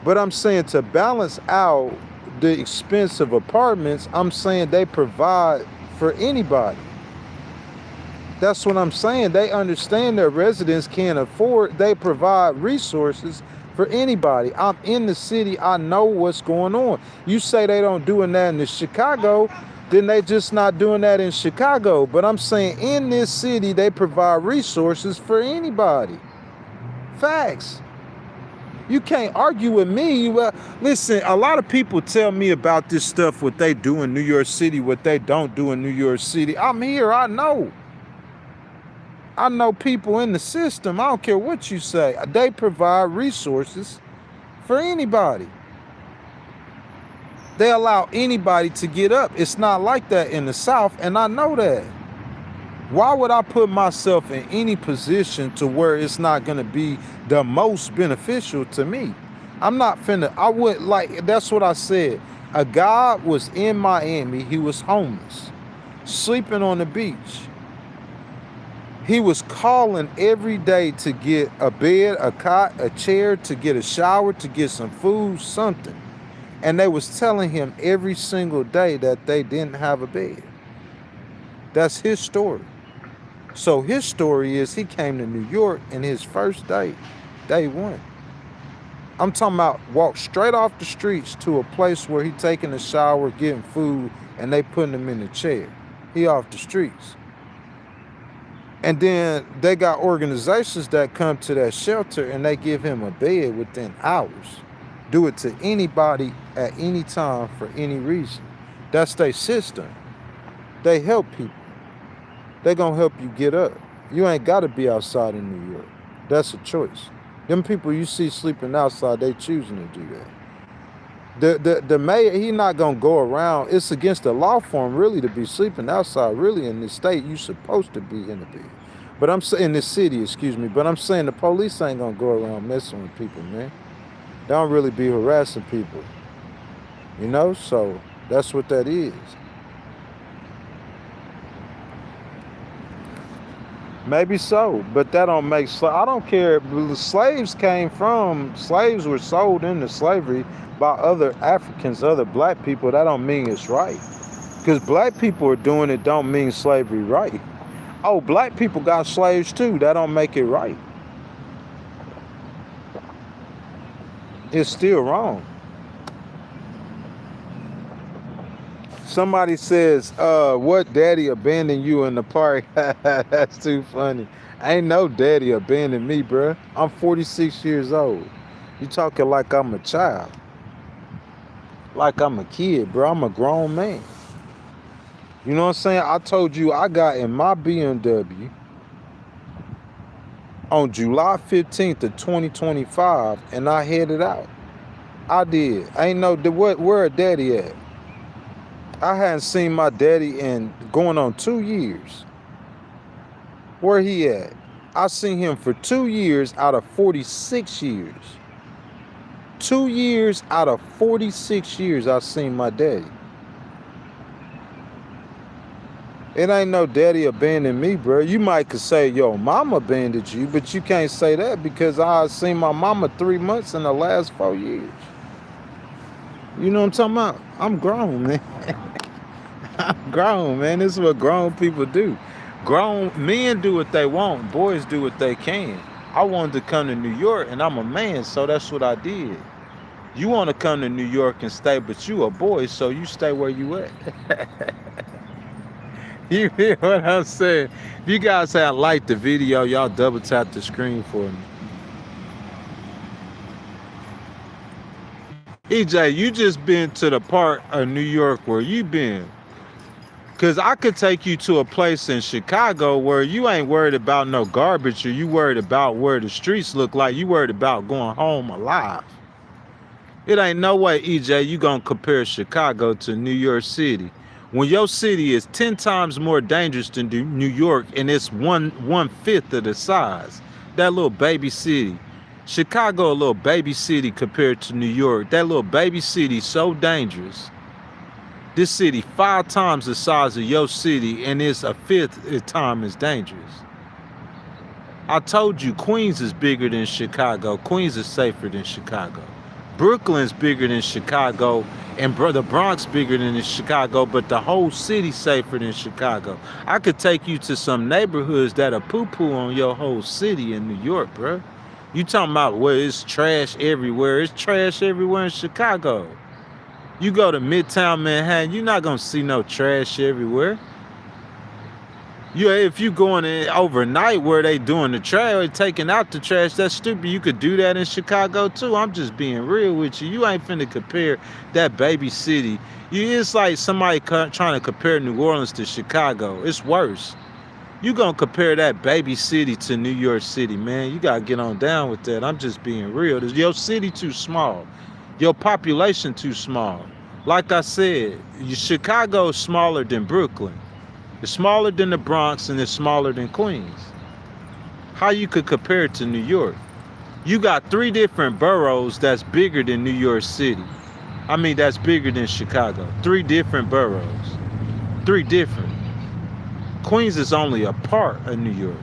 But I'm saying to balance out the expense of apartments, I'm saying they provide for anybody. That's what I'm saying. They understand their residents can't afford. They provide resources for anybody. I'm in the city. I know what's going on. You say they don't doing that in Chicago, then they just not doing that in Chicago. But I'm saying in this city, they provide resources for anybody. Facts. You can't argue with me. Well, listen, a lot of people tell me about this stuff, what they do in New York City, what they don't do in New York City. I'm here. I know. I know people in the system. I don't care what you say. They provide resources for anybody. They allow anybody to get up. It's not like that in the South, and I know that. Why would I put myself in any position to where it's not going to be the most beneficial to me? I'm not finna, I would like, that's what I said. A guy was in Miami. He was homeless, sleeping on the beach. He was calling every day to get a bed, a cot, a chair, to get a shower, to get some food, something. And they was telling him every single day that they didn't have a bed. That's his story. So his story is he came to New York and his first day, day one. I'm talking about walk straight off the streets to a place where he taking a shower, getting food, and they putting him in the chair. He off the streets. And then they got organizations that come to that shelter and they give him a bed within hours. Do it to anybody at any time for any reason. That's their system. They help people. They gonna help you get up. You ain't gotta be outside in New York. That's a choice. Them people you see sleeping outside, they choosing to do that. The mayor, he not gonna go around. It's against the law for him really to be sleeping outside. Really in this state, you supposed to be in the bed. But I'm saying in this city, excuse me. But I'm saying the police ain't gonna go around messing with people, man. They don't really be harassing people. You know, so that's what that is. Maybe so, but that don't make I don't care. Slaves were sold into slavery by other Africans, other black people. That don't mean it's right. Because black people are doing it don't mean slavery right. Oh, black people got slaves too. That don't make it right. It's still wrong. Somebody says, what daddy abandoned you in the park? That's too funny. Ain't no daddy abandoned me, bruh. I'm 46 years old. You talking like I'm a child. Like I'm a kid, bro. I'm a grown man. You know what I'm saying? I told you I got in my BMW on July 15th of 2025 and I headed out. I did. Ain't no, where daddy at? I hadn't seen my daddy in going on 2 years. Where he at? I seen him for 2 years out of 46 years. 2 years out of 46 years I seen my daddy. It ain't no daddy abandoned me, bro. You might could say, yo, mama abandoned you, but you can't say that because I seen my mama 3 months in the last 4 years. You know what I'm talking about? I'm grown, man. I'm grown, man. This is what grown people do. Grown men do what they want. Boys do what they can. I wanted to come to New York, and I'm a man, so that's what I did. You want to come to New York and stay, but you a boy, so you stay where you at. You hear what I'm saying? If you guys have liked the video, y'all double tap the screen for me. EJ, you just been to the part of New York where you been. Because I could take you to a place in Chicago where you ain't worried about no garbage or you worried about where the streets look like. You worried about going home alive. It ain't no way, EJ, you gonna compare Chicago to New York City. When your city is 10 times more dangerous than New York and it's one-fifth of the size. That little baby city. Chicago, a little baby city compared to New York. That little baby city so dangerous. This city 5 times the size of your city and it's a 5th time as dangerous. I told you Queens is bigger than Chicago. Queens is safer than Chicago. Brooklyn's bigger than Chicago and the Bronx bigger than Chicago, but the whole city safer than Chicago. I could take you to some neighborhoods that are poo-poo on your whole city in New York, bro. You talking about where it's trash everywhere. It's trash everywhere in Chicago. You go to Midtown Manhattan, you're not gonna see no trash everywhere. If you going in overnight where they doing the trash or taking out the trash, that's stupid. You could do that in Chicago too. I'm just being real with you. You ain't finna compare that baby city. It's like somebody trying to compare New Orleans to Chicago. It's worse. You gonna compare that baby city to New York City, man. You gotta get on down with that. I'm just being real. Your city too small. Your population too small. Like I said, Chicago is smaller than Brooklyn. It's smaller than the Bronx and it's smaller than Queens. How you could compare it to New York? You got 3 different boroughs that's bigger than New York City. I mean, that's bigger than Chicago. 3 different boroughs. 3 different. Queens is only a part of New York.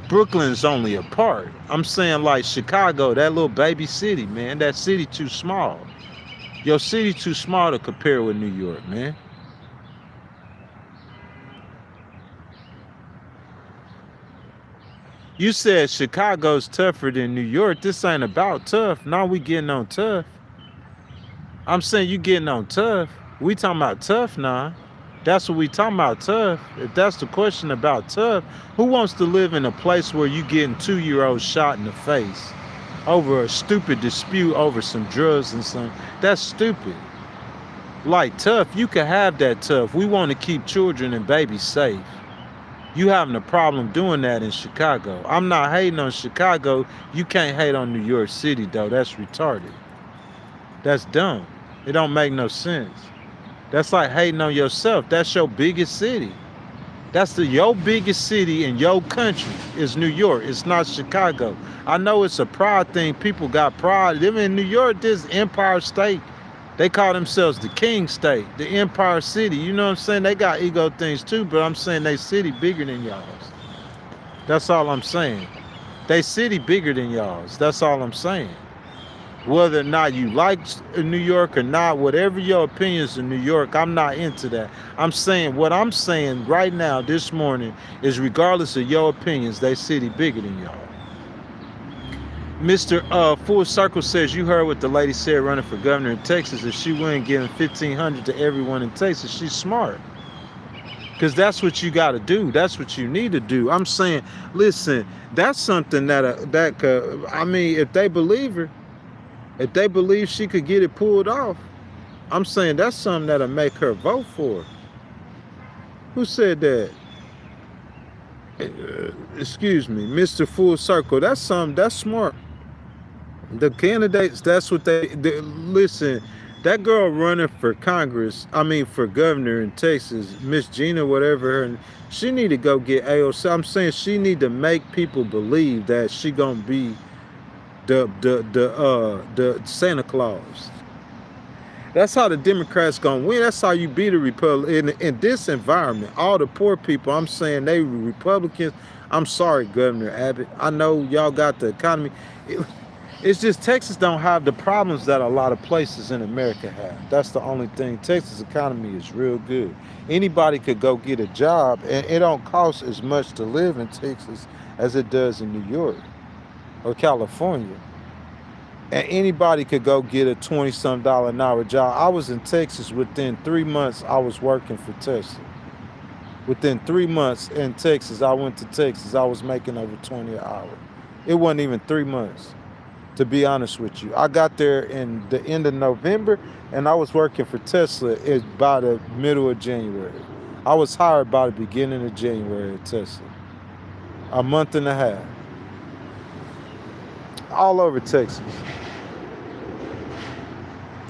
Brooklyn is only a part. I'm saying like Chicago, that little baby city, man. That city too small. Your city too small to compare with New York, man. You said Chicago's tougher than New York. This ain't about tough. Now we getting on tough. I'm saying you getting on tough. We talking about tough now. That's what we talking about, tough. If that's the question about tough, who wants to live in a place where you getting 2-year-olds shot in the face over a stupid dispute over some drugs and some? That's stupid. Like tough, you can have that tough. We want to keep children and babies safe. You having a problem doing that in Chicago. I'm not hating on Chicago. You can't hate on New York City though. That's retarded. That's dumb. It don't make no sense. That's like hating on yourself. That's your biggest city. That's your biggest city in your country is New York. It's not Chicago. I know it's a pride thing. People got pride. Them in New York, this Empire State. They call themselves the King State, the Empire City. You know what I'm saying? They got ego things too, but I'm saying they city bigger than y'all's. That's all I'm saying. They city bigger than y'all's. That's all I'm saying. Whether or not you like New York or not, whatever your opinions in New York, I'm not into that. I'm saying what I'm saying right now, this morning, is regardless of your opinions, they city bigger than y'all. Mr. Full Circle says, you heard what the lady said running for governor in Texas. If she wouldn't give $1,500 to everyone in Texas, she's smart. Because that's what you got to do. That's what you need to do. I'm saying, listen, that's something that I mean, if they believe her, if they believe she could get it pulled off, I'm saying that's something that'll make her vote for her. Who said that? Excuse me, Mr. Full Circle. That's something, that's smart. The candidates, that's what they listen, that girl running for Congress, I mean for governor in Texas, Miss Gina, whatever her, she need to go get AOC. I'm saying she need to make people believe that she gonna be the Santa Claus. That's how the Democrats gonna win. That's how you beat a Republican in this environment. All the poor people, I'm saying they Republicans. I'm sorry, Governor Abbott. I know y'all got the economy. It's just Texas don't have the problems that a lot of places in America have. That's the only thing. Texas economy is real good. Anybody could go get a job, and it don't cost as much to live in Texas as it does in New York or California. And anybody could go get a $20-some an hour job. I was in Texas within 3 months. I was working for Tesla. Within 3 months in Texas, I went to Texas. I was making over 20 an hour. It wasn't even 3 months, to be honest with you. I got there in the end of November, and I was working for Tesla by the middle of January. I was hired by the beginning of January at Tesla. A month and a half. All over Texas.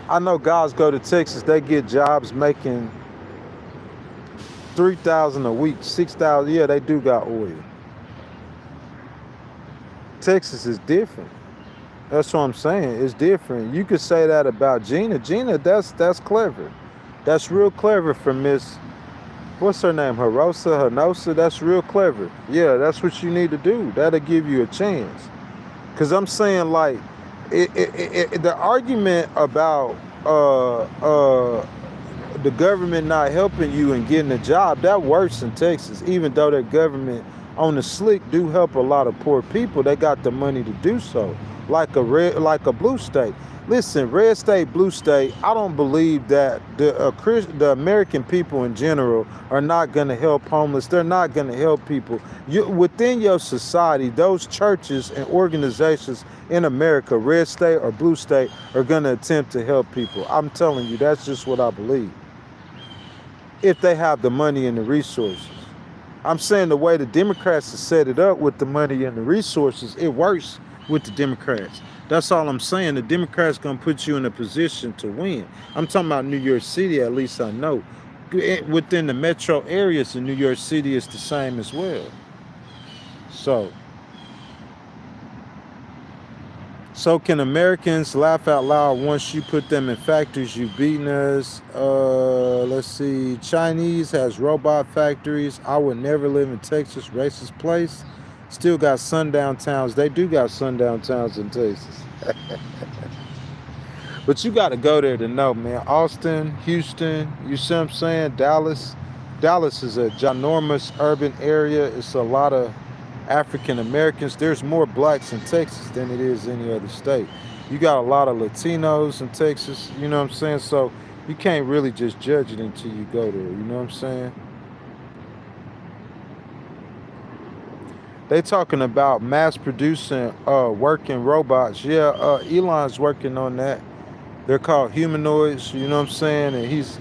I know guys go to Texas, they get jobs making $3,000 a week, $6,000. Yeah, they do got oil. Texas is different. That's what I'm saying. It's different. You could say that about Gina. Gina, that's clever. That's real clever for Miss, what's her name? Hanosa. That's real clever. Yeah, that's what you need to do. That'll give you a chance. Because I'm saying, like, the argument about the government not helping you and getting a job, that works in Texas. Even though their government on the slick do help a lot of poor people, they got the money to do so. Like a blue state. Listen, red state, blue state, I don't believe that the American people in general are not going to help homeless. They're not going to help people. Within your society, those churches and organizations in America, red state or blue state, are going to attempt to help people. I'm telling you, that's just what I believe. If they have the money and the resources. I'm saying the way the Democrats have set it up with the money and the resources, it works with the Democrats. That's all I'm saying. The Democrats gonna put you in a position to win. I'm talking about New York City, at least I know. Within the metro areas in New York City, it's the same as well. So can Americans laugh out loud once you put them in factories? You beating us. Let's see. Chinese has robot factories. I would never live in Texas, racist place. Still got sundown towns. They do got sundown towns in Texas. But you got to go there to know, man. Austin, Houston, you see what I'm saying? Dallas. Dallas is a ginormous urban area. It's a lot of African Americans. There's more blacks in Texas than it is any other state. You got a lot of Latinos in Texas. You know what I'm saying? So You can't really just judge it until you go there. You know what I'm saying? They talking about mass producing working robots. Yeah, Elon's working on that. They're called humanoids, you know what I'm saying? And he's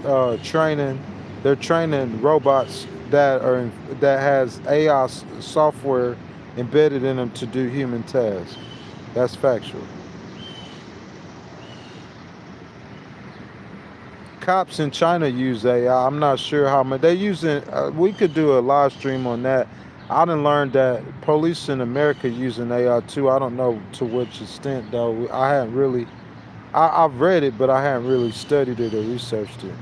training. They're training robots that has AI software embedded in them to do human tasks. That's factual. Cops in China use AI. I'm not sure how much they using. We could do a live stream on that. I done learned that police in America using AI too. I don't know to which extent though. I haven't really. I've read it, but I haven't really studied it or researched it.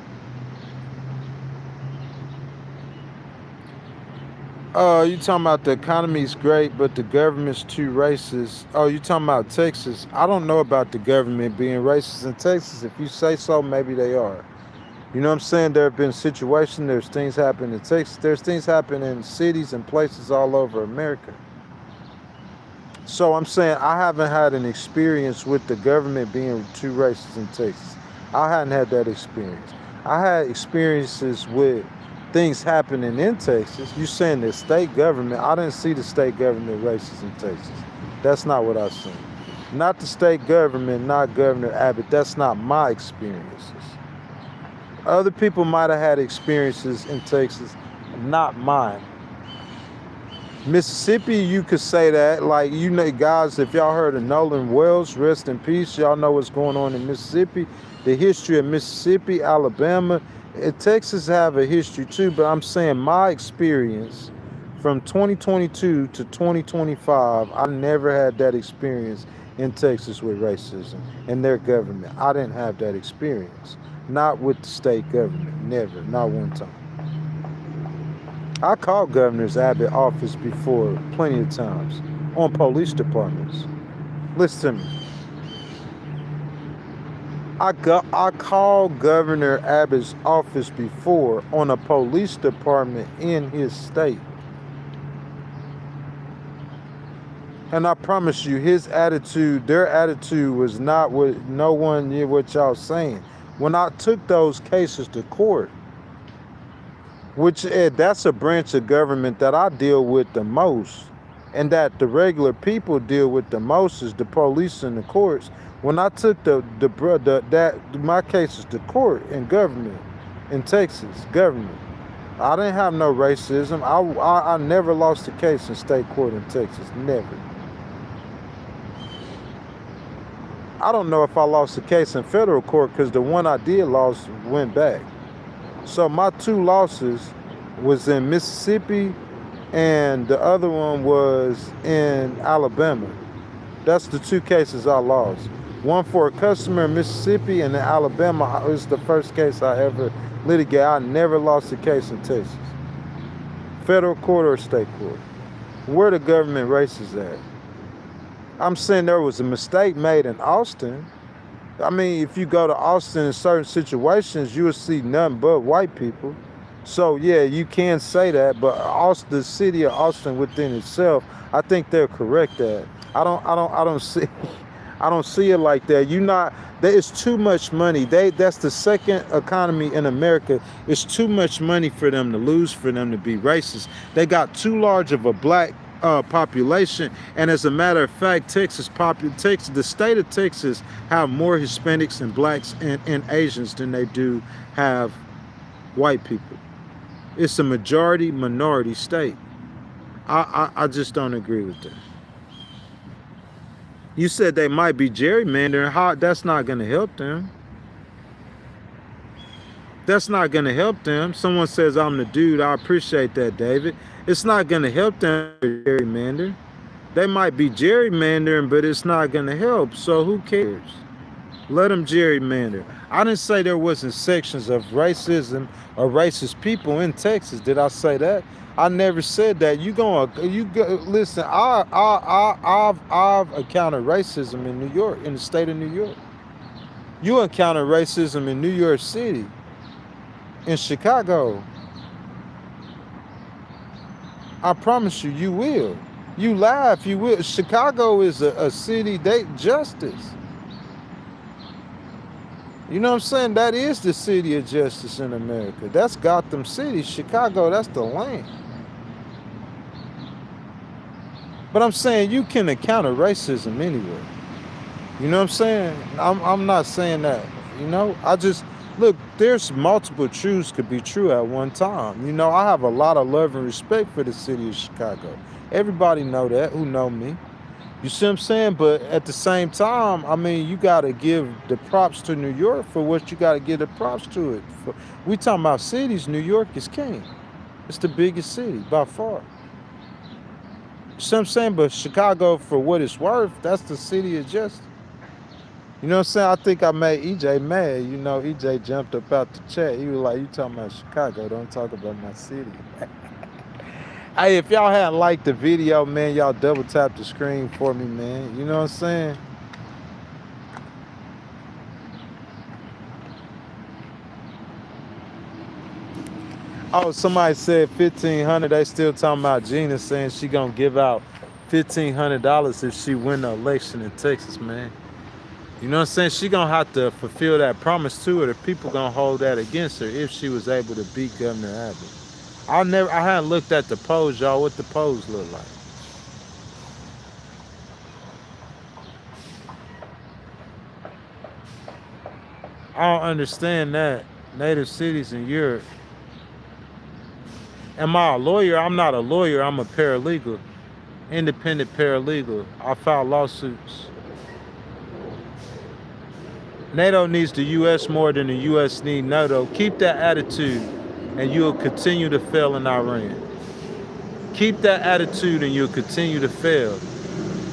You talking about the economy's great, but the government's too racist. Oh, you talking about Texas? I don't know about the government being racist in Texas. If you say so, maybe they are. You know what I'm saying? There have been situations, there's things happen in Texas, there's things happen in cities and places all over America. So I'm saying I haven't had an experience with the government being too racist in Texas. I hadn't had that experience. I had experiences with things happening in Texas. You saying the state government? I didn't see the state government racist in Texas. That's not what I seen. Not the state government, not Governor Abbott. That's not my experiences. Other people might have had experiences in Texas, not mine. Mississippi, you could say that. Like, you know, guys, if y'all heard of Nolan Wells, rest in peace. Y'all know what's going on in Mississippi. The history of Mississippi, Alabama, and Texas have a history too. But I'm saying my experience from 2022 to 2025, I never had that experience in Texas with racism and their government. I didn't have that experience. Not with the state government. Never. Not one time. I called Governor's Abbott office before plenty of times on police departments. Listen to me. I called Governor Abbott's office before on a police department in his state. And I promise you, his attitude, their attitude was not what no one knew what y'all saying. When I took those cases to court, which that's a branch of government that I deal with the most, and that the regular people deal with the most is the police and the courts. When I took my cases to court in government in Texas government, I didn't have no racism. I never lost a case in state court in Texas. Never. I don't know if I lost a case in federal court because the one I did lose went back. So my two losses was in Mississippi and the other one was in Alabama. That's the two cases I lost. One for a customer in Mississippi, and in Alabama, it was the first case I ever litigated. I never lost a case in Texas. Federal court or state court. Where the government races at? I'm saying there was a mistake made in Austin. I mean, if you go to Austin in certain situations, you will see nothing but white people. So yeah, you can say that, but Austin, the city of Austin within itself, I think they're correct at. I don't see, I don't see it like that. There is too much money. That's the second economy in America. It's too much money for them to lose, for them to be racist. They got too large of a black population, and as a matter of fact, the state of Texas have more Hispanics and blacks and Asians than they do have white people. It's a majority minority state. I just don't agree with that. You said they might be gerrymandering. How? That's not going to help them. That's not going to help them. Someone says I'm the dude. I appreciate that, David. It's not going to help them gerrymander. They might be gerrymandering, but it's not going to help. So who cares? Let them gerrymander. I didn't say there wasn't sections of racism or racist people in Texas. Did I say that? I never said that. Listen. I've encountered racism in New York, in the state of New York. You encounter racism in New York City, in Chicago. I promise you, you will. You laugh, you will. Chicago is a city, justice. You know what I'm saying? That is the city of justice in America. That's Gotham City. Chicago, that's the land. But I'm saying you can encounter racism anywhere. You know what I'm saying? I'm not saying that. You know, I just look. There's multiple truths could be true at one time. You know, I have a lot of love and respect for the city of Chicago. Everybody know that who know me. You see what I'm saying? But at the same time, I mean, you got to give the props to New York for what you got to give the props to it. We talking about cities. New York is king. It's the biggest city by far. You see what I'm saying? But Chicago, for what it's worth, that's the city of justice. You know what I'm saying? I think I made EJ mad. You know, EJ jumped up out the chat. He was like, you talking about Chicago, don't talk about my city. Hey, if y'all hadn't liked the video, man, y'all double tap the screen for me, man. You know what I'm saying? Oh, somebody said $1,500. They still talking about Gina saying she gonna give out $1,500 if she win the election in Texas, man. You know what I'm saying? She gonna have to fulfill that promise to her. The people gonna hold that against her if she was able to beat Governor Abbott. I hadn't looked at the polls, y'all. What the polls look like? I don't understand that. Native cities in Europe. Am I a lawyer? I'm not a lawyer. I'm a paralegal. Independent paralegal. I file lawsuits. NATO needs the U.S. more than the U.S. need NATO. Keep that attitude and you'll continue to fail in Iran. Keep that attitude and you'll continue to fail.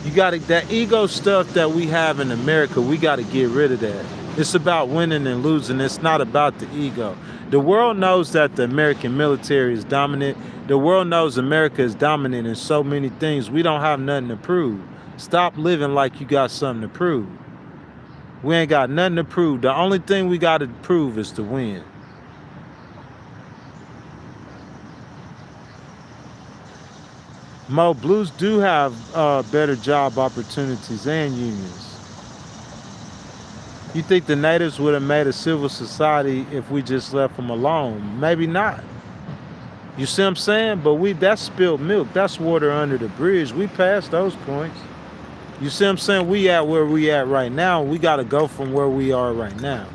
You got that ego stuff that we have in America, we got to get rid of that. It's about winning and losing. It's not about the ego. The world knows that the American military is dominant. The world knows America is dominant in so many things. We don't have nothing to prove. Stop living like you got something to prove. We ain't got nothing to prove. The only thing we got to prove is to win. Mo, Blues do have better job opportunities and unions. You think the natives would have made a civil society if we just left them alone? Maybe not. You see what I'm saying? But that's spilled milk. That's water under the bridge. We passed those points. You see what I'm saying? We at where we at right now. We got to go from where we are right now.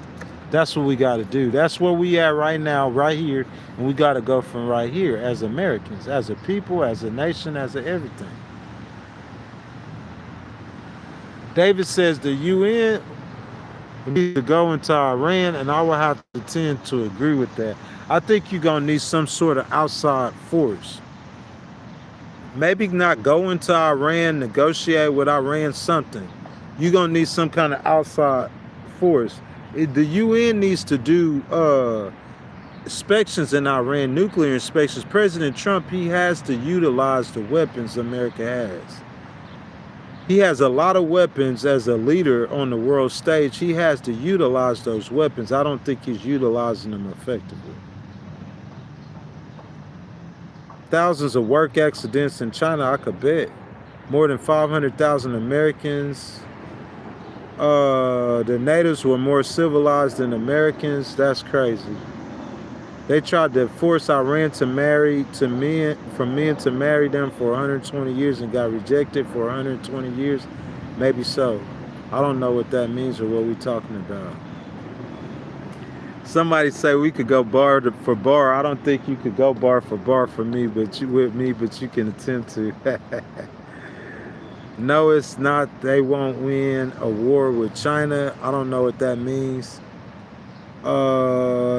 That's what we got to do. That's where we at right now, right here. And we got to go from right here as Americans, as a people, as a nation, as a everything. David says the UN need to go into Iran, and I will have to tend to agree with that. I think you're going to need some sort of outside force. Maybe not go into Iran, negotiate with Iran, something. You're going to need some kind of outside force. The UN needs to do inspections in Iran, nuclear inspections. President Trump, he has to utilize the weapons America has. He has a lot of weapons as a leader on the world stage. He has to utilize those weapons. I don't think he's utilizing them effectively. Thousands of work accidents in China, I could bet. More than 500,000 Americans. The natives were more civilized than Americans. That's crazy. They tried to force Iran to marry men to marry them for 120 years and got rejected for 120 years. Maybe so. I don't know what that means or what we're talking about. Somebody say we could go bar for bar. I don't think you could go bar for me, but you can attempt to. No, it's not. They won't win a war with China. I don't know what that means.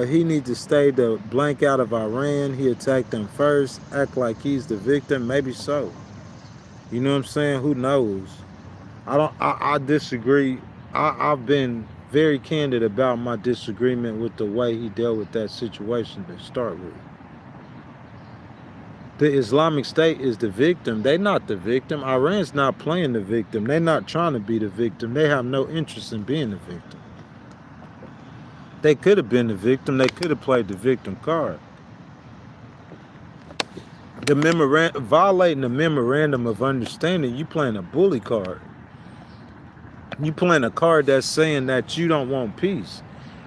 He needs to stay the blank out of Iran. He attacked them first. Act like he's the victim. Maybe so. You know what I'm saying? Who knows? I disagree. I've been very candid about my disagreement with the way he dealt with that situation to start with. The Islamic State is the victim. They're not the victim. Iran's not playing the victim. They're not trying to be the victim. They have no interest in being the victim. They could have been the victim. They could have played the victim card. Violating the memorandum of understanding, you playing a bully card. You playing a card that's saying that you don't want peace.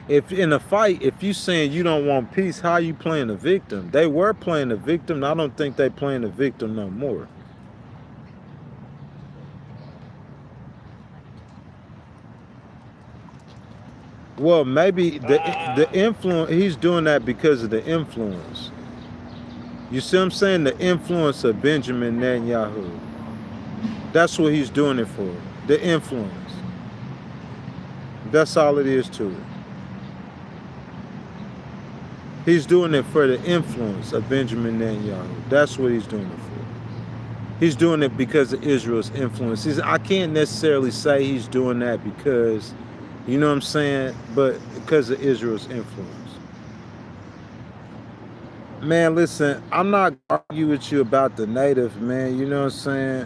If in a fight, if you saying you don't want peace, how you playing the victim? They were playing the victim. I don't think they playing the victim no more. Well, maybe the influence, he's doing that because of the influence. You see what I'm saying? The influence of Benjamin Netanyahu. That's what he's doing it for. The influence. That's all it is to it. He's doing it for the influence of Benjamin Netanyahu. That's what he's doing it for. He's doing it because of Israel's influence. I can't necessarily say he's doing that because, you know what I'm saying, but because of Israel's influence. Man, listen, I'm not arguing with you about the native, man. You know what I'm saying?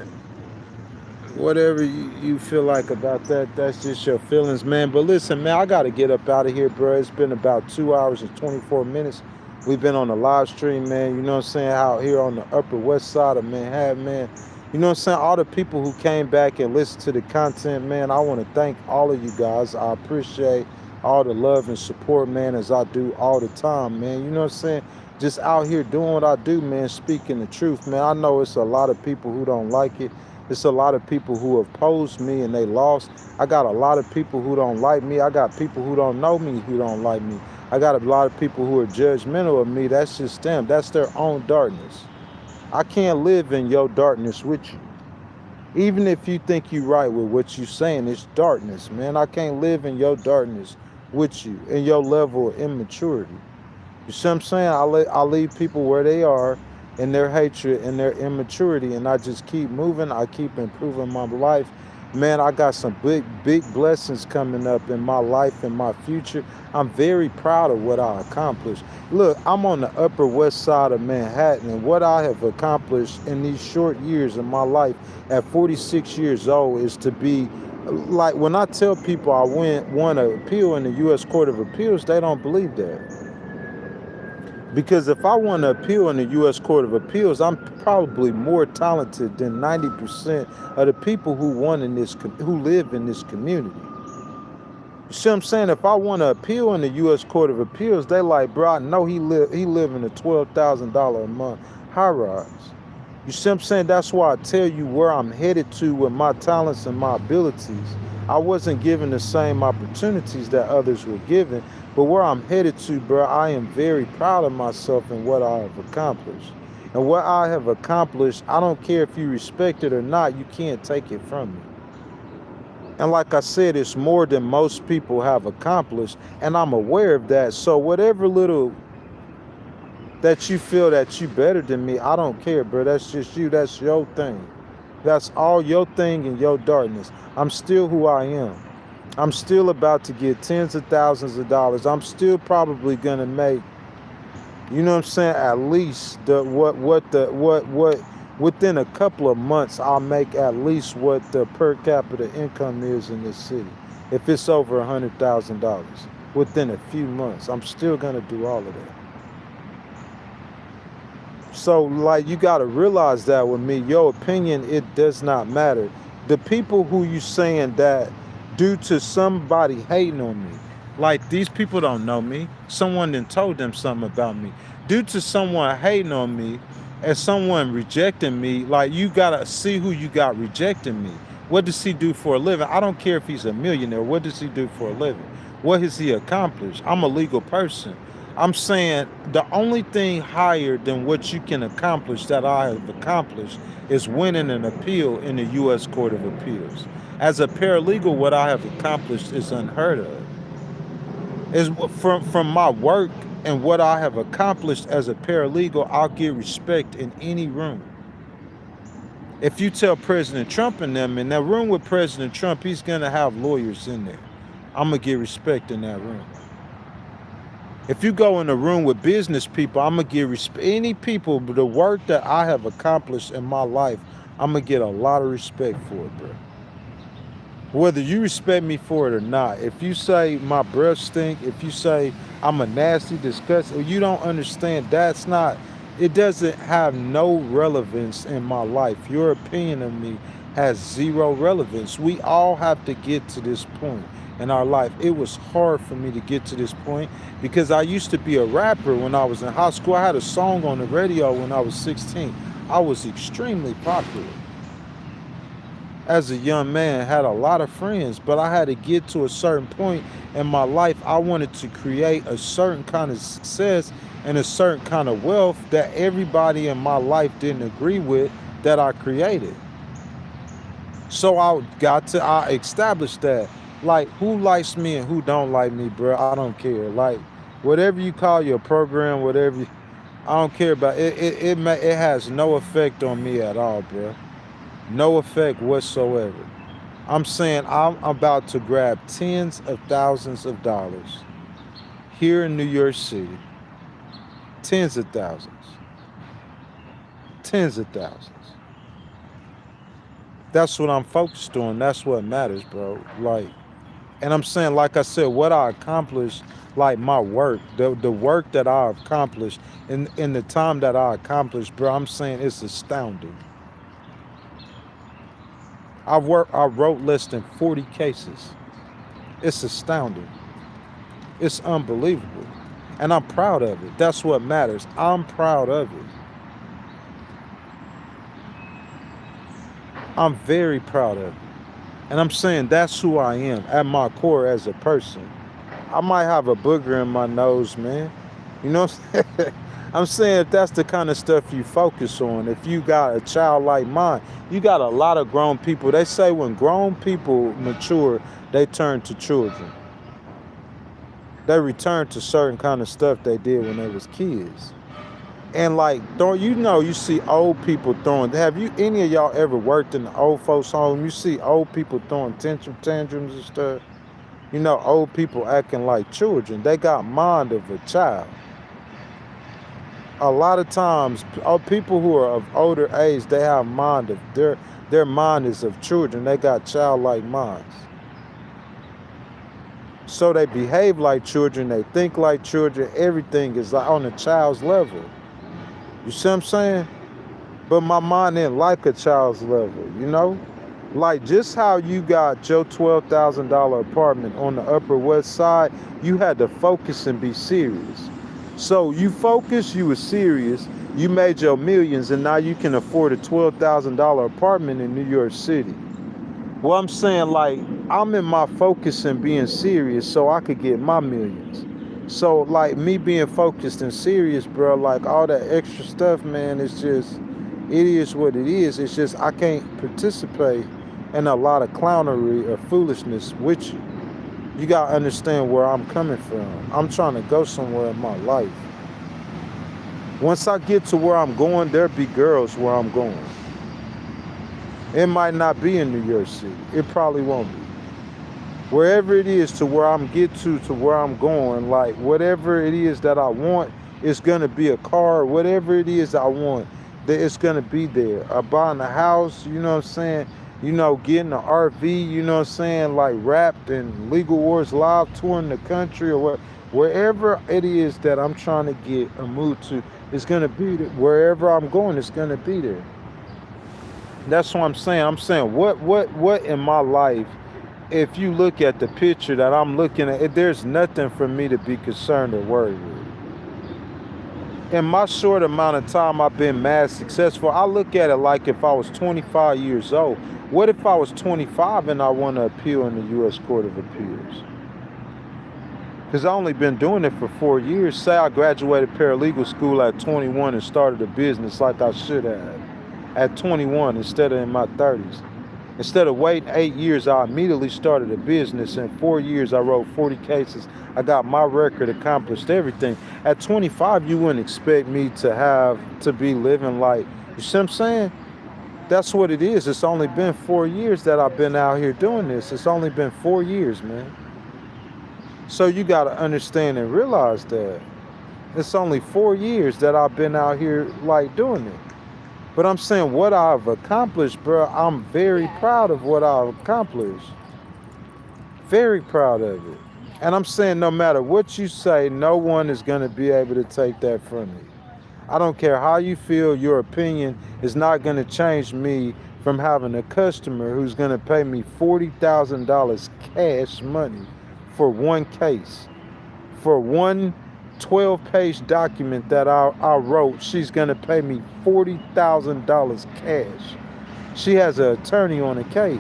Whatever you feel like about that, that's just your feelings, man. But listen, man, I got to get up out of here, bro. It's been about 2 hours and 24 minutes. We've been on the live stream, man. You know what I'm saying? Out here on the Upper West Side of Manhattan, man. You know what I'm saying? All the people who came back and listened to the content, man, I want to thank all of you guys. I appreciate all the love and support, man, as I do all the time, man. You know what I'm saying? Just out here doing what I do, man, speaking the truth, man. I know it's a lot of people who don't like it. It's a lot of people who have opposed me and they lost. I got a lot of people who don't like me. I got people who don't know me who don't like me. I got a lot of people who are judgmental of me. That's just them. That's their own darkness. I can't live in your darkness with you. Even if you think you're right with what you're saying, it's darkness, man. I can't live in your darkness with you, in your level of immaturity. You see what I'm saying? I leave people where they are in their hatred and their immaturity, and I just keep moving. I keep improving my life. Man, I got some big blessings coming up in my life and my future. I'm very proud of what I accomplished. Look, I'm on the Upper West Side of Manhattan, and what I have accomplished in these short years of my life at 46 years old is to be, like, when I tell people I won an appeal in the U.S. Court of Appeals, they don't believe that. Because if I want to appeal in the U.S. Court of Appeals, I'm probably more talented than 90% of the people who live in this community. You see what I'm saying? If I want to appeal in the U.S. Court of Appeals, they like, bro, I know he live in a $12,000 a month high rise. You see what I'm saying? That's why I tell you where I'm headed to with my talents and my abilities. I wasn't given the same opportunities that others were given, but where I'm headed to, bro, I am very proud of myself and what I have accomplished. And what I have accomplished, I don't care if you respect it or not, you can't take it from me. And like I said, it's more than most people have accomplished, and I'm aware of that. So whatever little that you feel that you better than me, I don't care, bro. That's just you. That's your thing. That's all your thing and your darkness. I'm still who I am. I'm still about to get tens of thousands of dollars. I'm still probably gonna make, you know what I'm saying, at least within a couple of months, I'll make at least what the per capita income is in this city. If it's over $100,000 within a few months, I'm still gonna do all of that. So, like, you got to realize that with me, your opinion, it does not matter. The people who you saying that due to somebody hating on me, like, these people don't know me. Someone then told them something about me. Due to someone hating on me and someone rejecting me, like, you got to see who you got rejecting me. What does he do for a living? I don't care if he's a millionaire. What does he do for a living? What has he accomplished? I'm a legal person. I'm saying the only thing higher than what you can accomplish that I have accomplished is winning an appeal in the U.S. Court of Appeals. As a paralegal, what I have accomplished is unheard of. Is from my work and what I have accomplished as a paralegal, I'll get respect in any room. If you tell President Trump and them, in that room with President Trump, he's going to have lawyers in there. I'm going to get respect in that room. If you go in a room with business people, I'm going to give respect. Any people, the work that I have accomplished in my life, I'm going to get a lot of respect for it, bro. Whether you respect me for it or not, if you say my breath stink, if you say I'm a nasty, disgusting, you don't understand, that's not, it doesn't have no relevance in my life. Your opinion of me has zero relevance. We all have to get to this point. in our life. It was hard for me to get to this point because I used to be a rapper when I was in high school. I had a song on the radio when I was 16. I was extremely popular as a young man, had a lot of friends, but I had to get to a certain point in my life. I wanted to create a certain kind of success and a certain kind of wealth that everybody in my life didn't agree with that I created. So I established that. Like, who likes me and who don't like me, bro, I don't care. Like, whatever you call your program, whatever I don't care about it. It has no effect on me at all, bro. No effect whatsoever. I'm saying I'm about to grab tens of thousands of dollars here in New York City. Tens of thousands. Tens of thousands. That's what I'm focused on. That's what matters, bro. Like, and I'm saying, like I said, what I accomplished, like my work, the work that I accomplished in the time that I accomplished, bro, I'm saying it's astounding. I wrote less than 40 cases. It's astounding. It's unbelievable. And I'm proud of it. That's what matters. I'm proud of it. I'm very proud of it. And I'm saying that's who I am at my core as a person. I might have a booger in my nose, man. You know what I'm saying? I'm saying if that's the kind of stuff you focus on, if you got a childlike mind, you got a lot of grown people. They say when grown people mature, they turn to children. They return to certain kind of stuff they did when they was kids. And like, don't you know, you see old people throwing, have you, any of y'all ever worked in the old folks home? You see old people throwing tantrums and stuff. You know, old people acting like children. They got mind of a child. A lot of times, people who are of older age, they have mind of their mind is of children. They got childlike minds. So they behave like children. They think like children. Everything is like on a child's level. You see what I'm saying? But my mind ain't like a child's level, you know? Like just how you got your $12,000 apartment on the Upper West Side, you had to focus and be serious. So you focused, you were serious, you made your millions, and now you can afford a $12,000 apartment in New York City. Well, I'm saying, like, I'm in my focus and being serious so I could get my millions. So, like, me being focused and serious, bro, like, all that extra stuff, man, it's just, it is what it is. It's just I can't participate in a lot of clownery or foolishness with you. You got to understand where I'm coming from. I'm trying to go somewhere in my life. Once I get to where I'm going, there'll be girls where I'm going. It might not be in New York City. It probably won't be. Wherever it is to where I'm to where I'm going, like whatever it is that I want, it's going to be a car. Whatever it is I want, it's going to be there. Buying a house, you know what I'm saying? You know, getting an RV, you know what I'm saying? Like Wrapped and Legal Wars Live, touring the country or wherever it is that I'm trying to get a move to, it's going to be there. Wherever I'm going, it's going to be there. That's what I'm saying. I'm saying what in my life, if you look at the picture that I'm looking at, there's nothing for me to be concerned or worried with. In my short amount of time I've been mad successful, I look at it like if I was 25 years old. What if I was 25 and I want to appeal in the U.S. Court of Appeals? Because I've only been doing it for 4 years. Say I graduated paralegal school at 21 and started a business like I should have at 21 instead of in my 30s. Instead of waiting 8 years, I immediately started a business. In 4 years, I wrote 40 cases. I got my record, accomplished everything. At 25, you wouldn't expect me to be living like, you see what I'm saying? That's what it is. It's only been 4 years that I've been out here doing this. It's only been 4 years, man. So you got to understand and realize that. It's only 4 years that I've been out here like doing it. But I'm saying what I've accomplished, bro, I'm very proud of what I've accomplished. Very proud of it. And I'm saying no matter what you say, no one is going to be able to take that from you. I don't care how you feel, your opinion is not going to change me from having a customer who's going to pay me $40,000 cash money for one case. For one 12-page document that I wrote, she's going to pay me $40,000 cash. She has an attorney on the case.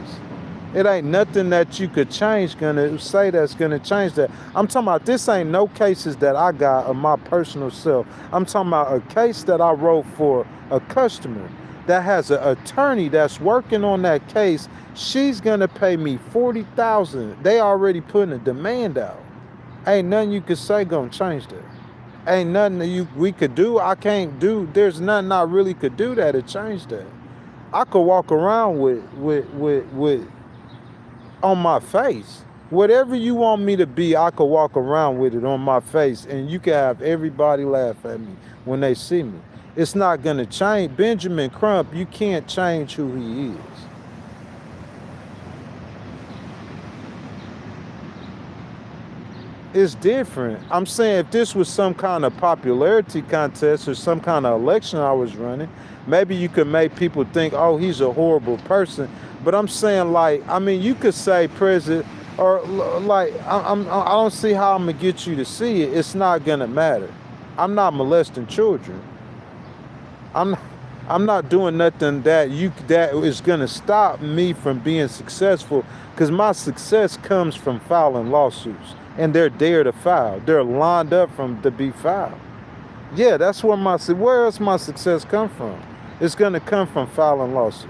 It ain't nothing that you could change gonna say that's gonna change that. I'm talking about this ain't no cases that I got of my personal self. I'm talking about a case that I wrote for a customer that has an attorney that's working on that case. She's gonna pay me $40,000. They already putting a demand out. Ain't nothing you could say gonna change that. Ain't nothing that we could do. I can't do. There's nothing I really could do that to change that. I could walk around with on my face. Whatever you want me to be, I could walk around with it on my face, and you can have everybody laugh at me when they see me. It's not gonna change. Benjamin Crump, you can't change who he is. It's different. I'm saying if this was some kind of popularity contest or some kind of election I was running, maybe you could make people think, oh, he's a horrible person. But I'm saying, like, I mean, you could say president, or like, I don't see how I'm gonna get you to see it. It's not gonna matter. I'm not molesting children. I'm not doing nothing that is gonna stop me from being successful, because my success comes from filing lawsuits, and they're there to file. They're lined up to be filed. Yeah, that's where where else my success come from? It's gonna come from filing lawsuits.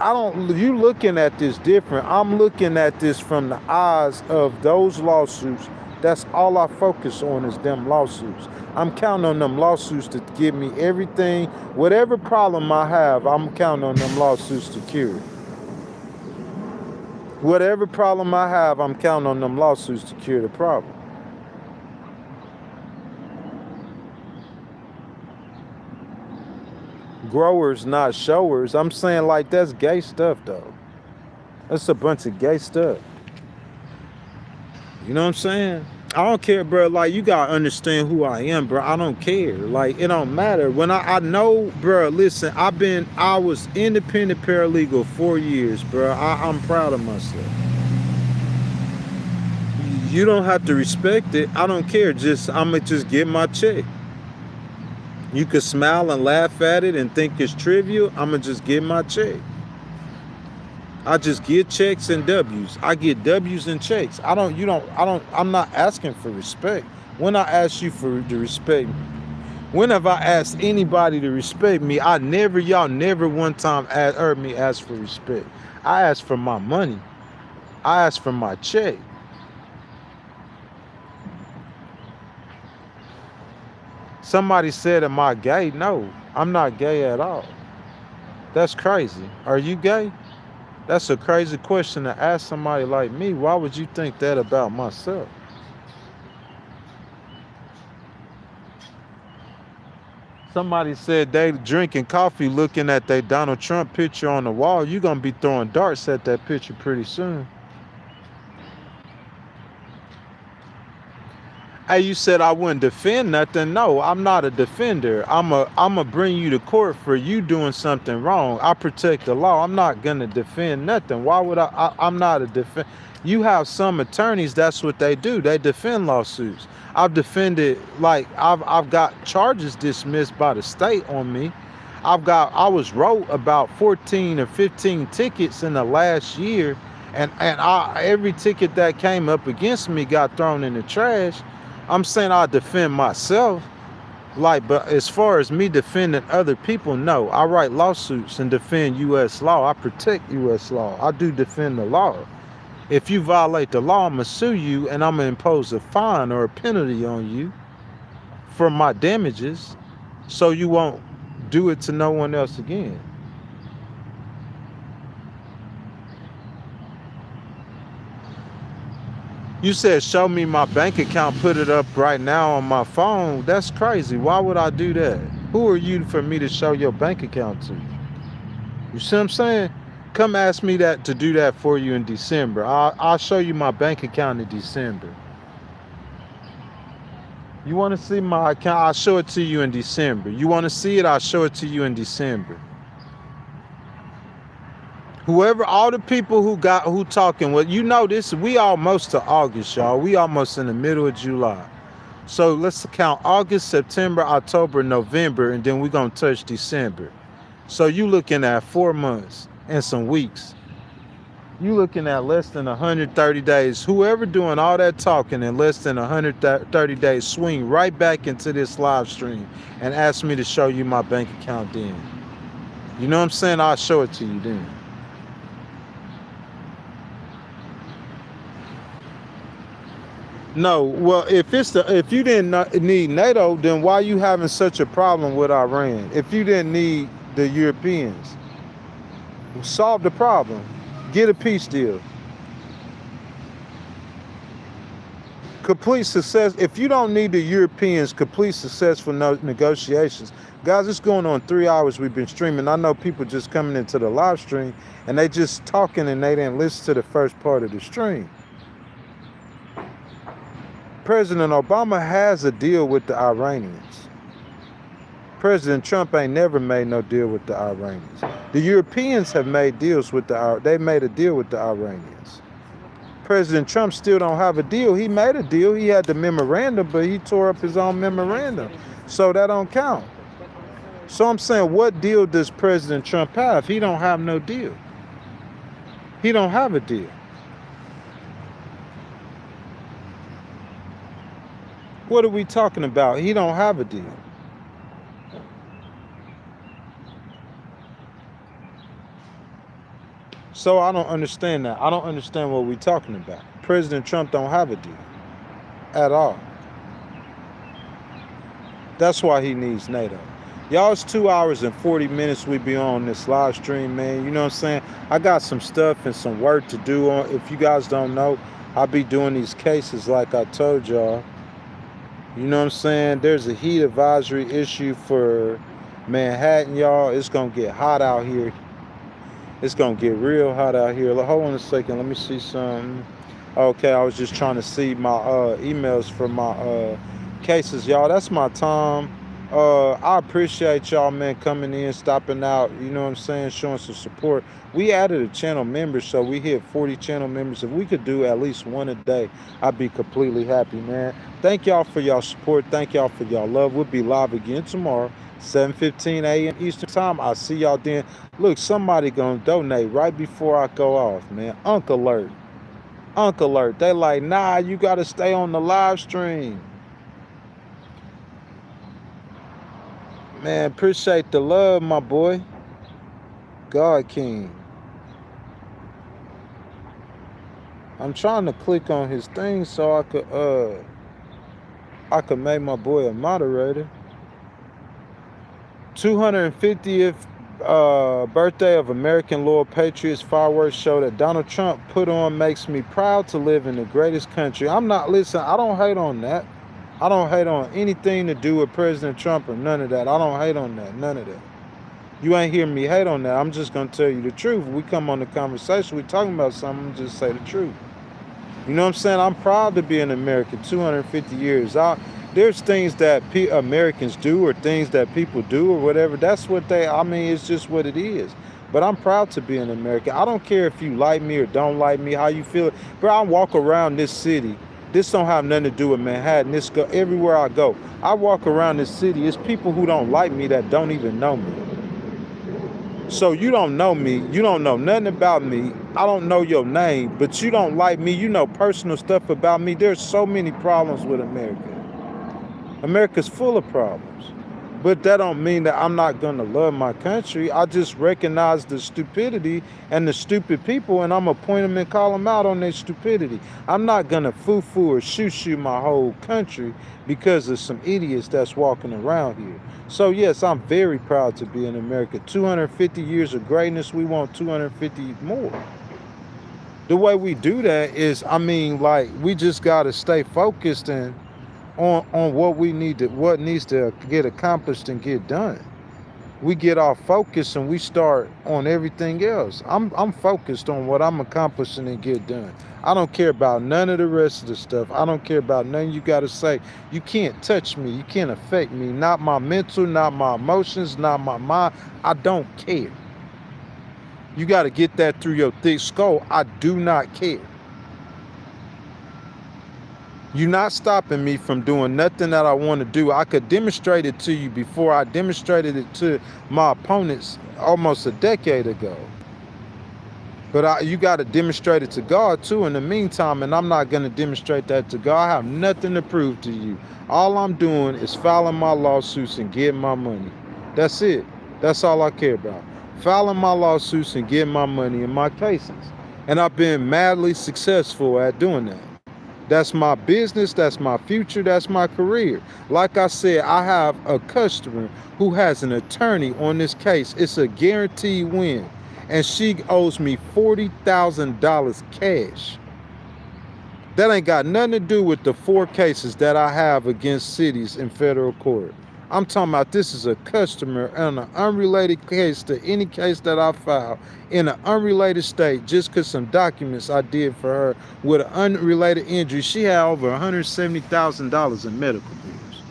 You looking at this different. I'm looking at this from the eyes of those lawsuits. That's all I focus on is them lawsuits. I'm counting on them lawsuits to give me everything, whatever problem I have, I'm counting on them lawsuits to cure it. Whatever problem I have, I'm counting on them lawsuits to cure the problem. Growers, not showers. I'm saying, like, that's gay stuff, though. That's a bunch of gay stuff. You know what I'm saying? I don't care, bro. Like, you gotta understand who I am, bro. I don't care. Like, it don't matter. When I know, bro, listen, I was independent paralegal 4 years, bro. I'm proud of myself. You don't have to respect it. I don't care. I'ma just get my check. You could smile and laugh at it and think it's trivial. I'ma just get my check. I just get checks and W's. I get W's and checks. I'm not asking for respect. When I ask you to respect me, when have I asked anybody to respect me? Y'all never one time heard me ask for respect. I ask for my money. I ask for my check. Somebody said, am I gay? No, I'm not gay at all. That's crazy. Are you gay? That's a crazy question to ask somebody like me. Why would you think that about myself? Somebody said they drinking coffee looking at their Donald Trump picture on the wall. You're going to be throwing darts at that picture pretty soon. Hey, you said I wouldn't defend nothing. No, I'm not a defender. I'm a bring you to court for you doing something wrong. I protect the law. I'm not gonna defend nothing. Why would I'm not a defend. You have some attorneys, that's what they do. They defend lawsuits. I've defended, like, I've got charges dismissed by the state on me. I was wrote about 14 or 15 tickets in the last year, and every ticket that came up against me got thrown in the trash. I'm saying I defend myself, like, but as far as me defending other people, no. I write lawsuits and defend U.S. law. I protect U.S. law. I do defend the law. If you violate the law, I'm gonna sue you and I'm gonna impose a fine or a penalty on you for my damages, so you won't do it to no one else again. You said show me my bank account, put it up right now on my phone. That's crazy. Why would I do that? Who are you for me to show your bank account to? You see what I'm saying? Come ask me to do that for you in December. I'll show you my bank account in December. You want to see my account? I'll show it to you in December. You want to see it? I'll show it to you in December. Whoever, all the people who talking, well, you know this, we almost to August, y'all. We almost in the middle of July. So let's count August, September, October, November, and then we're going to touch December. So you looking at 4 months and some weeks. You looking at less than 130 days. Whoever doing all that talking in less than 130 days, swing right back into this live stream and ask me to show you my bank account then. You know what I'm saying? I'll show it to you then. No, well, if you didn't need NATO, then why you having such a problem with Iran? If you didn't need the Europeans, solve the problem, get a peace deal, complete success. If you don't need the Europeans, complete successful negotiations. Guys, it's going on 3 hours we've been streaming. I know people just coming into the live stream and they just talking and they didn't listen to the first part of the stream. President Obama has a deal with the Iranians. President Trump ain't never made no deal with the Iranians. The Europeans have made deals with they made a deal with the Iranians. President Trump still don't have a deal. He made a deal. He had the memorandum, but he tore up his own memorandum. So that don't count. So I'm saying, what deal does President Trump have? He don't have no deal. He don't have a deal. What are we talking about? He don't have a deal. So I don't understand that. I don't understand what we're talking about. President Trump don't have a deal at all. That's why he needs NATO. Y'all, it's 2 hours and 40 minutes we be on this live stream, man. You know what I'm saying? I got some stuff and some work to do. If you guys don't know, I'll be doing these cases like I told y'all. You know what I'm saying? There's a heat advisory issue for Manhattan, y'all. It's going to get hot out here. It's going to get real hot out here. Hold on a second. Let me see something. Okay, I was just trying to see my emails for my cases, y'all. That's my time. I appreciate y'all, man, coming in, stopping out, you know what I'm saying, showing some support. We added a channel member, so we hit 40 channel members. If we could do at least one a day, I'd be completely happy, man. Thank y'all for y'all support. Thank y'all for y'all love. We'll be live again tomorrow, 7:15 a.m. Eastern time. I'll see y'all then. Look, somebody gonna donate right before I go off, man. Uncle Alert. Uncle Alert. They like, nah, you gotta stay on the live stream. Man, appreciate the love, my boy. God King. I'm trying to click on his thing so I could make my boy a moderator. 250th birthday of American Loyal Patriots fireworks show that Donald Trump put on makes me proud to live in the greatest country. I don't hate on that. I don't hate on anything to do with President Trump or none of that. I don't hate on that, none of that. You ain't hearing me hate on that. I'm just going to tell you the truth. We come on the conversation, we talking about something, I'm just say the truth. You know what I'm saying? I'm proud to be an American, 250 years. There's things that Americans do or things that people do or whatever. That's what it's just what it is. But I'm proud to be an American. I don't care if you like me or don't like me, how you feel. Bro, I walk around this city. This don't have nothing to do with Manhattan. This go everywhere I go. I walk around this city. It's people who don't like me that don't even know me. So you don't know me. You don't know nothing about me. I don't know your name, but you don't like me. You know personal stuff about me. There's so many problems with America. America's full of problems. But that don't mean that I'm not going to love my country. I just recognize the stupidity and the stupid people, and I'm going to point them and call them out on their stupidity. I'm not going to foo-foo or shoo-shoo my whole country because of some idiots that's walking around here. So, yes, I'm very proud to be in America. 250 years of greatness, we want 250 more. The way we do that is, we just got to stay focused on what needs to get accomplished and get done. we get off focus and we start on everything else. I'm focused on what I'm accomplishing and get done. I don't care about none of the rest of the stuff. I don't care about nothing you got to say. You can't touch me. You can't affect me. Not my mental, not my emotions, not my mind. I don't care. You got to get that through your thick skull. I do not care. You're not stopping me from doing nothing that I want to do. I could demonstrate it to you before I demonstrated it to my opponents almost a decade ago. But you got to demonstrate it to God too in the meantime, and I'm not going to demonstrate that to God. I have nothing to prove to you. All I'm doing is filing my lawsuits and getting my money. That's it. That's all I care about. Filing my lawsuits and getting my money in my cases. And I've been madly successful at doing that. That's my business, that's my future, that's my career. Like I said, I have a customer who has an attorney on this case. It's a guaranteed win. And she owes me $40,000 cash. That ain't got nothing to do with the 4 cases that I have against cities in federal court. I'm talking about this is a customer on an unrelated case to any case that I filed in an unrelated state just because some documents I did for her with an unrelated injury. She had over $170,000 in medical bills.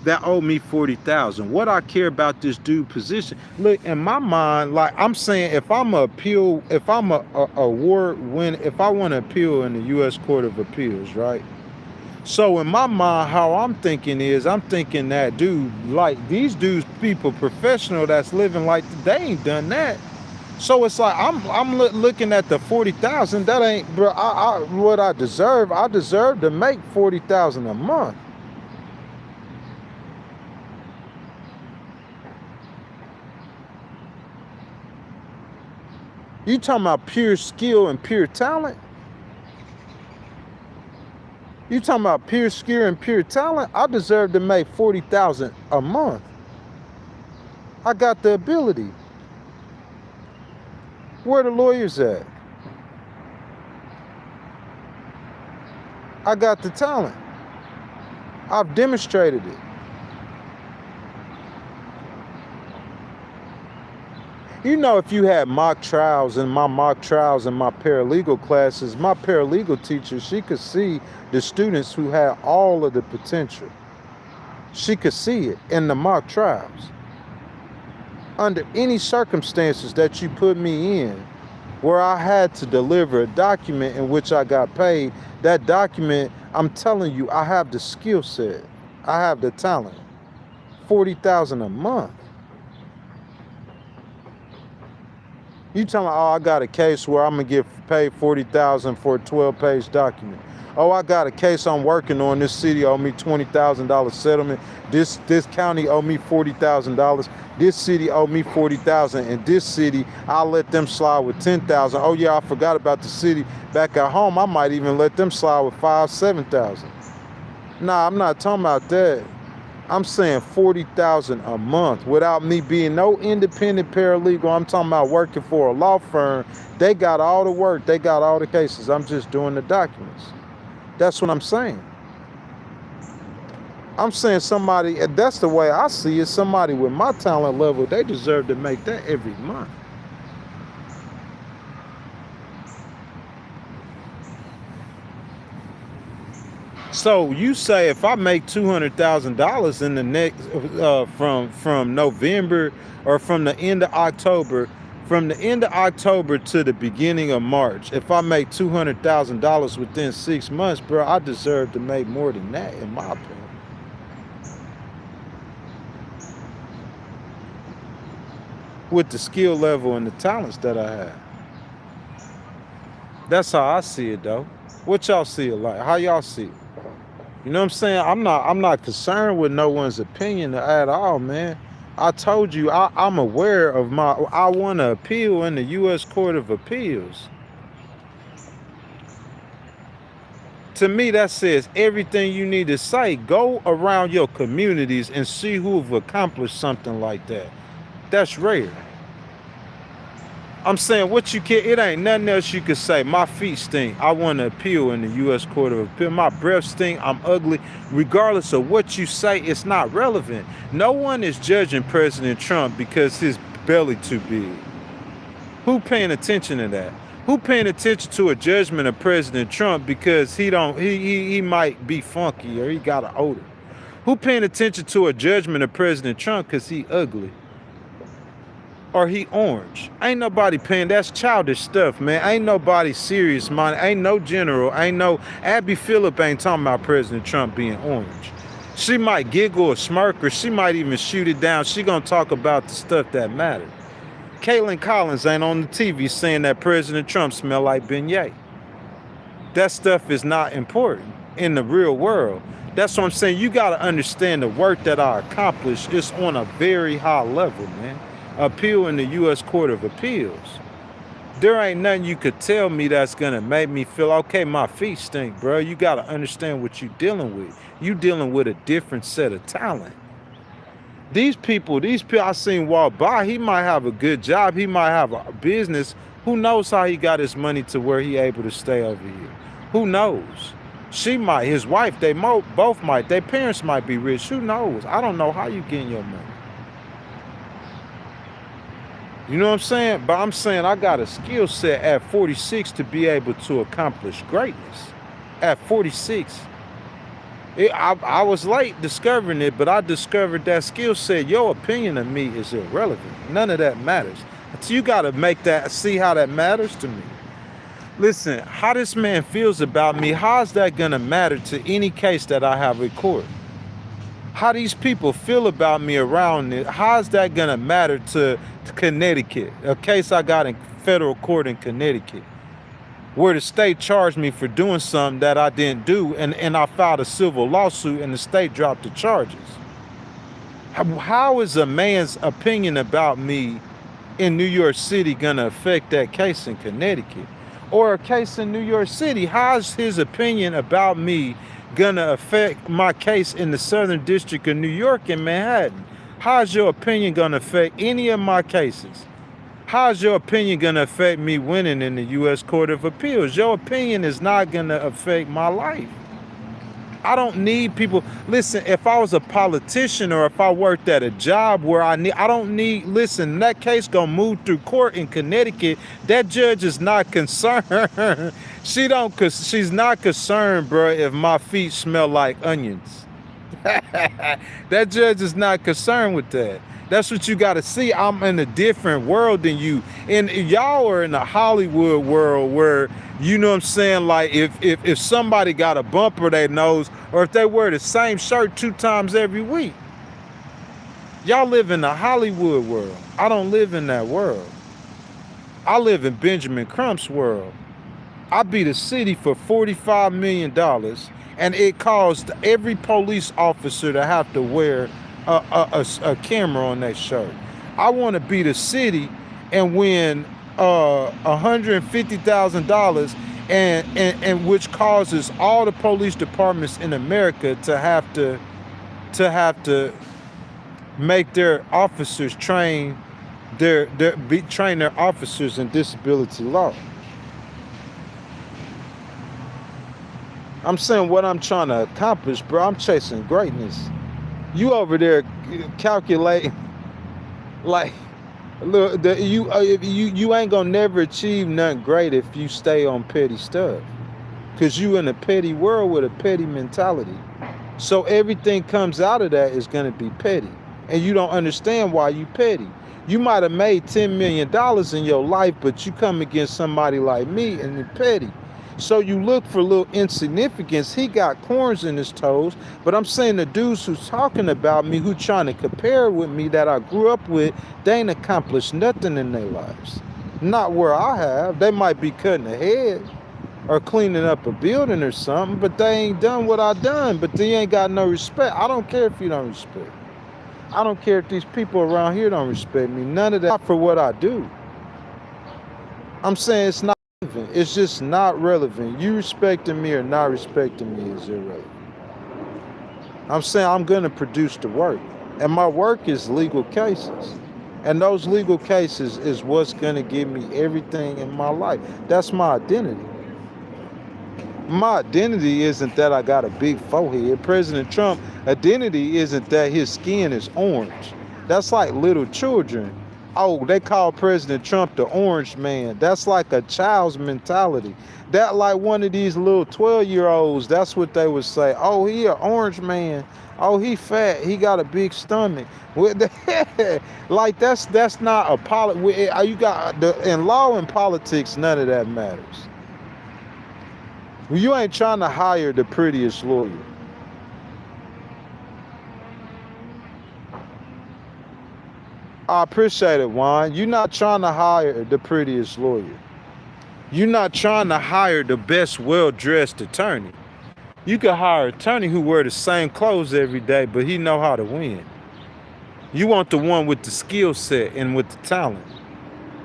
That owed me $40,000. What I care about this dude position? Look, in my mind, like I'm saying, if I'm a appeal, if I'm a award win, if I want to appeal in the U.S. Court of Appeals, right? So in my mind, how I'm thinking is, I'm thinking that dude, like these dudes, people professional that's living like they ain't done that. So it's like I'm looking at the 40,000. That ain't, bro. What I deserve. I deserve to make 40,000 a month. You talking about pure skill and pure talent? You talking about pure skill and pure talent? I deserve to make 40,000 a month. I got the ability. Where the lawyers at? I got the talent. I've demonstrated it. You know, if you had mock trials and my paralegal classes, my paralegal teacher, she could see the students who had all of the potential. She could see it in the mock trials. Under any circumstances that you put me in, where I had to deliver a document in which I got paid, that document, I'm telling you, I have the skill set. I have the talent. 40,000 a month. You talking about, oh, I got a case where I'm gonna get paid 40,000 for a 12-page document. Oh, I got a case I'm working on. This city owe me $20,000 settlement. This county owe me $40,000. This city owe me $40,000. And this city, I'll let them slide with $10,000. Oh yeah, I forgot about the city back at home. I might even let them slide with $5,000, $7,000. Nah, I'm not talking about that. I'm saying 40,000 a month without me being no independent paralegal. I'm talking about working for a law firm. They got all the work. They got all the cases. I'm just doing the documents. That's what I'm saying. I'm saying somebody, that's the way I see it, somebody with my talent level, they deserve to make that every month. So you say if I make $200,000 in the next from November or from the end of October, from the end of October to the beginning of March, if I make $200,000 within 6 months, bro, I deserve to make more than that, in my opinion. With the skill level and the talents that I have. That's how I see it, though. What y'all see it like? How y'all see it? You know what I'm saying? I'm not concerned with no one's opinion at all, man. I told you I'm aware of I want to appeal in the U.S. Court of Appeals. To me, that says everything you need to say. Go around your communities and see who have accomplished something like that. That's rare. I'm saying what you can. It ain't nothing else you could say. My feet stink. I want to appeal in the U.S. Court of Appeal. My breath stink. I'm ugly. Regardless of what you say, it's not relevant. No one is judging President Trump because his belly too big. Who paying attention to that? Who paying attention to a judgment of President Trump because he might be funky or he got an odor? Who paying attention to a judgment of President Trump because he ugly? Or he orange? Ain't nobody paying. That's childish stuff, man. Ain't nobody serious, man. Ain't no general. Ain't no Abby Phillip ain't talking about President Trump being orange. She might giggle or smirk, or she might even shoot it down. She gonna talk about the stuff that matters. Caitlin Collins ain't on the TV saying that President Trump smell like beignet. That stuff is not important in the real world. That's what I'm saying. You gotta understand the work that I accomplished is on a very high level, man. Appeal in the U.S. Court of Appeals. There ain't nothing you could tell me that's gonna make me feel okay. My feet stink, bro. You gotta understand what you're dealing with. You dealing with a different set of talent. These people I seen walk by. He might have a good job. He might have a business. Who knows how he got his money to where he able to stay over here? Who knows? She might. His wife. They both might. Their parents might be rich. Who knows? I don't know how you getting your money. You know what I'm saying? But I'm saying I got a skill set at 46 to be able to accomplish greatness. At 46. I was late discovering it, but I discovered that skill set. Your opinion of me is irrelevant. None of that matters. So you got to make that, see how that matters to me. Listen, how this man feels about me, how's that going to matter to any case that I have in court? How these people feel about me around it, how's that going to matter to Connecticut? A case I got in federal court in Connecticut, where the state charged me for doing something that I didn't do, and I filed a civil lawsuit and the state dropped the charges. How is a man's opinion about me in New York City gonna affect that case in Connecticut? Or a case in New York City, how's his opinion about me gonna affect my case in the Southern District of New York in Manhattan? How's your opinion gonna affect any of my cases? How's your opinion gonna affect me winning in the U.S. Court of Appeals? Your opinion is not gonna affect my life. I don't need people. Listen, if I was a politician or if I worked at a job where I don't need, listen, that case gonna move through court in Connecticut. That judge is not concerned. She's not concerned, bro, if my feet smell like onions. That judge is not concerned with that. That's what you got to see. I'm in a different world than you. And y'all are in the Hollywood world where, you know what I'm saying, like if somebody got a bumper they nose, or if they wear the same shirt 2 times every week. Y'all live in the Hollywood world. I don't live in that world. I live in Benjamin Crump's world. I beat a city for $45 million, and it caused every police officer to have to wear a camera on that shirt. I want to beat a city and win $150,000, and which causes all the police departments in America to have to make their officers train their officers in disability law. I'm saying what I'm trying to accomplish, bro. I'm chasing greatness. You over there calculating like, look, you ain't gonna never achieve nothing great if you stay on petty stuff, because you in a petty world with a petty mentality. So everything comes out of that is gonna be petty, and you don't understand why you petty. You might have made $10 million in your life, but you come against somebody like me and you're petty. So you look for little insignificance. He got corns in his toes, but I'm saying the dudes who's talking about me, who trying to compare with me, that I grew up with, they ain't accomplished nothing in their lives. Not where I have. They might be cutting a head or cleaning up a building or something, but they ain't done what I done. But they ain't got no respect. I don't care if you don't respect. I don't care if these people around here don't respect me. None of that. Not for what I do. I'm saying it's not. It's just not relevant. You respecting me or not respecting me is irrelevant. I'm saying I'm going to produce the work, and my work is legal cases. And those legal cases is what's going to give me everything in my life. That's my identity. My identity isn't that I got a big forehead. President Trump identity isn't that his skin is orange. That's like little children. Oh, they call President Trump the orange man. That's like a child's mentality. That like one of these little 12-year-olds, that's what they would say. Oh, he an orange man. Oh, he fat. He got a big stomach. Like that's not a you got in law and politics, none of that matters. You ain't trying to hire the prettiest lawyer. I appreciate it, Juan. You're not trying to hire the prettiest lawyer. You're not trying to hire the best well-dressed attorney. You can hire an attorney who wear the same clothes every day, but he know how to win. You want the one with the skill set and with the talent.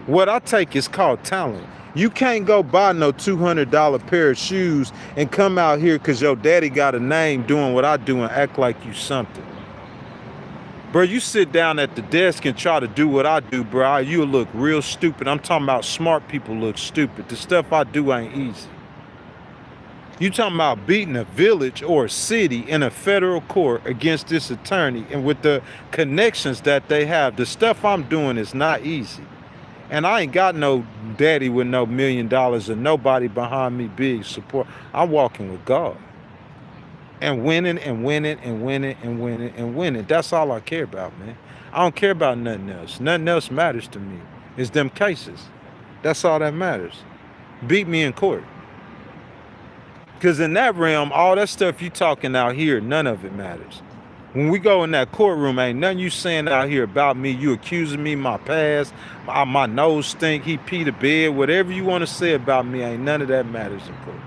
What I take is called talent. You can't go buy no $200 pair of shoes and come out here because your daddy got a name doing what I do and act like you something. Bro, you sit down at the desk and try to do what I do, bro, you'll look real stupid. I'm talking about smart people look stupid. The stuff I do ain't easy. You talking about beating a village or a city in a federal court against this attorney, and with the connections that they have, the stuff I'm doing is not easy. And I ain't got no daddy with no $1 million or nobody behind me big support. I'm walking with God. And winning and winning and winning and winning and winning. That's all I care about, man. I don't care about nothing else. Nothing else matters to me. It's them cases. That's all that matters. Beat me in court. Because in that realm, all that stuff you talking out here, none of it matters. When we go in that courtroom, ain't nothing you saying out here about me. You accusing me, my past, my nose stink, he pee the bed, whatever you want to say about me, ain't none of that matters in court.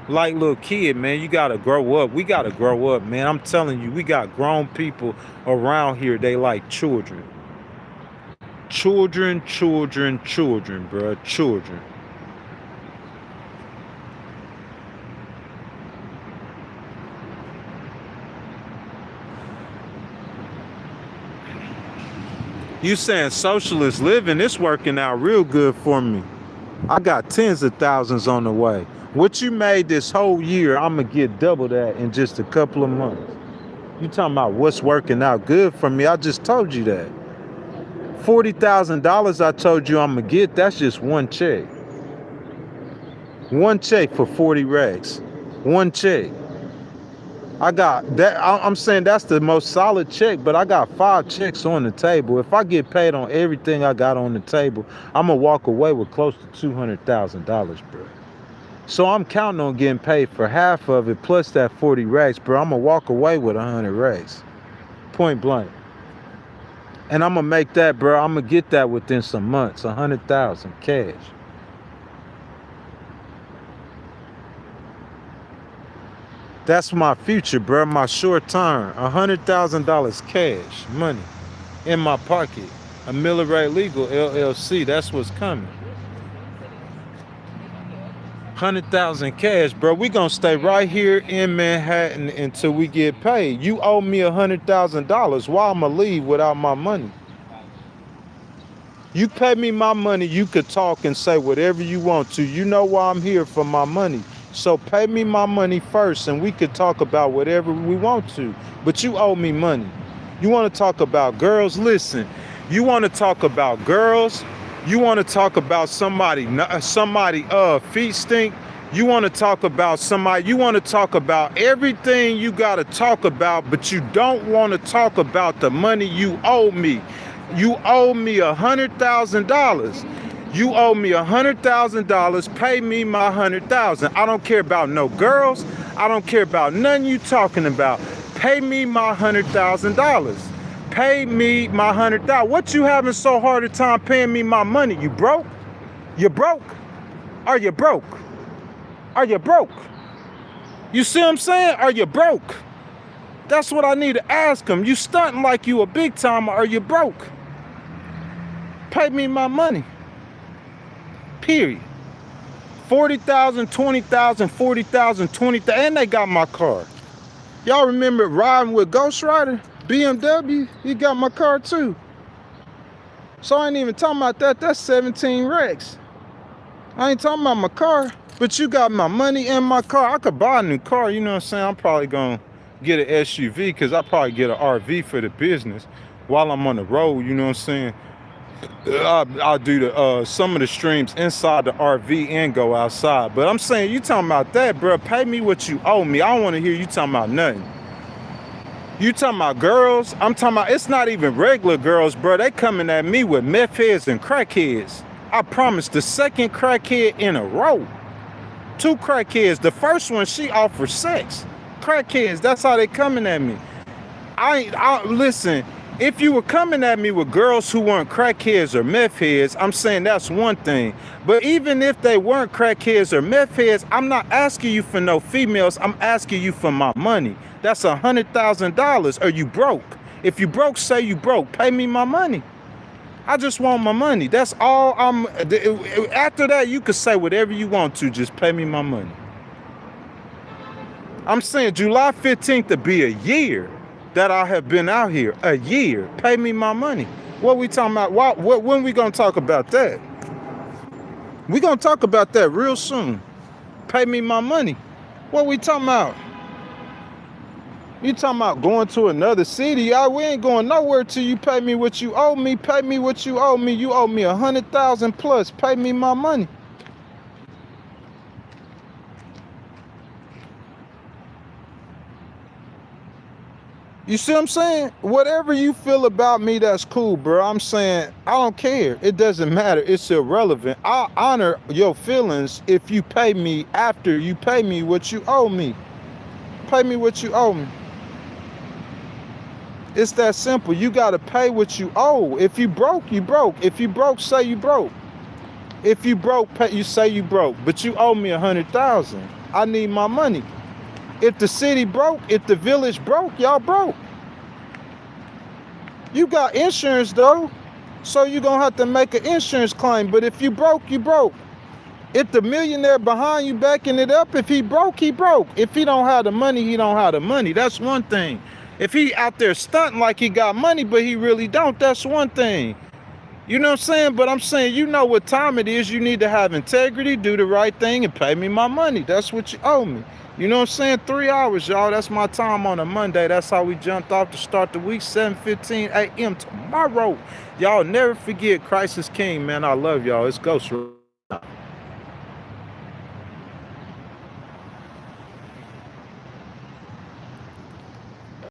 Like little kid, man, you gotta grow up. We gotta grow up, man. I'm telling you, we got grown people around here. They like children. Children, bro. Children. You saying socialist living, it's working out real good for me. I got tens of thousands on the way. What you made this whole year, I'm going to get double that in just a couple of months. You talking about what's working out good for me? I just told you that. $40,000 I told you I'm going to get, that's just one check. One check for 40 racks. One check. I got that. I'm saying that's the most solid check, but I got 5 checks on the table. If I get paid on everything I got on the table, I'm going to walk away with close to $200,000, bro. So I'm counting on getting paid for half of it plus that 40 racks, bro. I'm going to walk away with 100 racks. Point blank. And I'm going to make that, bro. I'm going to get that within some months. 100,000 cash. That's my future, bro. My short term. $100,000 cash, money in my pocket. A Miller Ray Legal LLC. That's what's coming. 100,000 cash, bro. We gonna stay right here in Manhattan until we get paid. You owe me $100,000. Why I'ma leave without my money? You pay me my money, you could talk and say whatever you want to. You know why I'm here, for my money. So pay me my money first and we could talk about whatever we want to. But you owe me money. You want to talk about girls? Listen, you want to talk about girls? You want to talk about somebody feet stink? You want to talk about somebody, you want to talk about everything you got to talk about, but you don't want to talk about the money you owe me. You owe me $100,000. You owe me $100,000. Pay me my $100,000. I don't care about no girls. I don't care about nothing you talking about. Pay me my $100,000. Pay me my $100,000. What you having so hard a time paying me my money? You broke? You broke? Are you broke? Are you broke? You see what I'm saying? Are you broke? That's what I need to ask them. You stunting like you a big timer. Are you broke? Pay me my money. Period. 40,000, 20,000, 40,000, 20,000, and they got my car. Y'all remember riding with Ghost Rider? BMW? He got my car too. So I ain't even talking about that. That's 17 racks. I ain't talking about my car. But you got my money in my car. I could buy a new car, you know what I'm saying? I'm probably going to get an SUV because I probably get an RV for the business while I'm on the road, you know what I'm saying? I'll do the some of the streams inside the RV and go outside. But I'm saying, you talking about that, bro. Pay me what you owe me. I don't want to hear you talking about nothing. You talking about girls? I'm talking about, it's not even regular girls, bro. They coming at me with meth heads and crackheads. I promise, the second crackhead in a row. 2 crackheads. The first one, she offered sex. Crackheads, that's how they coming at me. Listen, if you were coming at me with girls who weren't crackheads or meth heads, I'm saying that's one thing. But even if they weren't crackheads or meth heads, I'm not asking you for no females. I'm asking you for my money. That's $100,000. Are you broke? If you broke, say you broke. Pay me my money. I just want my money. That's all after that, you could say whatever you want to. Just pay me my money. I'm saying July 15th to be a year that I have been out here. A year. Pay me my money. What we talking about? When we going to talk about that? We going to talk about that real soon. Pay me my money. What we talking about? You talking about going to another city? We ain't going nowhere till you pay me what you owe me. Pay me what you owe me. You owe me 100,000 plus. Pay me my money. You see what I'm saying? Whatever you feel about me, that's cool, bro. I'm saying I don't care. It doesn't matter. It's irrelevant. I honor your feelings if you pay me after you pay me what you owe me. Pay me what you owe me. It's that simple. You got to pay what you owe. If you broke, you broke. If you broke, say you broke. If you broke, you say you broke. But you owe me 100,000. I need my money. If the city broke, if the village broke, y'all broke. You got insurance though, so you're going to have to make an insurance claim. But if you broke, you broke. If the millionaire behind you backing it up, if he broke, he broke. If he don't have the money, he don't have the money. That's one thing. If he out there stunting like he got money, but he really don't, that's one thing. You know what I'm saying? But I'm saying, you know what time it is. You need to have integrity, do the right thing, and pay me my money. That's what you owe me. You know what I'm saying? 3 hours, y'all. That's my time on a Monday. That's how we jumped off to start the week, 7:15 a.m. tomorrow. Y'all never forget Christ is King, man. I love y'all. It's Ghost.